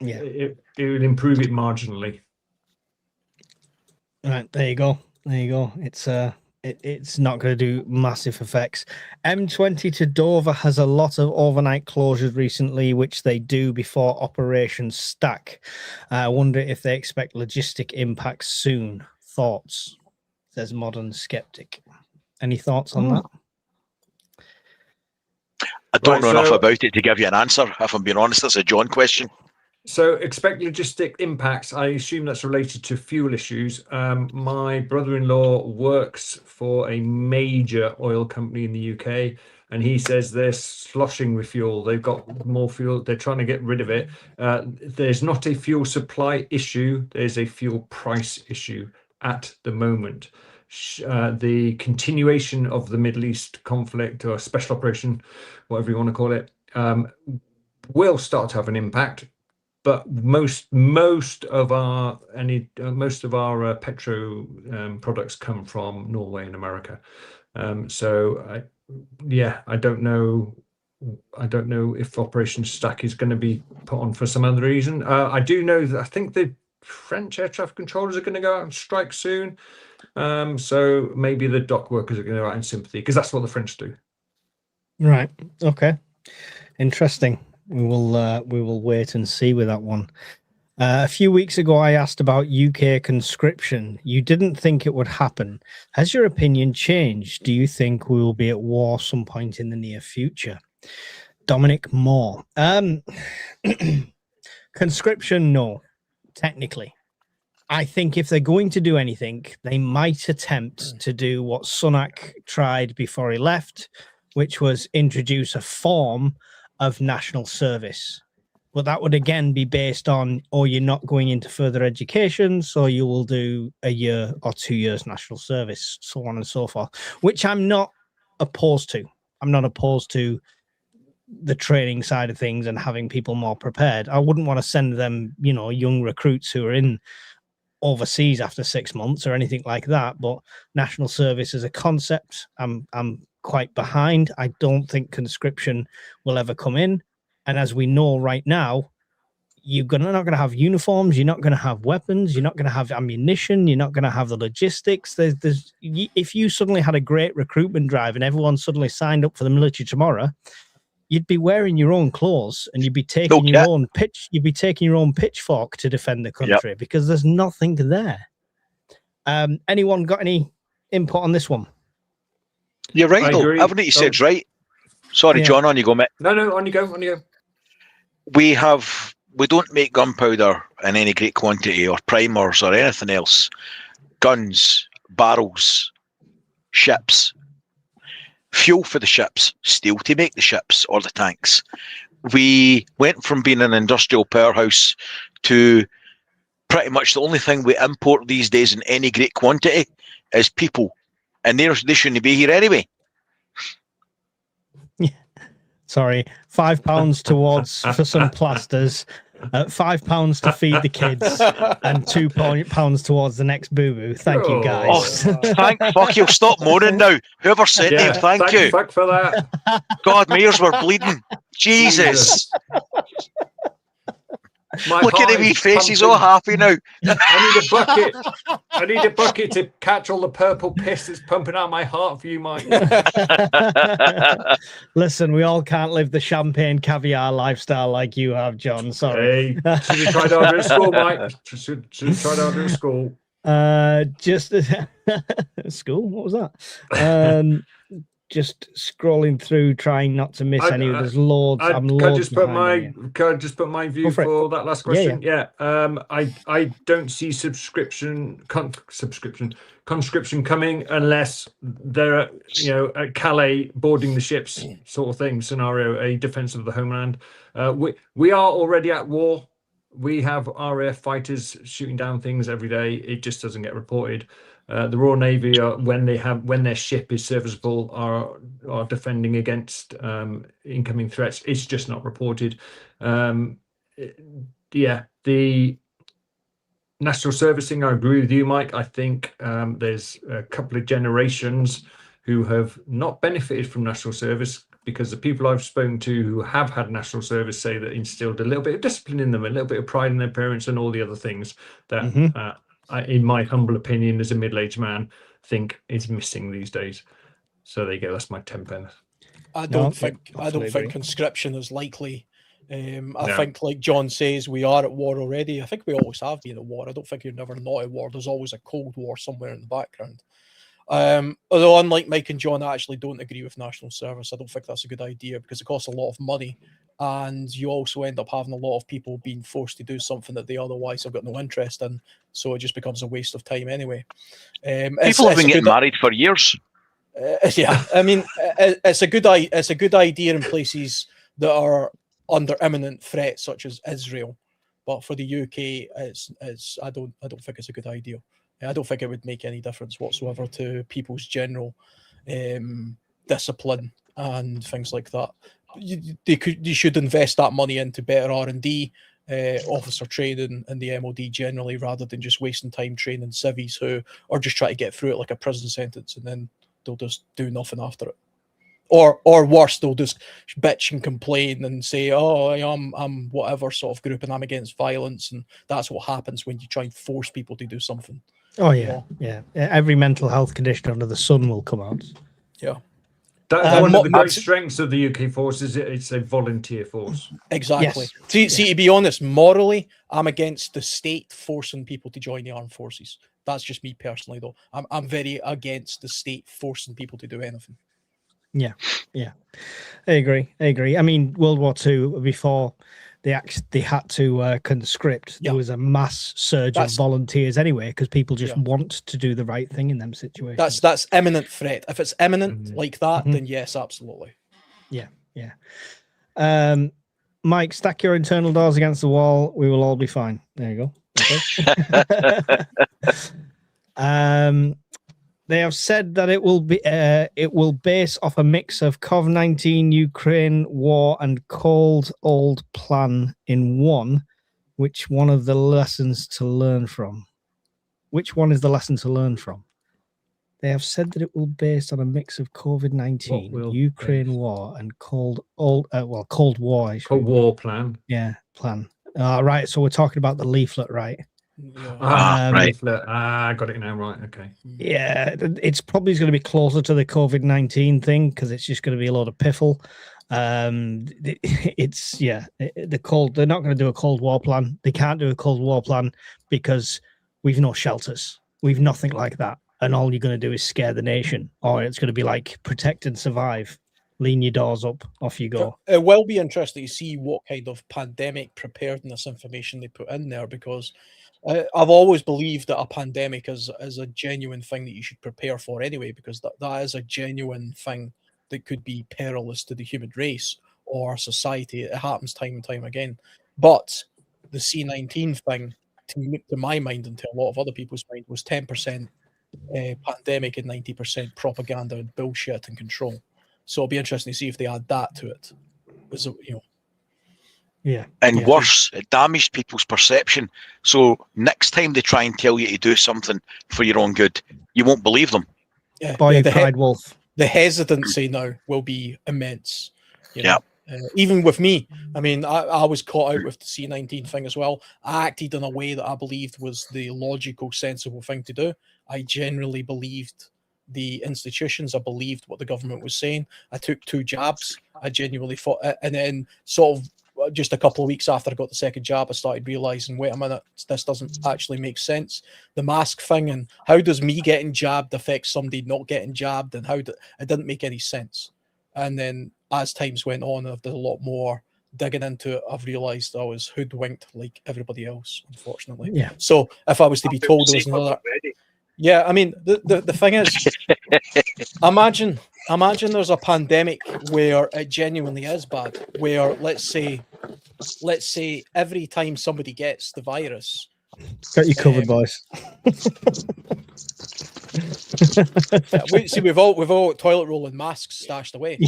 It will improve it marginally. Right, there you go. It's not going to do massive effects. M20 to Dover has a lot of overnight closures recently, which they do before operations stack. I wonder if they expect logistic impacts soon. Thoughts? Says Modern Skeptic. Any thoughts on that? I don't know enough about it to give you an answer. If I'm being honest, that's a John question. So expect logistic impacts. I assume that's related to fuel issues. My brother-in-law works for a major oil company in the UK, and he says they're sloshing with fuel. They've got more fuel. They're trying to get rid of it. There's not a fuel supply issue. There's a fuel price issue at the moment. The continuation of the Middle East conflict or special operation, whatever you want to call it, will start to have an impact. But most of our petro products come from Norway and America. I don't know. I don't know if Operation Stack is going to be put on for some other reason. I do know that I think the French air traffic controllers are going to go out and strike soon. So maybe the dock workers are going to go out in sympathy, because that's what the French do. Right. Okay. Interesting. We will wait and see with that one. A few weeks ago, I asked about UK conscription. You didn't think it would happen. Has your opinion changed? Do you think we will be at war some point in the near future? Dominic Moore. Conscription, no, technically. I think if they're going to do anything, they might attempt to do what Sunak tried before he left, which was introduce a form of national service. But that would again be based on, you're not going into further education, so you will do a year or 2 years national service, so on and so forth, which I'm not opposed to. I'm not opposed to the training side of things and having people more prepared. I wouldn't want to send them, young recruits who are in overseas after 6 months or anything like that. But national service as a concept, I'm quite behind. I don't think conscription will ever come in. And as we know right now, you're not going to have uniforms, you're not going to have weapons, you're not going to have ammunition, you're not going to have the logistics. If you suddenly had a great recruitment drive and everyone suddenly signed up for the military tomorrow, you'd be wearing your own clothes and you'd be taking your own pitchfork to defend the country, because there's nothing there. Anyone got any input on this one? You're right, though. Everything you said's right. Sorry, John, on you go, mate. No, on you go. We don't make gunpowder in any great quantity, or primers, or anything else. Guns, barrels, ships, fuel for the ships, steel to make the ships or the tanks. We went from being an industrial powerhouse to pretty much the only thing we import these days in any great quantity is people, and they shouldn't be here anyway. Sorry, £5 towards for some plasters, £5 to feed the kids, and £2 towards the next boo-boo. Thank you, guys. Thank fuck you. Stop moaning now. Whoever sent him, thank you. Fuck for that. God, my ears were bleeding. Jesus. Look at the wee faces, all happy now. I need a bucket to catch all the purple piss that's pumping out my heart for you, Mike. Listen, we all can't live the champagne caviar lifestyle like you have, John. Sorry. Hey, should have tried harder at school, Mike. Should have tried harder at school. Just school. What was that? Just scrolling through, trying not to miss any. There's loads. Can I just put my view for that last question? Yeah. I don't see conscription coming unless they're at Calais boarding the ships sort of thing scenario, a defense of the homeland. We are already at war. We have RAF fighters shooting down things every day. It just doesn't get reported. The Royal Navy, when their ship is serviceable, are defending against incoming threats. It's just not reported. The national servicing, I agree with you, Mike. I think there's a couple of generations who have not benefited from national service, because the people I've spoken to who have had national service say that instilled a little bit of discipline in them, a little bit of pride in their parents, and all the other things that I, in my humble opinion, as a middle-aged man, think is missing these days. So there you go. That's my 10 pence. I don't think conscription is likely. I think, like John says, we are at war already. I think we always have been at war. I don't think you're never not at war. There's always a Cold War somewhere in the background. Although, unlike Mike and John, I actually don't agree with national service. I don't think that's a good idea, because it costs a lot of money and you also end up having a lot of people being forced to do something that they otherwise have got no interest in. So it just becomes a waste of time anyway. People have been getting married for years. Yeah, I mean, it's a good idea in places that are under imminent threat, such as Israel. But for the UK, I don't think it's a good idea. I don't think it would make any difference whatsoever to people's general discipline and things like that. You should invest that money into better R&D, officer training, and the MOD generally, rather than just wasting time training civvies who are just trying to get through it like a prison sentence, and then they'll just do nothing after it. Or worse, they'll just bitch and complain and say, "Oh, I'm whatever sort of group, and I'm against violence," and that's what happens when you try and force people to do something. Oh yeah, yeah. Every mental health condition under the sun will come out. Yeah. That's one of the great strengths of the UK force is it's a volunteer force. Exactly. Yes. See, to be honest, morally, I'm against the state forcing people to join the armed forces. That's just me personally, though. I'm very against the state forcing people to do anything. Yeah. I agree. I mean, World War II, before they had to conscript, there was a mass surge of volunteers anyway, because people just want to do the right thing in them situations. That's imminent threat. If it's imminent like that, then yes, absolutely. Yeah. Mike, stack your internal doors against the wall. We will all be fine. There you go. Okay. They have said that it will base off a mix of COVID-19, Ukraine war, and cold old plan in one. Which one of the lessons to learn from? Which one is the lesson to learn from? They have said that it will based on a mix of COVID-19, Ukraine war, and cold war. Cold war plan. Yeah, plan. Right. So we're talking about the leaflet, right? Right. I got it now. Right. Okay. Yeah, it's probably going to be closer to the COVID-19 thing because it's just going to be a lot of piffle. They're not going to do a Cold War plan. They can't do a Cold War plan because we've no shelters. We've nothing like that. And all you're going to do is scare the nation, or it's going to be like protect and survive. Lean your doors up, off you go. It will be interesting to see what kind of pandemic preparedness information they put in there, because I've always believed that a pandemic is a genuine thing that you should prepare for anyway, because that is a genuine thing that could be perilous to the human race or society. It happens time and time again. But the C-19 thing, to my mind and to a lot of other people's mind, was 10% pandemic and 90% propaganda and bullshit and control. So it'll be interesting to see if they add that to it. Worse, it damaged people's perception. So next time they try and tell you to do something for your own good, you won't believe them. The pride wolf. The hesitancy now will be immense. Even with me, I mean, I was caught out with the C-19 thing as well. I acted in a way that I believed was the logical, sensible thing to do. I generally believed the institutions. I believed what the government was saying. I took 2 jabs. I genuinely thought, and then sort of just a couple of weeks after I got the second jab, I started realizing, wait a minute, this doesn't actually make sense. The mask thing, and how does me getting jabbed affect somebody not getting jabbed, and it didn't make any sense. And then as times went on, I've done a lot more digging into it. I've realized I was hoodwinked like everybody else, unfortunately. Yeah. So if I was to be told there was another, I mean, the thing is, imagine there's a pandemic where it genuinely is bad, where let's say every time somebody gets the virus, got you covered, boys. See, we've all toilet roll and masks stashed away.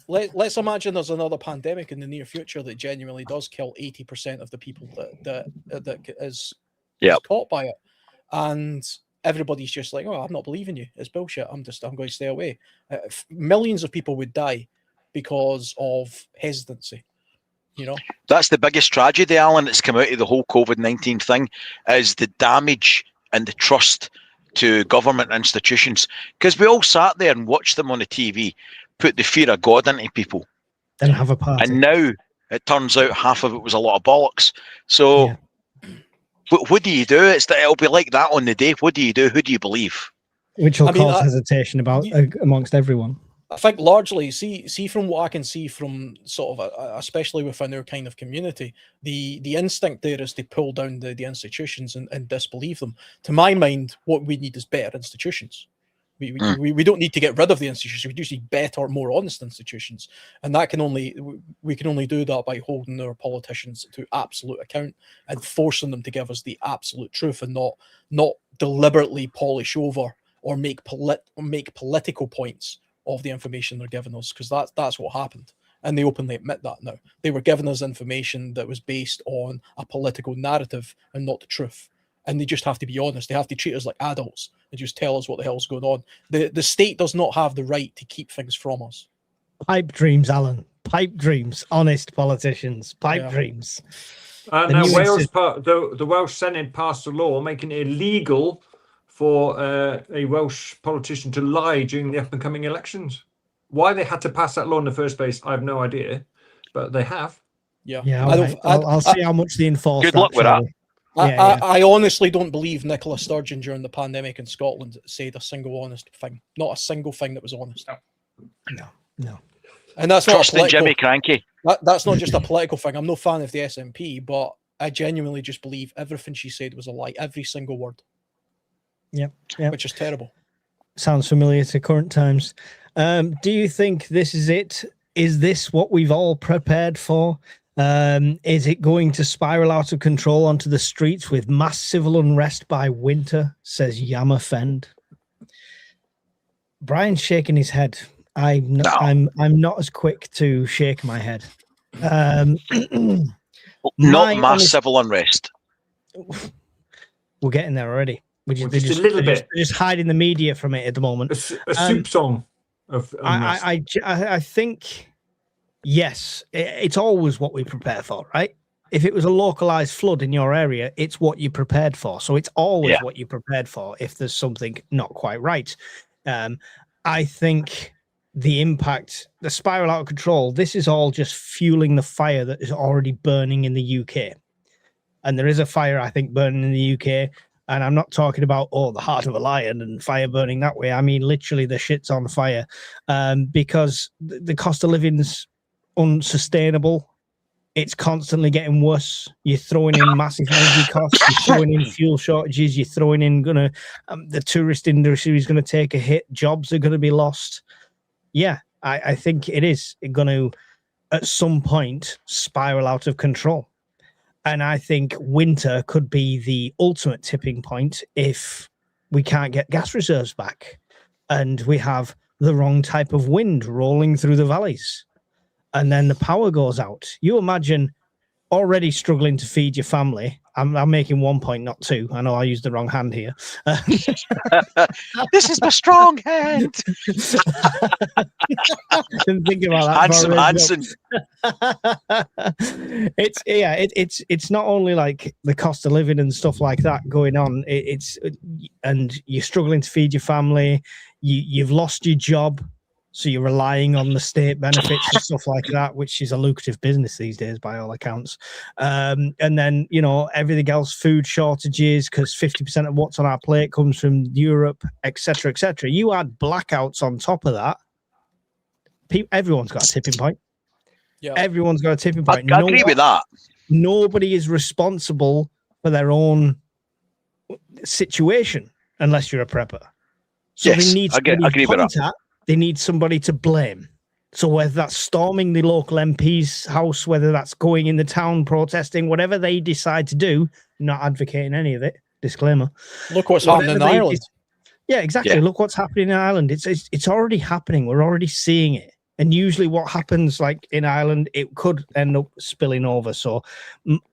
Let's imagine there's another pandemic in the near future that genuinely does kill 80% of the people that is caught by it. And everybody's just like, oh, I'm not believing you. It's bullshit. I'm going to stay away. Millions of people would die because of hesitancy. That's the biggest tragedy, Alan, that's come out of the whole COVID-19 thing, is the damage and the trust to government institutions. Because we all sat there and watched them on the TV put the fear of God into people. Then have a party. And now it turns out half of it was a lot of bollocks. So what do you do? It'll be like that on the day. What do you do? Who do you believe? Which will cause hesitation amongst everyone. I think largely, see from what I can see from sort of, especially within our kind of community, the instinct there is to pull down the institutions and disbelieve them. To my mind, what we need is better institutions. We don't need to get rid of the institutions. We just need better, more honest institutions, and we can only do that by holding our politicians to absolute account and forcing them to give us the absolute truth, and not deliberately polish over or make political points of the information they're giving us, because that's what happened, and they openly admit that now. They were giving us information that was based on a political narrative and not the truth. And they just have to be honest. They have to treat us like adults and just tell us what the hell's going on. The state does not have the right to keep things from us. Pipe dreams, Alan. Pipe dreams. Honest politicians. Pipe dreams. Now the Welsh Senate passed a law making it illegal for a Welsh politician to lie during the up-and-coming elections. Why they had to pass that law in the first place, I have no idea, but they have. Yeah. I'll see how much they enforce. Good luck with that. I honestly don't believe Nicola Sturgeon during the pandemic in Scotland said a single honest thing. Not a single thing that was honest. No. And that's not Trusting Jimmy Cranky. That's not just a political thing. I'm no fan of the SNP, but I genuinely just believe everything she said was a lie. Every single word. Yeah. Which is terrible. Sounds familiar to current times. Do you think this is it? Is this what we've all prepared for? Is it going to spiral out of control onto the streets with mass civil unrest by winter, says Yamafend. Brian's shaking his head. I'm not as quick to shake my head. Not mass civil unrest. We're getting there already. Just a little bit. They're just hiding the media from it at the moment. A soup song of unrest. I think, yes, it's always what we prepare for, right? If it was a localized flood in your area, it's what you prepared for. So it's always what you prepared for if there's something not quite right. I think the impact, the spiral out of control, this is all just fueling the fire that is already burning in the UK. And there is a fire, I think, burning in the UK. And I'm not talking about, the heart of a lion and fire burning that way. I mean, literally the shit's on fire because the cost of living's unsustainable. It's constantly getting worse. You're throwing in massive energy costs. You're throwing in fuel shortages. You're throwing in the tourist industry is going to take a hit. Jobs are going to be lost. Yeah, I think it is going to, at some point, spiral out of control. And I think winter could be the ultimate tipping point if we can't get gas reserves back and we have the wrong type of wind rolling through the valleys. And then the power goes out. You imagine already struggling to feed your family. I'm making 1 point, not 2. I know I used the wrong hand here. This is my strong hand. Didn't think about that. Hanson. It's not only like the cost of living and stuff like that going on. And you're struggling to feed your family. You've lost your job. So you're relying on the state benefits and stuff like that, which is a lucrative business these days, by all accounts. And then, everything else, food shortages, because 50% of what's on our plate comes from Europe, etc., etc. You add blackouts on top of that. Everyone's got a tipping point. Yeah, everyone's got a tipping point. I agree with that. Nobody is responsible for their own situation unless you're a prepper. So yes, I agree with that. They need somebody to blame. So whether that's storming the local MP's house, whether that's going in the town protesting, whatever they decide to do, not advocating any of it. Disclaimer. Look what's happening in Ireland. Yeah, exactly. Yeah. Look what's happening in Ireland. It's already happening. We're already seeing it. And usually what happens like in Ireland, it could end up spilling over. So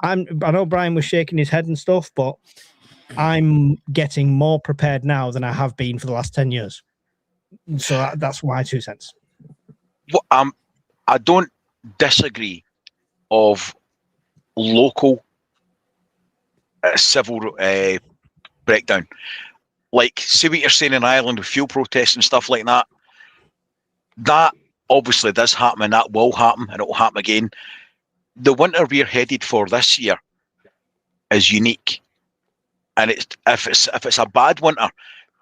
I know Brian was shaking his head and stuff, but I'm getting more prepared now than I have been for the last 10 years. So that's my 2 cents. Well, I don't disagree of local civil breakdown. Like, see what you're saying in Ireland with fuel protests and stuff like that. That obviously does happen and that will happen and it will happen again. The winter we're headed for this year is unique. And if it's a bad winter,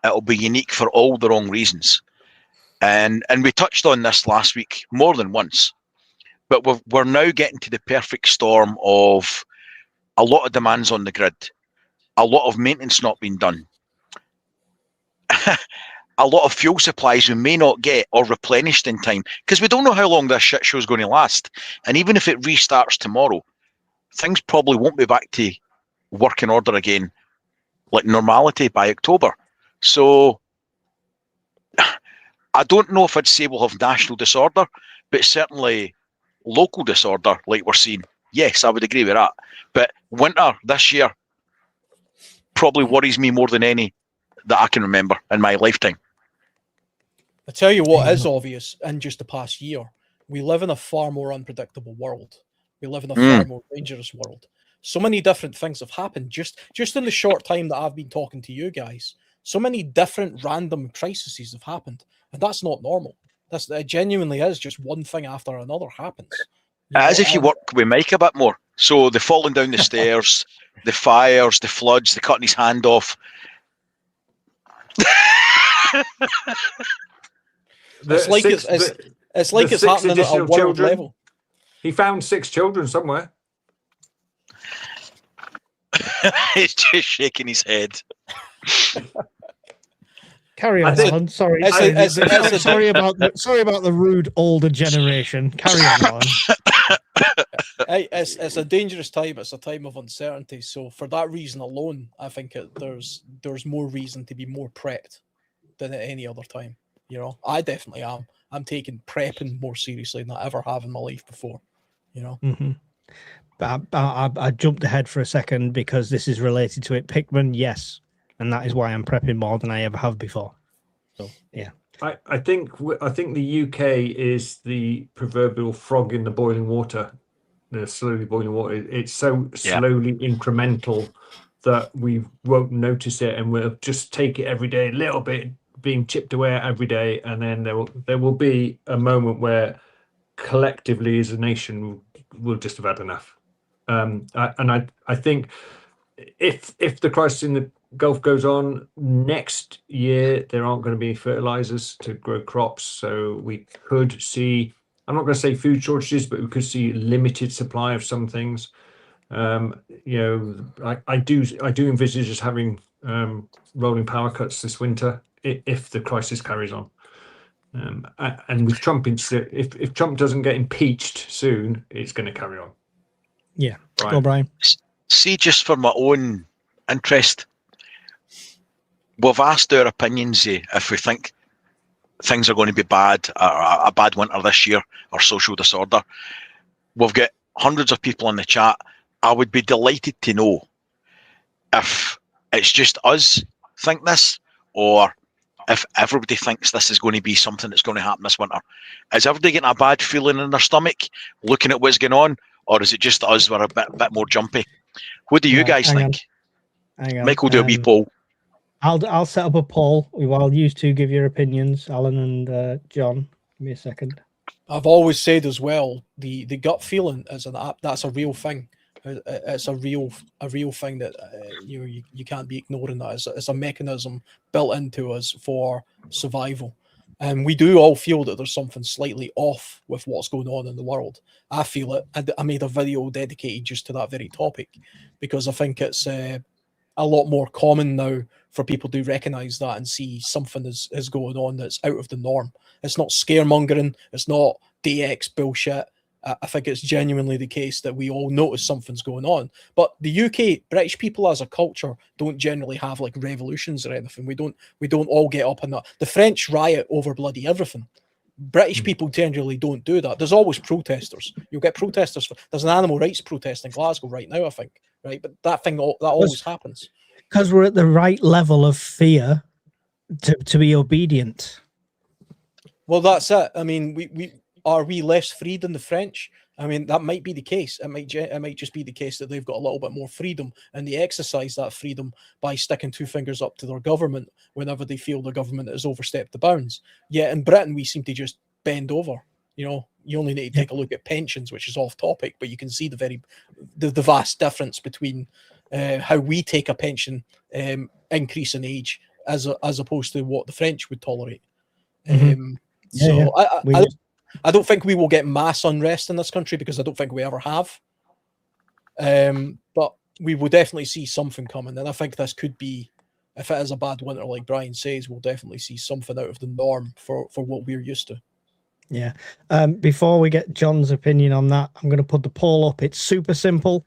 it'll be unique for all the wrong reasons. And we touched on this last week more than once, but we're now getting to the perfect storm of a lot of demands on the grid, a lot of maintenance not being done, a lot of fuel supplies we may not get or replenished in time, because we don't know how long this shit show is going to last. And even if it restarts tomorrow, things probably won't be back to working order again, like normality, by October. So I don't know if I'd say we'll have national disorder, but certainly local disorder, like we're seeing. Yes, I would agree with that. But winter this year probably worries me more than any that I can remember in my lifetime. I tell you what is obvious in just the past year. We live in a far more unpredictable world. We live in a far more dangerous world. So many different things have happened just in the short time that I've been talking to you guys. So many different random crises have happened, and that's not normal. It genuinely is just one thing after another happens. As if you work with Mike a bit more. So the falling down the stairs, the fires, the floods, the cutting his hand off. It's like it's happening at a world level. He found 6 children somewhere. He's just shaking his head. Carry on, Alan. Sorry. Sorry about the rude older generation. Carry on, Alan. It's a dangerous time. It's a time of uncertainty. So for that reason alone, I think there's more reason to be more prepped than at any other time. You know, I definitely am. I'm taking prepping more seriously than I ever have in my life before. You know. Mm-hmm. I jumped ahead for a second because this is related to it. Pickman, yes. And that is why I'm prepping more than I ever have before. So, yeah. I think the UK is the proverbial frog in the boiling water, the slowly boiling water. It's so slowly incremental that we won't notice it, and we'll just take it every day, a little bit being chipped away at every day, and then there will be a moment where collectively as a nation we'll just have had enough. I think if the crisis in the Gulf goes on next year, there aren't going to be fertilizers to grow crops, so we could see, I'm not going to say food shortages, but we could see limited supply of some things. You know, I do envisage us having rolling power cuts this winter if the crisis carries on. And with Trump, if Trump doesn't get impeached soon, it's going to carry on. Yeah. Go, Brian. See, just for my own interest, we've asked our opinions if we think things are going to be bad, a bad winter this year, or social disorder. We've got hundreds of people in the chat. I would be delighted to know if it's just us think this, or if everybody thinks this is going to be something that's going to happen this winter. Is everybody getting a bad feeling in their stomach looking at what's going on, or is it just us we're a bit more jumpy? What do you guys think? Hang on. Michael, do a wee poll. I'll set up a poll while you two give your opinions, Alan and John. Give me a second. I've always said as well, the gut feeling is that's a real thing. It's a real thing that you can't be ignoring. That it's a mechanism built into us for survival, and we do all feel that there's something slightly off with what's going on in the world. I feel it. I made a video dedicated just to that very topic because I think it's a lot more common now for people to recognize that and see something is going on that's out of the norm. It's not scaremongering. It's not DX bullshit. I think it's genuinely the case that we all notice something's going on. But the UK, British people as a culture don't generally have like revolutions or anything. We don't all get up in that. The French riot over bloody everything. British people generally don't do that. There's always protesters. You'll get protesters. There's an animal rights protest in Glasgow right now, I think. Right, but that always happens. Because we're at the right level of fear to be obedient. Well, that's it. I mean, we are we less free than the French? I mean, that might be the case. It might just be the case that they've got a little bit more freedom, and they exercise that freedom by sticking 2 fingers up to their government whenever they feel their government has overstepped the bounds. Yet in Britain, we seem to just bend over. You know, you only need to take a look at pensions, which is off topic, but you can see the vast difference between how we take a pension increase in age as opposed to what the French would tolerate. Yeah, So yeah. I don't think we will get mass unrest in this country because I don't think we ever have. But we will definitely see something coming, and I think this could be, if it is a bad winter like Brian says, we'll definitely see something out of the norm for what we're used to. Yeah. Before we get John's opinion on that, I'm going to put the poll up. It's super simple.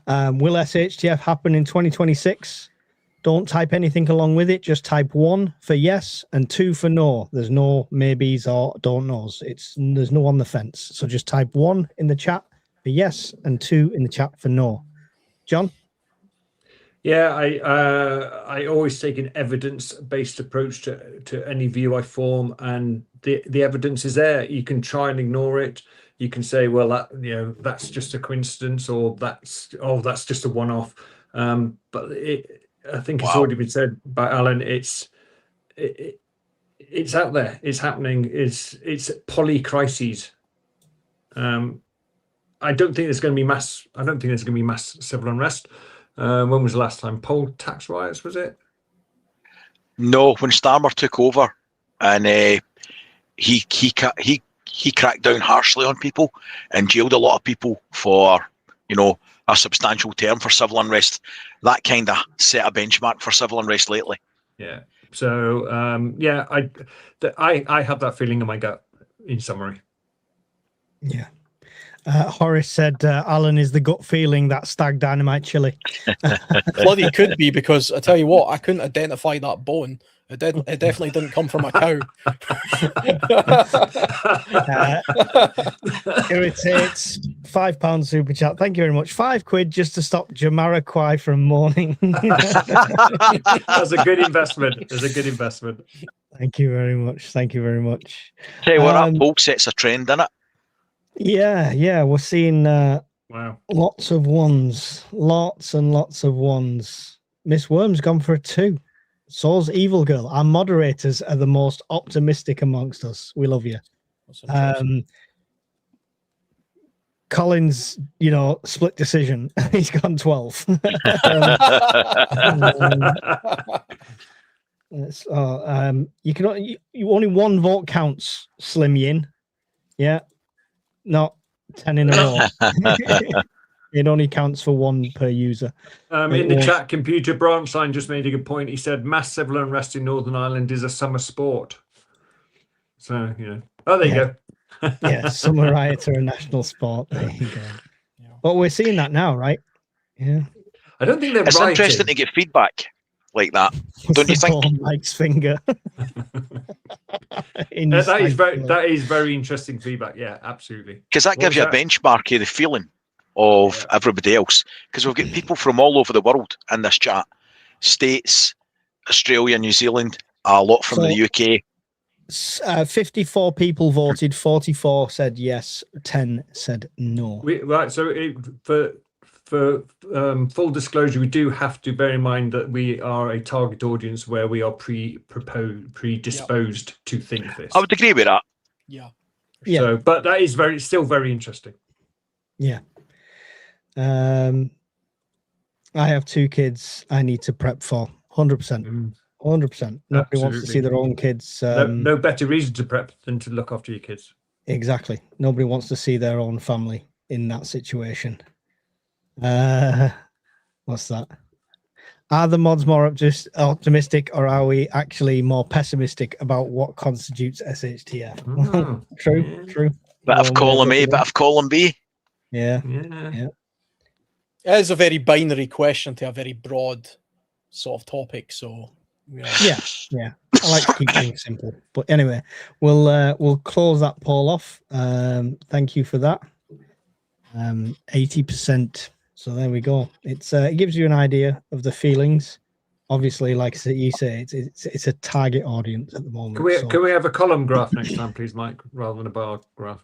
Will SHTF happen in 2026? Don't type anything along with it. Just type 1 for yes and 2 for no. There's no maybes or don't knows. There's no on the fence. So just type 1 in the chat for yes and 2 in the chat for no. John? Yeah, I always take an evidence-based approach to any view I form, and the evidence is there. You can try and ignore it. You can say, well, that's just a coincidence, or that's just a one-off. But I think it's already been said by Alan. It's out there. It's happening. It's polycrises. I don't think there's going to be mass. I don't think there's going to be mass civil unrest. When was the last time? Poll tax riots, was it? No, when Starmer took over, and he cracked down harshly on people and jailed a lot of people for a substantial term for civil unrest. That kind of set a benchmark for civil unrest lately. Yeah. So I have that feeling in my gut. In summary. Yeah. Horace said Alan is the gut feeling that stag dynamite chili. Bloody could be, because I tell you what, I couldn't identify that bone. It definitely didn't come from a cow. Irritates. £5 super chat. Thank you very much. £5 just to stop Jamiroquai from mourning. That's a good investment. It's a good investment. Thank you very much. Thank you very much. Tell you what, that poll sets a trend, doesn't it? Yeah, we're seeing lots of ones, lots and lots of ones. Miss Worm's gone for a 2. So's Evil Girl. Our moderators are the most optimistic amongst us. We love you. Collins, split decision. He's gone 12. You only one vote counts. Slim Yin. Yeah. Not 10 in a row. It only counts for 1 per user. In the chat, Computer Branchline just made a good point. He said mass civil unrest in Northern Ireland is a summer sport. So, there you go. Yeah, summer riots are a national sport. There you go. Yeah. But we're seeing that now, right? Yeah. I don't think it's rioting. Interesting to get feedback like that. Don't you think? Mike's finger. That is very interesting feedback. Yeah, absolutely. Because that gives you a benchmark of the feeling of everybody else. Because we've got people from all over the world in this chat: States, Australia, New Zealand, a lot from the UK. 54 people voted. 44 said yes. 10 said no. For full disclosure, we do have to bear in mind that we are a target audience where we are predisposed to think this. I would agree with that. Yeah. So, but that is still very interesting. Yeah. I have 2 kids I need to prep for. 100%. 100%. Nobody wants to see their own kids. No better reason to prep than to look after your kids. Exactly. Nobody wants to see their own family in that situation. What's that? Are the mods more optimistic, or are we actually more pessimistic about what constitutes SHTF? True. Bit of column A, bit of column B. Yeah. It is a very binary question to a very broad sort of topic. So yeah. I like to keep things simple. But anyway, we'll close that poll off. Thank you for that. 80%. So there we go. It gives you an idea of the feelings. Obviously, like you say, it's a target audience at the moment. Can we have a column graph next time, please, Mike, rather than a bar graph?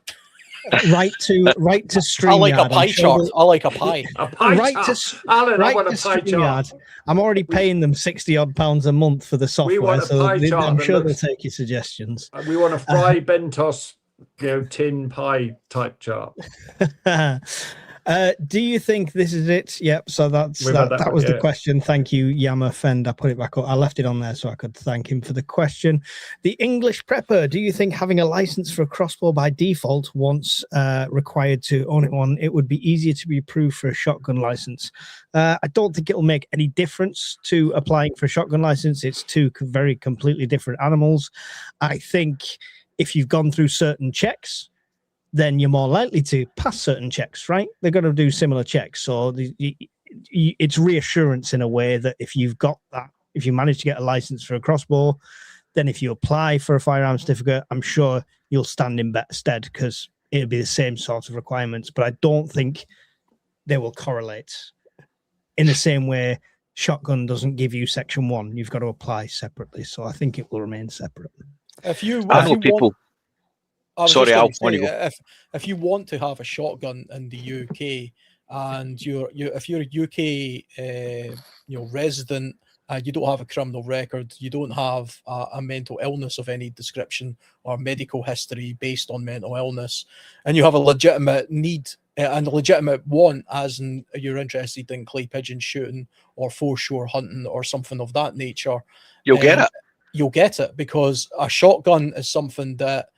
Right to StreamYard. I like a pie chart. I like a pie. A pie chart. Alan, I want a pie chart. I'm already paying them £60 a month for the software, so I'm sure they'll take your suggestions. We want a fry Bentos, tin pie type chart. Do you think this is it? Yep. So that was the question. Thank you, Yama Fend. I put it back up. I left it on there so I could thank him for the question. The English prepper. Do you think having a license for a crossbow by default, once required to own one, it would be easier to be approved for a shotgun license? I don't think it'll make any difference to applying for a shotgun license. It's two very completely different animals. I think if you've gone through certain checks, then you're more likely to pass certain checks, right? They're going to do similar checks. So it's reassurance in a way that if you've got that, if you manage to get a license for a crossbow, then if you apply for a firearm certificate, I'm sure you'll stand in better stead because it'll be the same sort of requirements. But I don't think they will correlate in the same way shotgun doesn't give you Section 1. You've got to apply separately. So I think it will remain separate. If you want to have a shotgun in the UK and if you're a UK resident, you don't have a criminal record, you don't have a mental illness of any description or medical history based on mental illness, and you have a legitimate need and a legitimate want, as in you're interested in clay pigeon shooting or foreshore hunting or something of that nature, you'll get it. You'll get it, because a shotgun is something that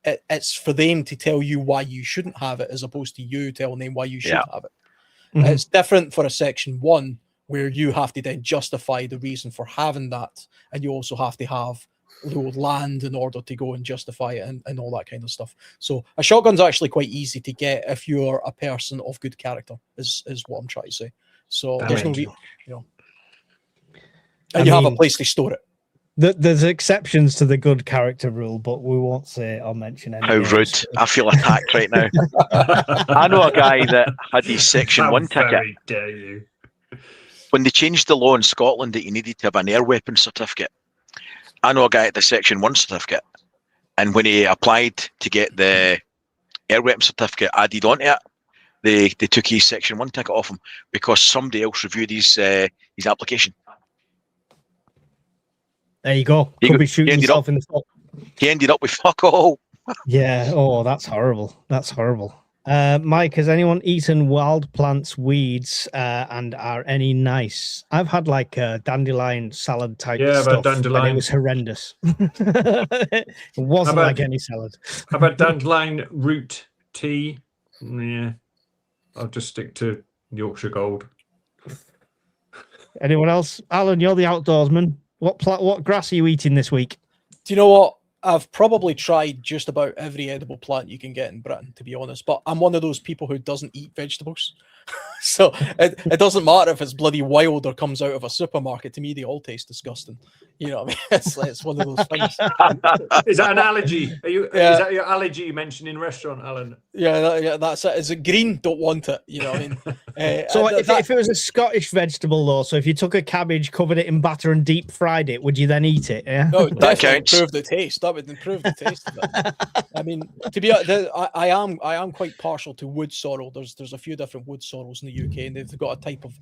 it's for them to tell you why you shouldn't have it, as opposed to you telling them why you should have it. Mm-hmm. It's different for a Section 1, where you have to then justify the reason for having that, and you also have to have land in order to go and justify it and all that kind of stuff. So a shotgun's actually quite easy to get if you're a person of good character, is what I'm trying to say. So there's no and you have a place to store it. There's exceptions to the good character rule, but we won't say or mention any. How rude. I feel attacked right now. I know a guy that had his Section 1 ticket. How dare you. When they changed the law in Scotland that you needed to have an air weapon certificate, I know a guy at the Section 1 certificate, and when he applied to get the air weapon certificate added onto it, they took his Section 1 ticket off him because somebody else reviewed his application. There you go. Could be shooting himself in the foot. He ended up with fuck all. Yeah. Oh, that's horrible. That's horrible. Mike, has anyone eaten wild plants, weeds, and are any nice? I've had like a dandelion salad type stuff, and it was horrendous. It wasn't like any salad. How about dandelion root tea? Yeah, I'll just stick to Yorkshire Gold. Anyone else? Alan, you're the outdoorsman. What grass are you eating this week? Do you know what? I've probably tried just about every edible plant you can get in Britain, to be honest, but I'm one of those people who doesn't eat vegetables. So it doesn't matter if it's bloody wild or comes out of a supermarket. To me, they all taste disgusting. You know what I mean? It's one of those things. Is that an allergy? Is that your allergy you mentioned in restaurant, Alan? Yeah, that's it. Is it green? Don't want it. You know what I mean? So if it was a Scottish vegetable, though, so if you took a cabbage, covered it in batter and deep fried it, would you then eat it? Yeah, no, definitely improve the taste. That would improve the taste of it. I mean, to be honest, I am quite partial to wood sorrel. There's a few different wood sorrels in the UK, and they've got a type of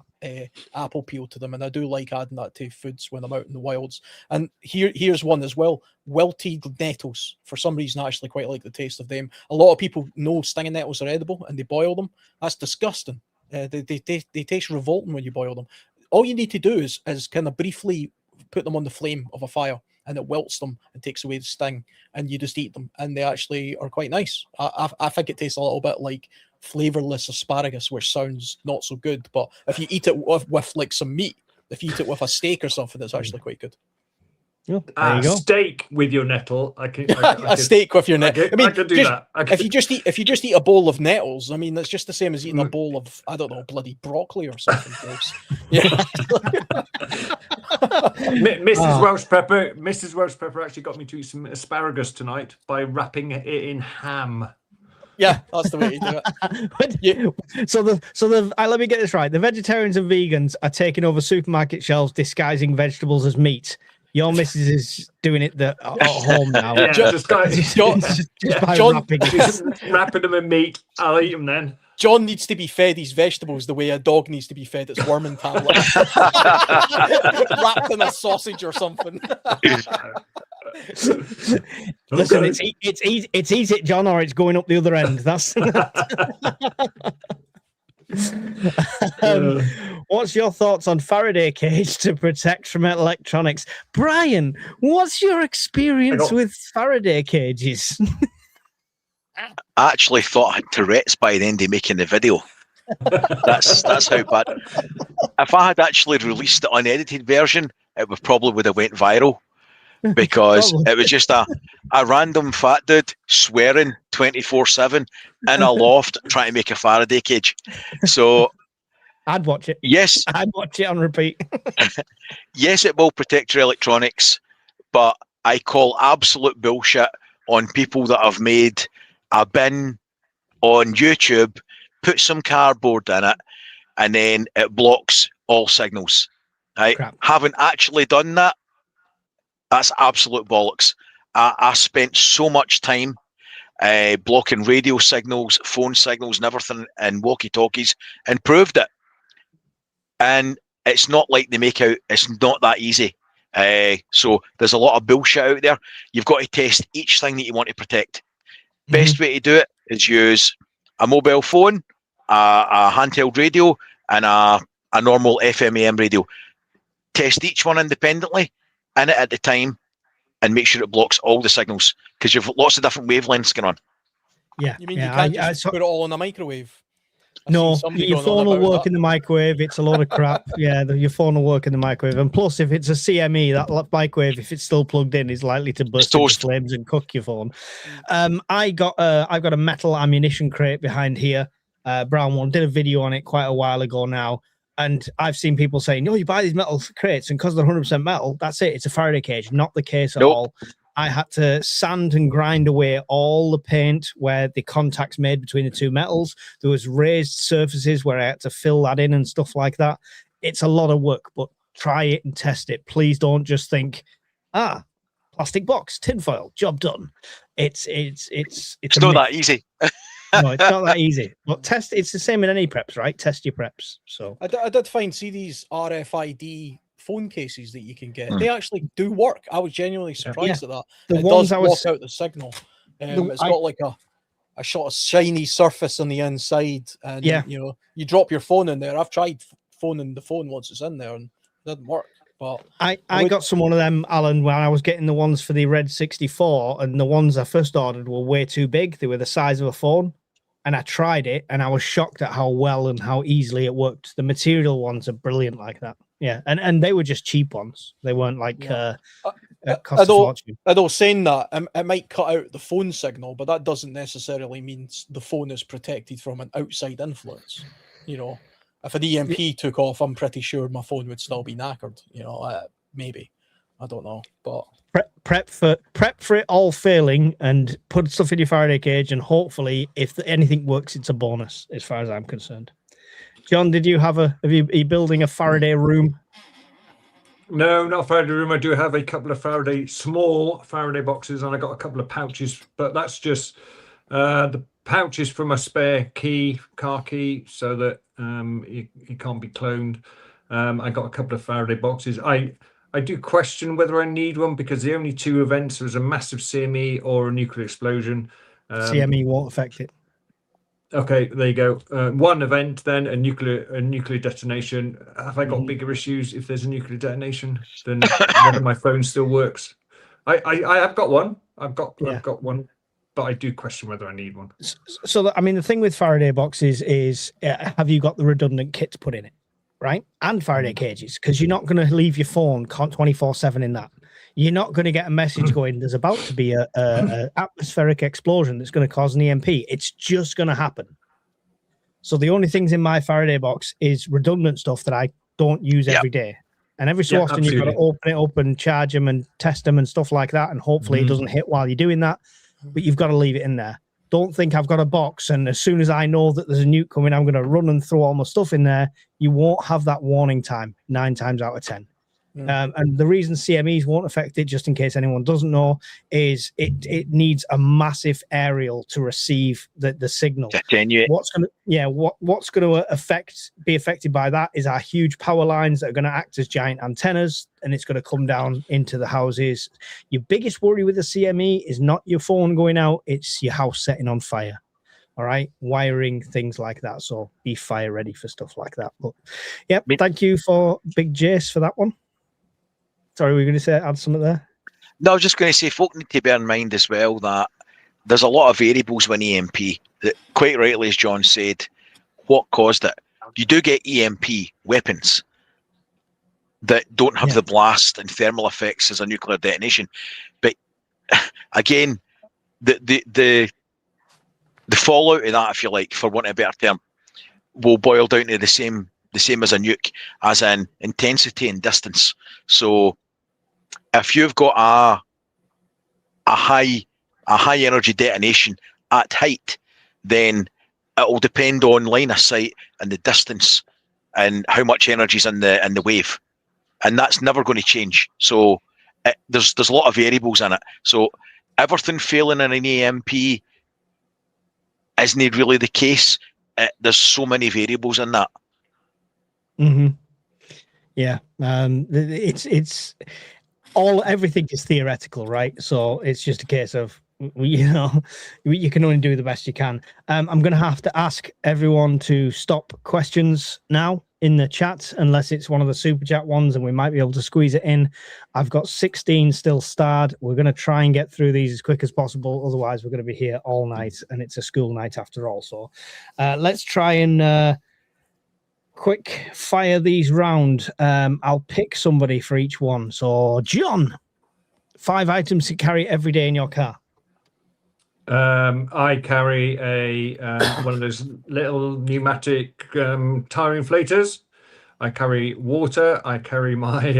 apple peel to them, and I do like adding that to foods when I'm out in the wilds. And here's one as well: wilted nettles. For some reason, I actually quite like the taste of them. A lot of people know stinging nettles are edible, and they boil them. That's disgusting. They taste revolting when you boil them. All you need to do is kind of briefly put them on the flame of a fire, and it wilts them and takes away the sting, and you just eat them, and they actually are quite nice. I think it tastes a little bit like flavorless asparagus, which sounds not so good, but if you eat it with like some meat, if you eat it with a steak or something, it's actually quite good. Oh, there you go. Steak with your nettle. I can steak with your nettle. I mean, I could do that. If you just eat a bowl of nettles, I mean, that's just the same as eating a bowl of, I don't know, bloody broccoli or something. Yeah. Mrs. Welsh Pepper actually got me to eat some asparagus tonight by wrapping it in ham. Yeah, that's the way to do it. So let me get this right. The vegetarians and vegans are taking over supermarket shelves, disguising vegetables as meat. Your missus is doing it at home now. Yeah, just by wrapping them in meat. I'll eat them then. John needs to be fed his vegetables the way a dog needs to be fed its worming tablet. Wrapped in a sausage or something. Listen, Okay. it's easy, John, or it's going up the other end. That's. What's your thoughts on Faraday cage to protect from electronics? Brian, what's your experience with Faraday cages? I actually thought I had Tourette's by the end of making the video. That's how bad. If I had actually released the unedited version, it would have went viral, because it was just a random fat dude swearing 24/7 in a loft trying to make a Faraday cage. So I'd watch it. Yes, I'd watch it on repeat. Yes, it will protect your electronics, but I call absolute bullshit on people that have made a bin on YouTube, put some cardboard in it, and then it blocks all signals. Right? Crap. Haven't actually done that. That's absolute bollocks. I spent so much time blocking radio signals, phone signals, and everything, and walkie-talkies, and proved it. And it's not like they make out. It's not that easy. So there's a lot of bullshit out there. You've got to test each thing that you want to protect. Best way to do it is use a mobile phone, a handheld radio, and a normal FM AM radio. Test each one independently, in it at the time, and make sure it blocks all the signals, because you've lots of different wavelengths going on. Yeah. You mean you can't just put it all in a microwave? No, your phone will work in the microwave. It's a lot of crap. Yeah, your phone will work in the microwave. And plus, if it's a CME, that microwave, if it's still plugged in, is likely to burst into flames and cook your phone. I've got a metal ammunition crate behind here, brown one. Did a video on it quite a while ago now. And I've seen people saying, no, you buy these metal crates, and because they're 100% metal, that's it. It's a Faraday cage. Not the case at all. I had to sand and grind away all the paint where the contacts made between the two metals. There was raised surfaces where I had to fill that in and stuff like that. It's a lot of work, but try it and test it. Please don't just think, plastic box, tinfoil, job done. It's not that easy. No, it's not that easy. But test. It's the same in any preps, right? Test your preps. So I did find these RFID phone cases that you can get. They actually do work. I was genuinely surprised at that. The it ones does block out the signal. It's got like a sort of shiny surface on the inside, and you drop your phone in there. I've tried phoning the phone once it's in there, and it doesn't work. But I got some one of them, Alan, when I was getting the ones for the Red 64, and the ones I first ordered were way too big. They were the size of a phone, and I tried it, and I was shocked at how well and how easily it worked. The material ones are brilliant like that. Yeah, and they were just cheap ones. They weren't like cost a fortune. Although saying that, it might cut out the phone signal, but that doesn't necessarily mean the phone is protected from an outside influence. You know, if an EMP took off, I'm pretty sure my phone would still be knackered. You know, maybe. I don't know, but prep for it all failing, and put stuff in your Faraday cage, and hopefully, if anything works, it's a bonus as far as I'm concerned. John, did you are you building a Faraday room? No, not a Faraday room. I do have a couple of small Faraday boxes, and I got a couple of pouches, but that's just the pouches for my spare car key, so that it can't be cloned. I got a couple of Faraday boxes. I do question whether I need one, because the only two events was a massive CME or a nuclear explosion. CME won't affect it. Okay, there you go. One event, then a nuclear detonation. Have I got bigger issues if there's a nuclear detonation than whether my phone still works? I have got one. I've got one, but I do question whether I need one. So I mean, the thing with Faraday boxes is, have you got the redundant kits put in it, right? And Faraday cages, because you're not going to leave your phone 24/7 in that. You're not going to get a message going, there's about to be a atmospheric explosion that's going to cause an EMP. It's just going to happen. So the only things in my Faraday box is redundant stuff that I don't use every day. And every so often you've got to open it up and charge them and test them and stuff like that. And hopefully it doesn't hit while you're doing that. But you've got to leave it in there. Don't think I've got a box, and as soon as I know that there's a nuke coming, I'm going to run and throw all my stuff in there. You won't have that warning time 9 times out of 10. And the reason CMEs won't affect it, just in case anyone doesn't know, is it needs a massive aerial to receive the signal. Attenuate. What's going to be affected by that is our huge power lines that are going to act as giant antennas, and it's going to come down into the houses. Your biggest worry with the CME is not your phone going out; it's your house setting on fire. All right, wiring, things like that. So be fire ready for stuff like that. But yeah, thank you for Big Jace for that one. Sorry, were you going to add something there? No, I was just going to say, folk need to bear in mind as well that there's a lot of variables with EMP. That quite rightly, as John said, what caused it? You do get EMP weapons that don't have the blast and thermal effects as a nuclear detonation, but again, the fallout of that, if you like, for want of a better term, will boil down to the same as a nuke, as in intensity and distance. So if you've got a high energy detonation at height, then it will depend on line of sight and the distance and how much energy is in the wave, and that's never going to change. So there's a lot of variables in it. So everything failing in an EMP isn't really the case. There's so many variables in that. Yeah, it's everything is theoretical, right? So it's just a case of, you can only do the best you can. I'm going to have to ask everyone to stop questions now in the chat, unless it's one of the super chat ones, and we might be able to squeeze it in. I've got 16 still starred. We're going to try and get through these as quick as possible. Otherwise, we're going to be here all night, and it's a school night after all. So let's try and quick fire these round. I'll pick somebody for each one. So, John, 5 items to carry every day in your car. I carry one of those little pneumatic tire inflators. I carry water. I carry my what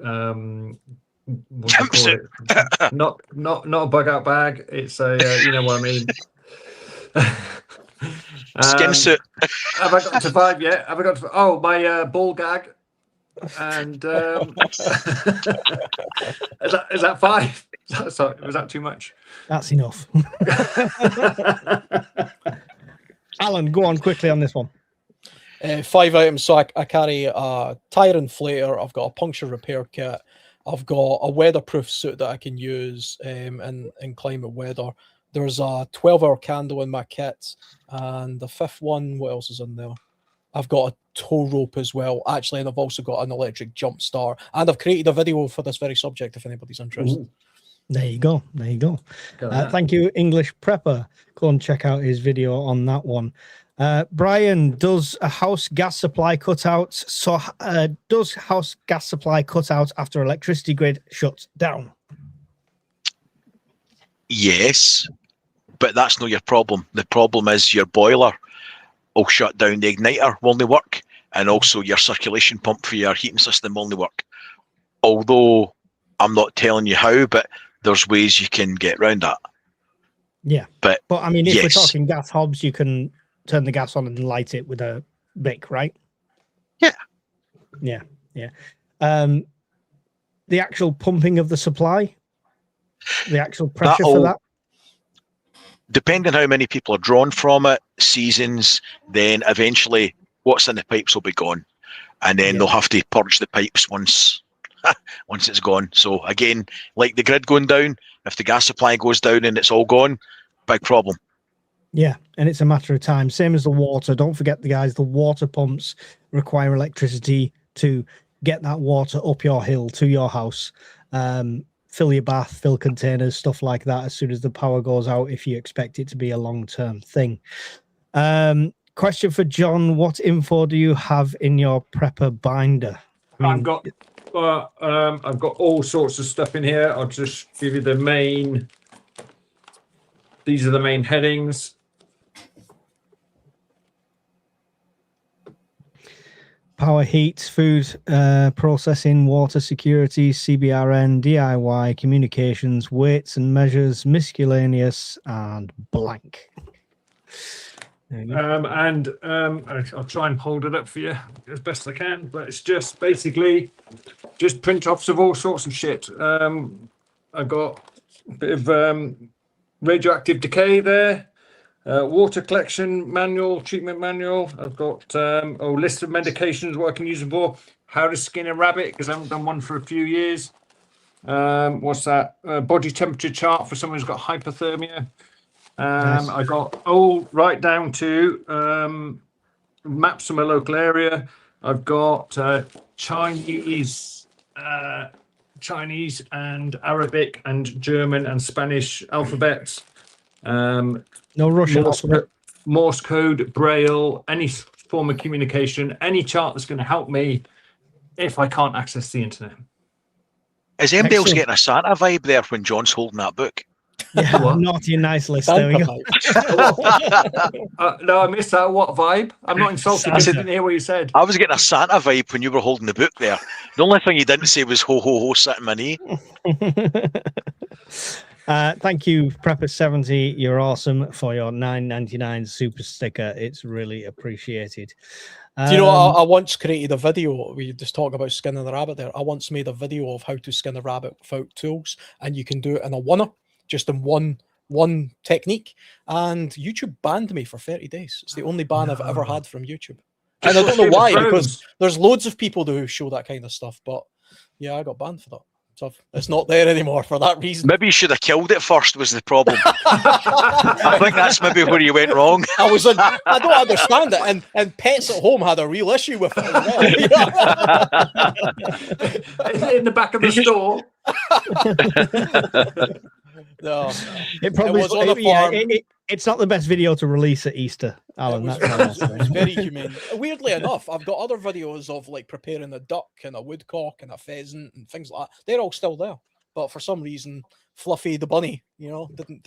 do you call it? Not a bug out bag. It's a you know what I mean. Skin suit. Have I got to 5 yet? Have I got to? Oh, my ball gag. And is that 5? Sorry, was that too much? That's enough. Alan, go on quickly on this one. 5 items. So I carry a tire inflator. I've got a puncture repair kit. I've got a weatherproof suit that I can use in climate weather. There's a 12-hour candle in my kit, and the 5th one, what else is in there? I've got a tow rope as well, actually, and I've also got an electric jump start. And I've created a video for this very subject, if anybody's interested. Ooh. There you go. There you go. Thank you, English Prepper. Go and check out his video on that one. Brian, does a house gas supply cut out? So does house gas supply cut out after electricity grid shuts down? Yes, but that's not your problem. The problem is your boiler will shut down, the igniter will only work, and also your circulation pump for your heating system will only work. Although I'm not telling you how, but there's ways you can get around that. Yeah, but I mean, if we're talking gas hobs, you can turn the gas on and light it with a bic, right? Yeah. The actual pumping of the supply, the actual pressure for that, depending how many people are drawn from it, seasons, then eventually what's in the pipes will be gone, and then they'll have to purge the pipes once it's gone. So again, like the grid going down, if the gas supply goes down and it's all gone, big problem. Yeah, and it's a matter of time. Same as the water. Don't forget, the guys, the water pumps require electricity to get that water up your hill to your house. Fill your bath, fill containers, stuff like that as soon as the power goes out, if you expect it to be a long-term thing. Question for John: what info do you have in your prepper binder? I've got all sorts of stuff in here. I'll just give you the main. These are the main headings. Power, heat, food processing, water security, CBRN, DIY, communications, weights and measures, miscellaneous, and blank. I'll try and hold it up for you as best I can, but it's just basically just print offs of all sorts of shit. I've got a bit of radioactive decay there, water collection manual, treatment manual. I've got list of medications, what I can use them for, how to skin a rabbit, because I haven't done one for a few years. What's that? Body temperature chart for someone who's got hypothermia. Nice. I got all right down to maps of my local area. I've got Chinese and Arabic and German and Spanish alphabets. No Russian alphabet. Morse code, Braille, any form of communication, any chart that's going to help me if I can't access the internet. Is anybody else Excellent. getting a Santa vibe there when John's holding that book? Yeah, What? naughty and nice list. There we go. No, I missed that. What vibe? I'm not insulted. I Santa. didn't hear what you said. I was getting a Santa vibe when you were holding the book there. The only thing you didn't say was ho ho ho sitting my knee. Thank you, Prepper70. You're awesome for your $9.99 super sticker. It's really appreciated. Do you know, I once created a video. We just talk about skinning the rabbit there. I once made a video of how to skin a rabbit without tools, and you can do it in a oneer, just in one technique. And YouTube banned me for 30 days. It's the only ban I've ever had from YouTube. And I don't know why, because there's loads of people who show that kind of stuff. But yeah, I got banned for that. So it's not there anymore for that reason. Maybe you should have killed it first was the problem. I think that's maybe where you went wrong. I don't understand it. And Pets at Home had a real issue with it as well. Is it in the back of the store? No, It probably was on a farm. it's not the best video to release at Easter, Alan. It That's was very humane. Weirdly enough, I've got other videos of like preparing a duck and a woodcock and a pheasant and things like that. They're all still there, but for some reason, Fluffy the bunny, didn't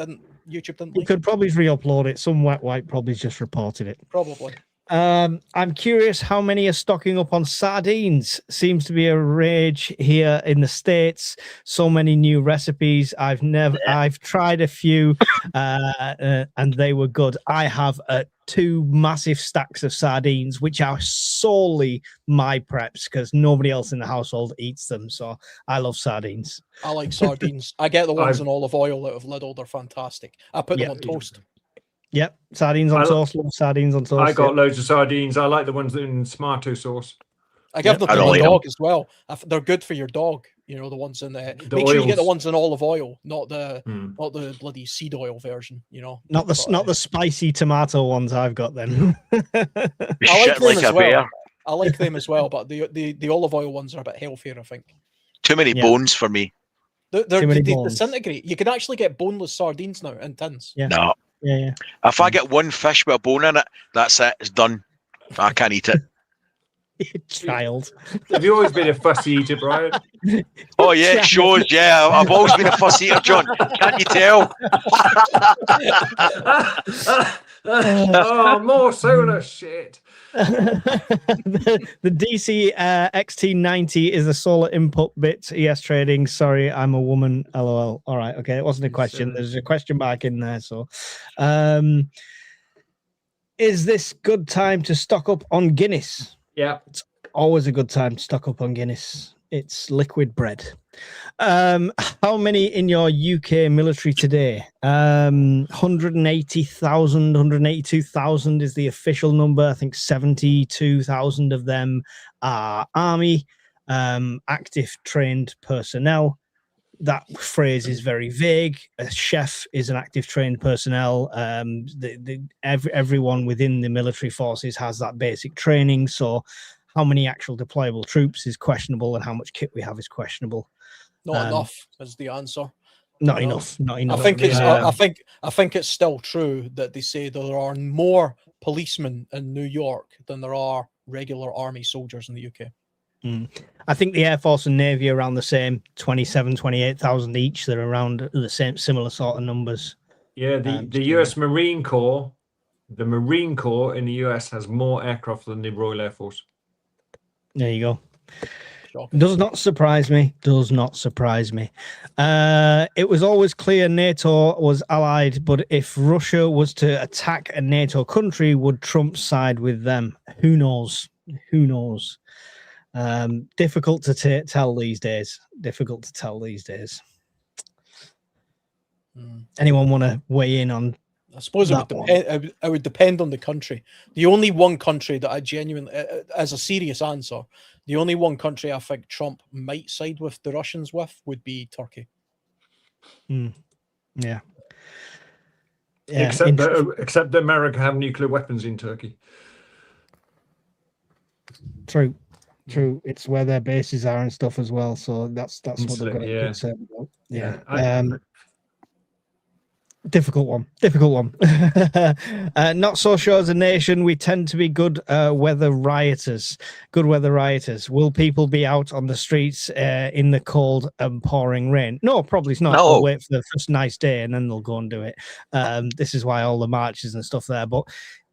YouTube didn't. You could probably re-upload it. Some wet wipe probably just reported it. Probably. I'm curious how many are stocking up on sardines. Seems to be a rage here in the States. So many new recipes. I've tried a few and they were good. I have 2 massive stacks of sardines, which are solely my preps because nobody else in the household eats them. So I love sardines. I like sardines. I get the ones in olive oil out of Lidl. They're fantastic. I put them on toast. Yep, sardines on toast. Love sardines on toast. I got loads of sardines. I like the ones in tomato sauce. I give them to my dog as well. They're good for your dog. The ones in there. Make sure you get the ones in olive oil, not the bloody seed oil version. Not the spicy tomato ones I've got. Then I like them as well. I like them as well, but the olive oil ones are a bit healthier, I think. Too many bones for me. They disintegrate. You can actually get boneless sardines now in tins. Yeah. No. Yeah. If I get one fish with a bone in it, that's it. It's done. I can't eat it. Child. Have you always been a fussy eater, Brian? Oh yeah, it shows. Yeah, I've always been a fussy eater, John. Can't you tell? Oh, more solar shit. The DC XT90 is a solar input bit. ES Trading. Sorry, I'm a woman. LOL. All right. Okay. It wasn't a question. There's a question mark in there. So, is this good time to stock up on Guinness? Yeah. It's always a good time to stock up on Guinness. It's liquid bread. How many in your UK military today? 180,000, 182,000 is the official number. I think 72,000 of them are army, active trained personnel. That phrase is very vague. A chef is an active trained personnel. Everyone within the military forces has that basic training. So how many actual deployable troops is questionable, and how much kit we have is questionable. Not enough is the answer. Not enough. I think it's still true that they say there are more policemen in New York than there are regular army soldiers in the UK. I think the Air Force and Navy are around the same 27, 28,000 each. They're around the same similar sort of numbers. Yeah, the US Marine Corps, the Marine Corps in the US has more aircraft than the Royal Air Force. There you go. Shocking. Does not surprise me. Does not surprise me. It was always clear NATO was allied, but if Russia was to attack a NATO country, would Trump side with them? Who knows? Who knows? Difficult to tell these days. Difficult to tell these days. Anyone want to weigh in on? I suppose it would depend. It would depend on the country. The only one country that I genuinely, as a serious answer, the only one country I think Trump might side with the Russians with would be Turkey. Yeah. Except that America have nuclear weapons in Turkey. True. It's where their bases are and stuff as well. So that's what they've got to be concerned about. Yeah. Difficult one. Not so sure as a nation. We tend to be good weather rioters. Will people be out on the streets in the cold and pouring rain? No, probably not. No. They'll wait for the first nice day and then they'll go and do it. This is why all the marches and stuff there. But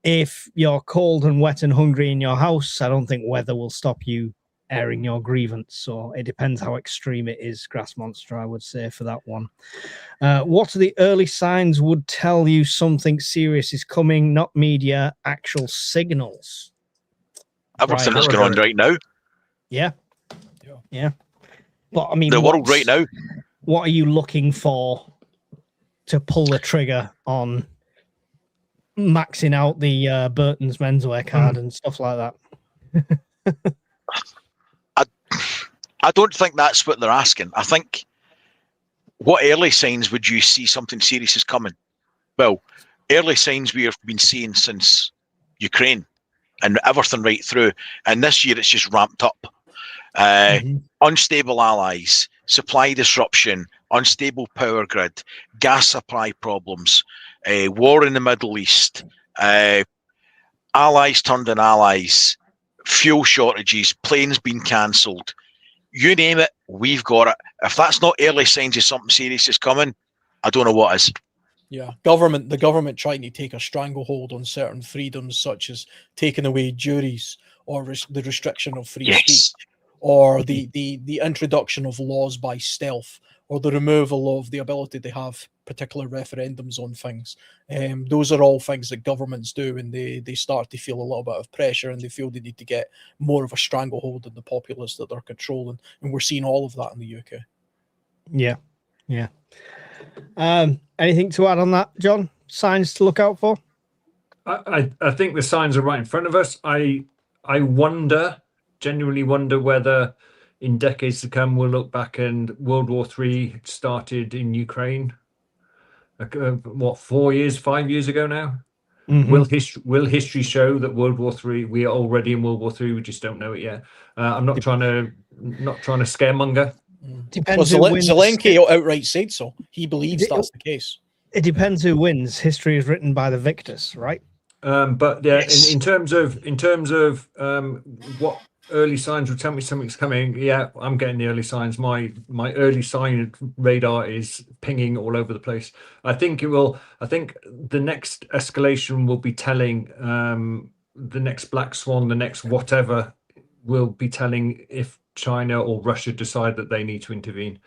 if you're cold and wet and hungry in your house, I don't think weather will stop you airing your grievance. So it depends how extreme it is, Grass Monster, I would say, for that one. What are the early signs would tell you something serious is coming? Not media, actual signals. Everything that's going on right now. Yeah. But I mean, the world right now. What are you looking for to pull the trigger on maxing out the Burton's menswear card and stuff like that? I don't think that's what they're asking. I think, what early signs would you see something serious is coming? Well, early signs we have been seeing since Ukraine and everything right through. And this year it's just ramped up. Unstable allies, supply disruption, unstable power grid, gas supply problems, war in the Middle East, allies turned on allies, fuel shortages, planes being cancelled. You name it, we've got it. If that's not early signs of something serious is coming, I don't know what is. Yeah, the government trying to take a stranglehold on certain freedoms, such as taking away juries or the restriction of free speech, or the introduction of laws by stealth, or the removal of the ability to have particular referendums on things. Those are all things that governments do, and they start to feel a little bit of pressure, and they feel they need to get more of a stranglehold on the populace that they're controlling. And we're seeing all of that in the UK. Yeah. Anything to add on that, John? Signs to look out for? I think the signs are right in front of us. I genuinely wonder whether in decades to come we'll look back and World War III started in Ukraine. 5 years ago now? Will history show that World War III, we are already in World War III, we just don't know it yet? I'm not trying to scaremonger. Depends. Zelensky outright said so. He believes that's the case. It depends who wins. History is written by the victors, right? But yeah, in terms of what early signs will tell me something's coming, yeah, I'm getting the early signs. My early sign radar is pinging all over the place. I think the next escalation will be telling, the next black swan, the next whatever will be telling if China or Russia decide that they need to intervene.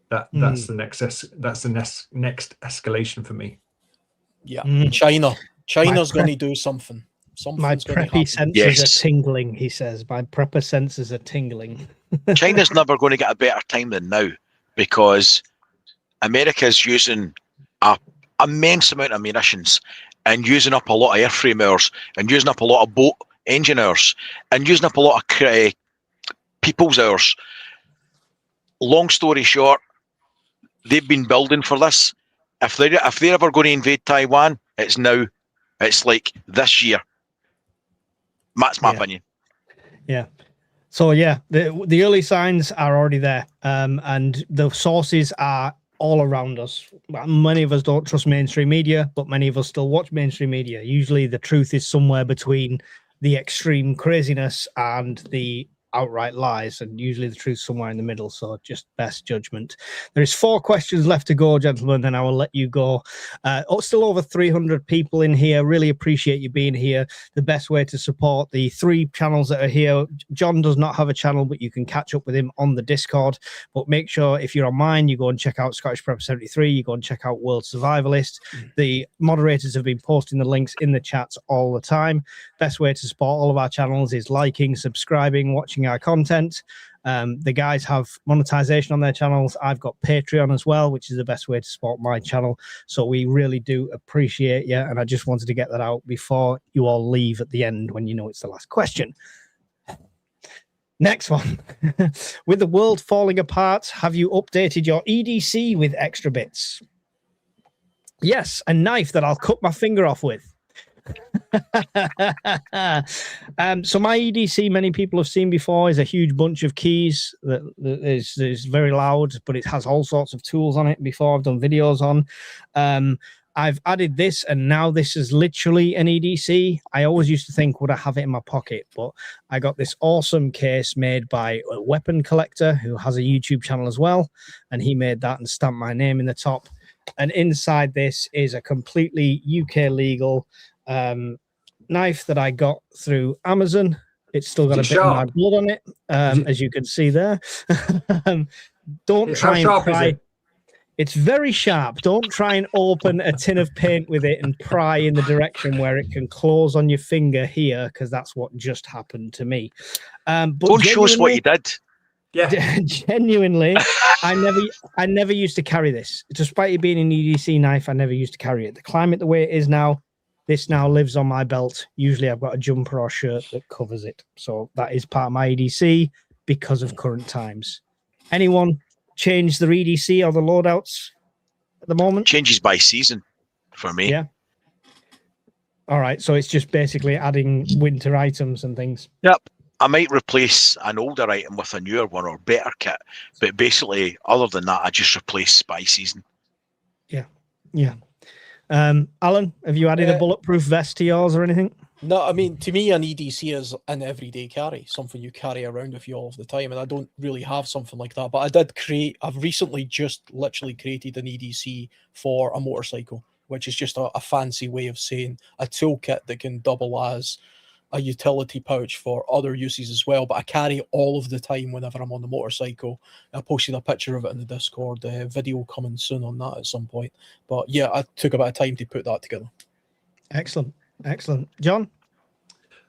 That's the next escalation for me. Yeah, China's going to do something. My preppy senses are tingling, he says. My prepper senses are tingling. China's never going to get a better time than now, because America's using an immense amount of munitions and using up a lot of airframe hours and using up a lot of boat engine hours and using up a lot of people's hours. Long story short, they've been building for this. If they're ever going to invade Taiwan, it's now. It's like this year. That's my opinion. Yeah. So the early signs are already there, and the sources are all around us. Many of us don't trust mainstream media, but many of us still watch mainstream media. Usually, the truth is somewhere between the extreme craziness and the outright lies, and usually the truth's somewhere in the middle. So just best judgment. There is 4 questions left to go, gentlemen, and I will let you go. Still over 300 people in here. Really appreciate you being here. The best way to support the 3 channels that are here. John does not have a channel, but you can catch up with him on the Discord. But make sure if you're on mine, you go and check out Scottish Prep 73. You go and check out World Survivalist. The moderators have been posting the links in the chats all the time. Best way to support all of our channels is liking, subscribing, watching our content. The guys have monetization on their channels. I've got Patreon as well, which is the best way to support my channel. So we really do appreciate you. And I just wanted to get that out before you all leave at the end when you know it's the last question. Next one. With the world falling apart, have you updated your EDC with extra bits? Yes, a knife that I'll cut my finger off with. So my EDC, many people have seen before, is a huge bunch of keys that is very loud, but it has all sorts of tools on it. Before I've done videos on. I've added this, and now this is literally an EDC. I always used to think, would I have it in my pocket? But I got this awesome case made by a weapon collector who has a YouTube channel as well, and he made that and stamped my name in the top. And inside this is a completely UK legal knife that I got through Amazon. It's still got a bit of my blood on it, as you can see there. Don't try and pry. It's very sharp. Don't try and open a tin of paint with it and pry in the direction where it can close on your finger here, because that's what just happened to me. But don't show us what you did. Yeah, genuinely, I never used to carry this. Despite it being an EDC knife, I never used to carry it. The climate the way it is now, this now lives on my belt. Usually I've got a jumper or shirt that covers it. So that is part of my EDC because of current times. Anyone change the EDC or the loadouts at the moment? Changes by season for me. Yeah. All right. So it's just basically adding winter items and things. Yep. I might replace an older item with a newer one or better kit. But basically, other than that, I just replace by season. Yeah. Yeah. Alan, have you added a bulletproof vest to yours or anything? No, I mean, to me, an EDC is an everyday carry, something you carry around with you all of the time, and I don't really have something like that. But I've recently just literally created an EDC for a motorcycle, which is just a fancy way of saying a toolkit that can double as a utility pouch for other uses as well. But I carry all of the time whenever I'm on the motorcycle. I posted a picture of it in the Discord, video coming soon on that at some point. But yeah, I took a bit of time to put that together. Excellent. Excellent. John?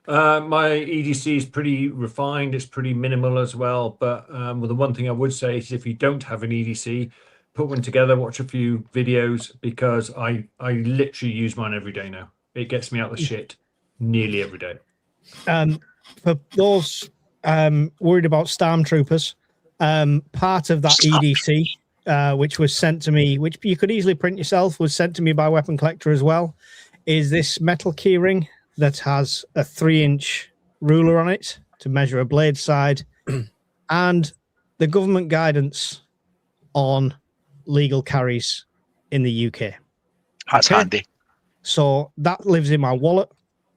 My EDC is pretty refined. It's pretty minimal as well. But well, the one thing I would say is if you don't have an EDC, put one together, watch a few videos, because I literally use mine every day now. It gets me out of the shit nearly every day. For those worried about stormtroopers, part of that EDC, which was sent to me, which you could easily print yourself, was sent to me by Weapon Collector as well, is this metal keyring that has a 3-inch ruler on it to measure a blade side, and the government guidance on legal carries in the UK. That's handy. So that lives in my wallet,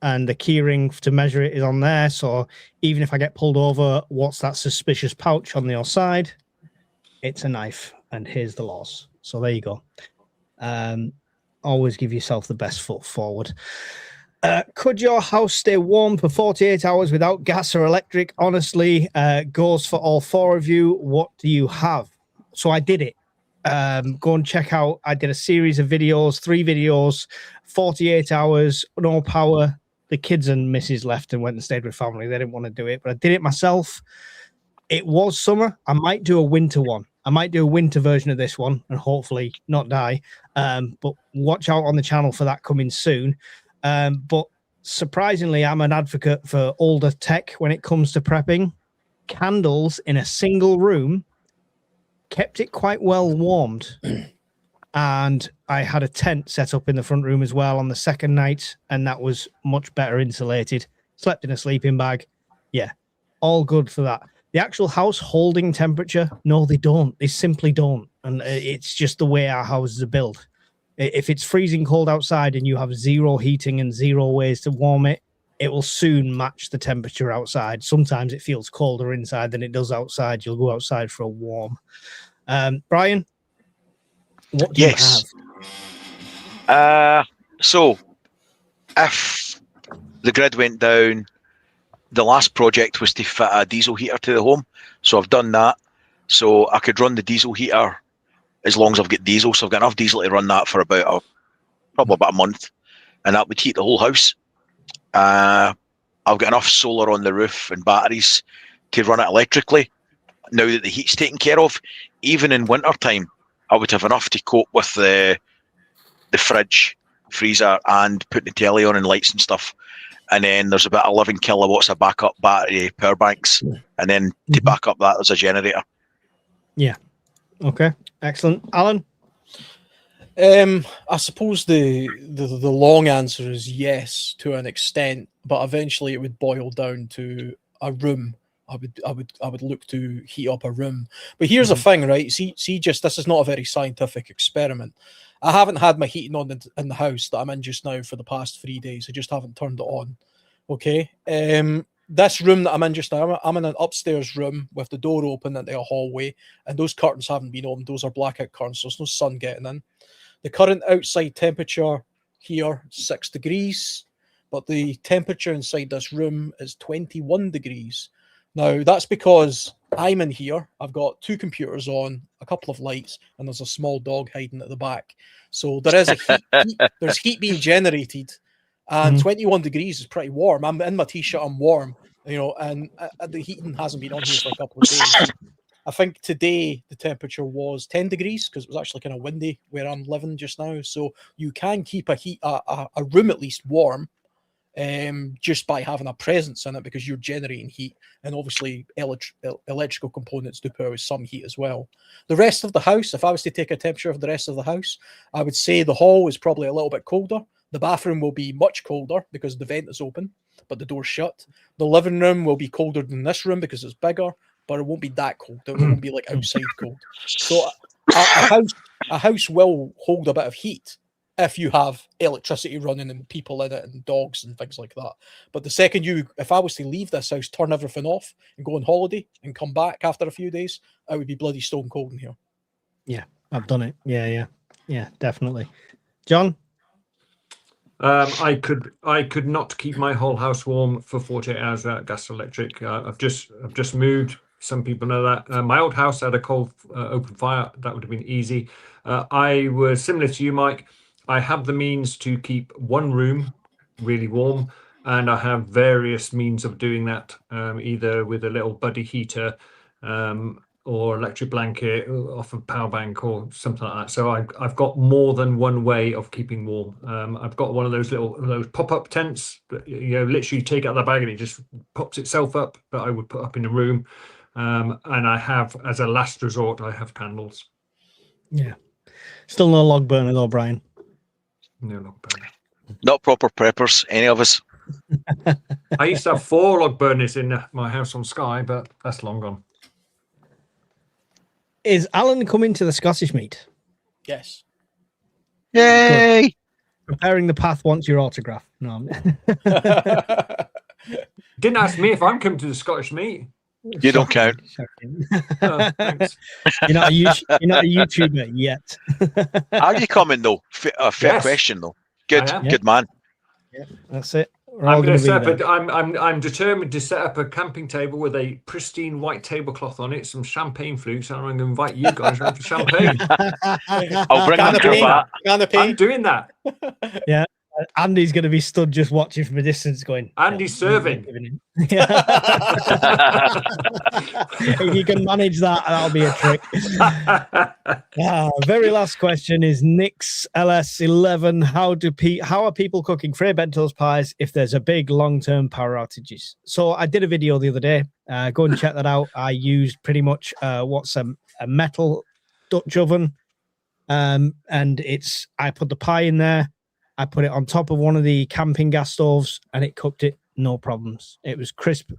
and the keyring to measure it is on there. So even if I get pulled over, what's that suspicious pouch on your side? It's a knife, and here's the laws. So there you go. Always give yourself the best foot forward. Could your house stay warm for 48 hours without gas or electric? Honestly, goes for all 4 of you. What do you have? So I did it. Go and check out. I did a series of videos, 3 videos, 48 hours, no power. The kids and Mrs. left and went and stayed with family. They didn't want to do it, but I did it myself. It was summer. I might do a winter one. I might do a winter version of this one and hopefully not die. But watch out on the channel for that coming soon. But surprisingly, I'm an advocate for older tech when it comes to prepping. Candles in a single room kept it quite well warmed. And I had a tent set up in the front room as well on the second night, and that was much better insulated. Slept in a sleeping bag. Yeah, all good for that. The actual house holding temperature, no, they don't. They simply don't. And it's just the way our houses are built. If it's freezing cold outside and you have 0 heating and 0 ways to warm it, it will soon match the temperature outside. Sometimes it feels colder inside than it does outside. You'll go outside for a warm. Brian, what do you have? So if the grid went down, the last project was to fit a diesel heater to the home. So I've done that. So I could run the diesel heater as long as I've got diesel. So I've got enough diesel to run that for probably about a month. And that would heat the whole house. I've got enough solar on the roof and batteries to run it electrically. Now that the heat's taken care of, even in winter time, I would have enough to cope with the fridge, freezer, and putting the telly on and lights and stuff. And then there's about 11 kilowatts of backup battery power banks. And then to back up that, there's a generator. Yeah. Okay. Excellent. Alan? I suppose the long answer is yes to an extent, but eventually it would boil down to a room. I would look to heat up a room. But here's the thing, right? See, just this is not a very scientific experiment. I haven't had my heating on in the house that I'm in just now for the past 3 days. I just haven't turned it on. Okay. This room that I'm in just now, I'm in an upstairs room with the door open into a hallway, and those curtains haven't been opened. Those are blackout curtains. So there's no sun getting in. The current outside temperature here, 6 degrees, but the temperature inside this room is 21 degrees. Now, that's because I'm in here. I've got 2 computers on, a couple of lights, and there's a small dog hiding at the back. So there is there's heat being generated, and 21 degrees is pretty warm. I'm in my t-shirt, I'm warm, and the heating hasn't been on here for a couple of days. I think today the temperature was 10 degrees because it was actually kind of windy where I'm living just now. So you can keep a room at least warm just by having a presence in it because you're generating heat. And obviously electrical components do put out some heat as well. The rest of the house, if I was to take a temperature of the rest of the house, I would say the hall is probably a little bit colder. The bathroom will be much colder because the vent is open, but the door's shut. The living room will be colder than this room because it's bigger, but it won't be that cold. It won't be like outside cold. So a house will hold a bit of heat if you have electricity running and people in it and dogs and things like that. But the second if I was to leave this house, turn everything off and go on holiday and come back after a few days, I would be bloody stone cold in here. Yeah, I've done it. Yeah, definitely. John? I could not keep my whole house warm for 48 hours without gas or electric. I've just moved. Some people know that. My old house had a coal open fire. That would have been easy. I was similar to you, Mike. I have the means to keep one room really warm, and I have various means of doing that, either with a little buddy heater or electric blanket off a power bank or something like that. So I've got more than one way of keeping warm. I've got one of those pop-up tents that literally take out the bag and it just pops itself up that I would put up in the room. And I have, as a last resort, I have candles. Yeah. Still no log burner though, Brian. No log burner. Not proper preppers, any of us. I used to have 4 log burners in my house on Skye, but that's long gone. Is Alan coming to the Scottish meet? Yes. Yay! Good. Preparing the path wants your autograph. No. Didn't ask me if I'm coming to the Scottish meet. You don't count. Oh, thanks. You're not a YouTuber yet. Are you coming though? Fair question though. Good, good man. Yeah, that's it. I'm going to set up. I'm determined to set up a camping table with a pristine white tablecloth on it, some champagne flutes, and I'm going to invite you guys around for champagne. I'll bring my cravat. I'm doing that. Yeah. Andy's going to be stood just watching from a distance going, Andy's serving. If you can manage that, that'll be a trick. Very last question is Nick's LS11. How are people cooking Frey Bentos pies if there's a big long-term power outages? So I did a video the other day. Go and check that out. I used pretty much what's a metal Dutch oven. And I put the pie in there. I put it on top of one of the camping gas stoves and it cooked it, no problems. It was crisp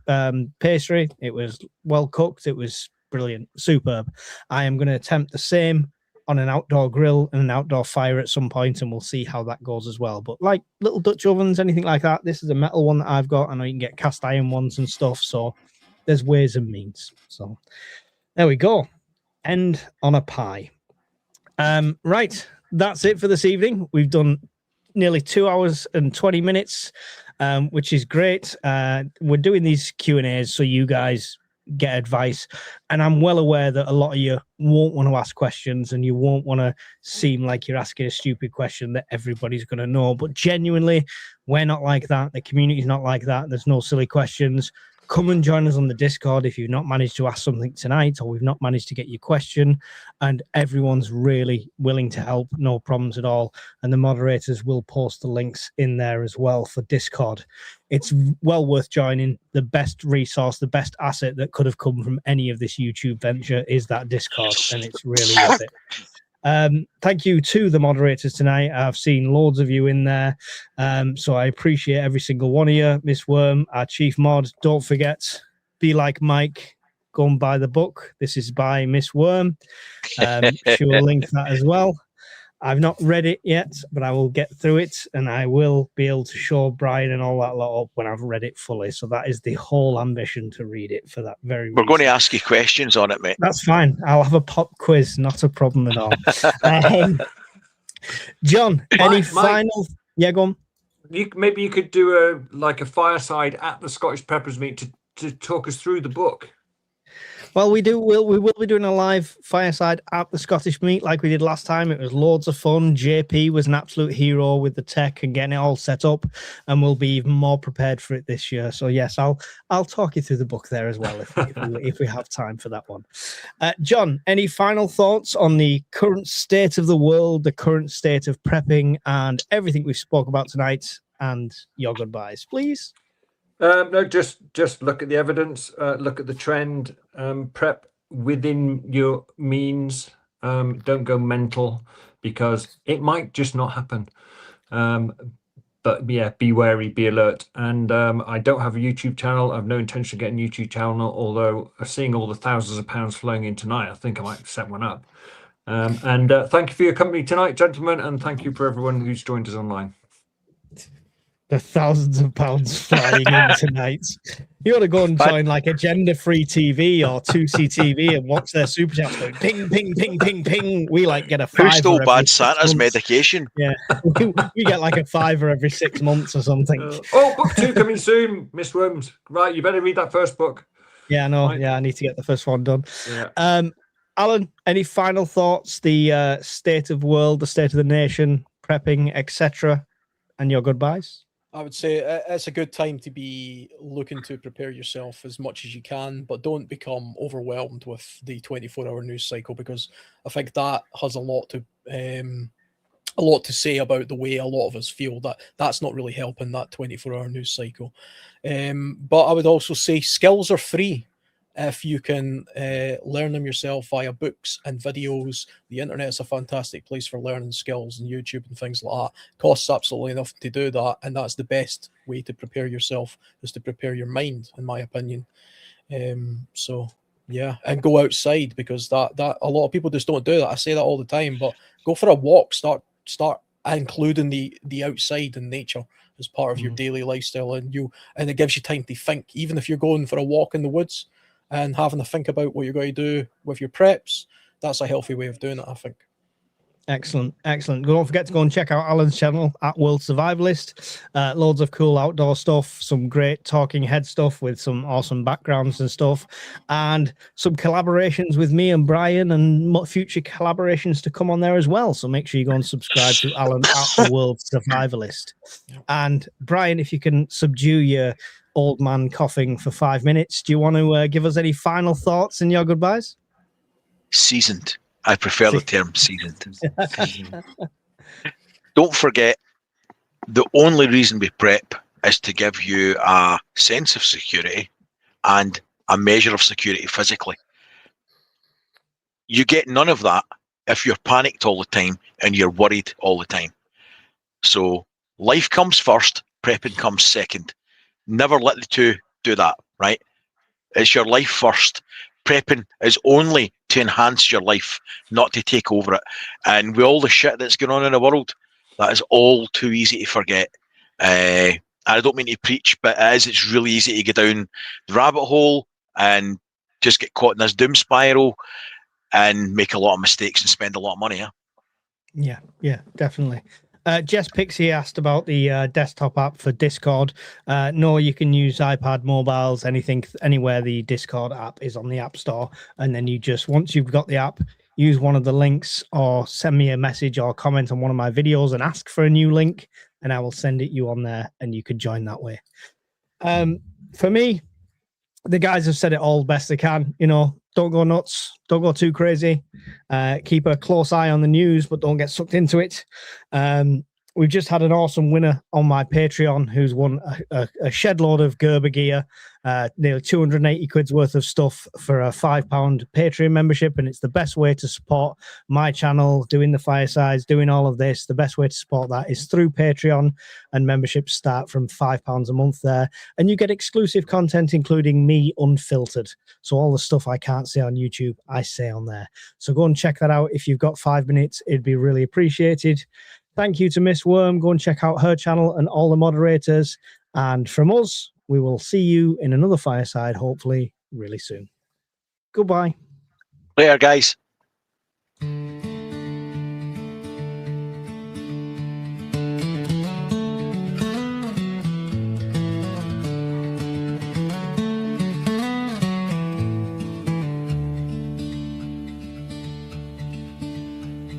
pastry. It was well cooked. It was brilliant, superb. I am going to attempt the same on an outdoor grill and an outdoor fire at some point, and we'll see how that goes as well. But like little Dutch ovens, anything like that, this is a metal one that I've got. I know you can get cast iron ones and stuff, so there's ways and means. So there we go. End on a pie. Right, that's it for this evening. We've done nearly 2 hours and 20 minutes, which is great. We're doing these Q&As so you guys get advice, and I'm well aware that a lot of you won't want to ask questions and you won't want to seem like you're asking a stupid question that everybody's going to know, but genuinely we're not like that. The community's not like that. There's no silly questions. Come and join us on the Discord if you've not managed to ask something tonight or we've not managed to get your question, and everyone's really willing to help, no problems at all, and the moderators will post the links in there as well for Discord. It's well worth joining. The best resource, the best asset that could have come from any of this YouTube venture is that Discord, and it's really worth it. Thank you to the moderators tonight. I've seen loads of you in there, so I appreciate every single one of you. Miss Worm, our chief mod, don't forget, be like Mike, go and buy the book. This is by Miss Worm. She will link that as well. I've not read it yet, but I will get through it, and I will be able to show Brian and all that lot up when I've read it fully. So that is the whole ambition, to read it for that very reason. We're going to ask you questions on it, mate. That's fine. I'll have a pop quiz. Not a problem at all. John, any final... Yeah, go on. Maybe you could do a fireside at the Scottish Preppers meet to talk us through the book. Well, we will be doing a live fireside at the Scottish meet like we did last time. It was loads of fun. JP was an absolute hero with the tech and getting it all set up, and we'll be even more prepared for it this year. So yes, I'll talk you through the book there as well if we have time for that one. John, any final thoughts on the current state of the world, the current state of prepping, and everything we spoke about tonight, and your goodbyes, please? No, just look at the evidence, look at the trend, prep within your means, don't go mental, because it might just not happen. But yeah, be wary, be alert. And I don't have a YouTube channel. I have no intention of getting a YouTube channel, although seeing all the thousands of pounds flowing in tonight, I think I might set one up. And thank you for your company tonight, gentlemen, and thank you for everyone who's joined us online. The thousands of pounds flying in tonight. You ought to go and join like Agenda-free TV or 2C TV and watch their super chats going ping, ping, ping, ping, ping. We like get a $5. Who stole Bad Santa's medication? Yeah, we get like a $5 every 6 months or something. Book 2 coming soon, Miss Worms. Right, you better read that first book. Yeah, no, Right. yeah, I need to get the first one done. Yeah. Alan, any final thoughts? The state of world, the state of the nation, prepping, etc., and your goodbyes? I would say it's a good time to be looking to prepare yourself as much as you can, but don't become overwhelmed with the 24-hour news cycle, because I think that has a lot to say about the way a lot of us feel that's not really helping, that 24-hour news cycle. But I would also say skills are free if you can learn them yourself via books and videos. The internet is a fantastic place for learning skills, and YouTube and things like that. Costs absolutely nothing to do that, and that's the best way to prepare yourself, is to prepare your mind, in my opinion. So yeah, and go outside, because that a lot of people just don't do that. I say that all the time, but go for a walk. Start including the outside and nature as part of your daily lifestyle, and it gives you time to think. Even if you're going for a walk in the woods and having to think about what you're going to do with your preps, that's a healthy way of doing it, I think. Excellent. Don't forget to go and check out Alan's channel at World Survivalist. Loads of cool outdoor stuff, some great talking head stuff with some awesome backgrounds and stuff, and some collaborations with me and Brian, and future collaborations to come on there as well. So make sure you go and subscribe to Alan at the World Survivalist. And Brian, if you can subdue your old man coughing for 5 minutes, do you want to give us any final thoughts and your goodbyes? Seasoned. I prefer the term seasoned. Don't forget, the only reason we prep is to give you a sense of security and a measure of security physically. You get none of that if you're panicked all the time and you're worried all the time. So life comes first, prepping comes second. Never let the two do that, right? It's your life first. Prepping is only to enhance your life, not to take over it. And with all the shit that's going on in the world, that is all too easy to forget. I don't mean to preach, but it's really easy to go down the rabbit hole and just get caught in this doom spiral and make a lot of mistakes and spend a lot of money. Yeah, definitely. Jess Pixie asked about the desktop app for Discord. No, you can use iPad, mobiles, anything, anywhere the Discord app is on the App Store. And then you just, once you've got the app, use one of the links or send me a message or comment on one of my videos and ask for a new link, and I will send it you on there and you could join that way. For me, the guys have said it all best they can. You know, don't go nuts, don't go too crazy. Keep a close eye on the news, but don't get sucked into it. We've just had an awesome winner on my Patreon who's won a shed load of Gerber gear, nearly 280 quid's worth of stuff for a £5 Patreon membership. And it's the best way to support my channel, doing the firesides, doing all of this. The best way to support that is through Patreon, and memberships start from £5 a month there. And you get exclusive content, including me unfiltered. So all the stuff I can't say on YouTube, I say on there. So go and check that out. If you've got 5 minutes, it'd be really appreciated. Thank you to Miss Worm. Go and check out her channel and all the moderators. And from us, we will see you in another fireside, hopefully really soon. Goodbye. Later, guys.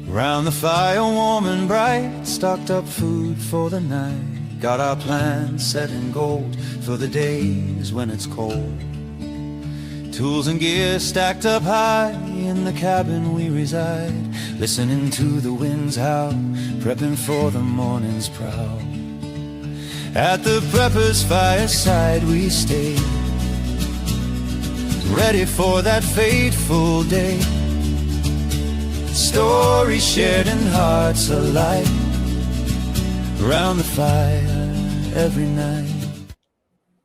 Round the fire, warm and bright, stocked up food for the night. Got our plans set in gold for the days when it's cold. Tools and gear stacked up high in the cabin we reside, listening to the winds howl, prepping for the morning's prowl. At the prepper's fireside we stay, ready for that fateful day. Stories shared and hearts alight, round the fire every night.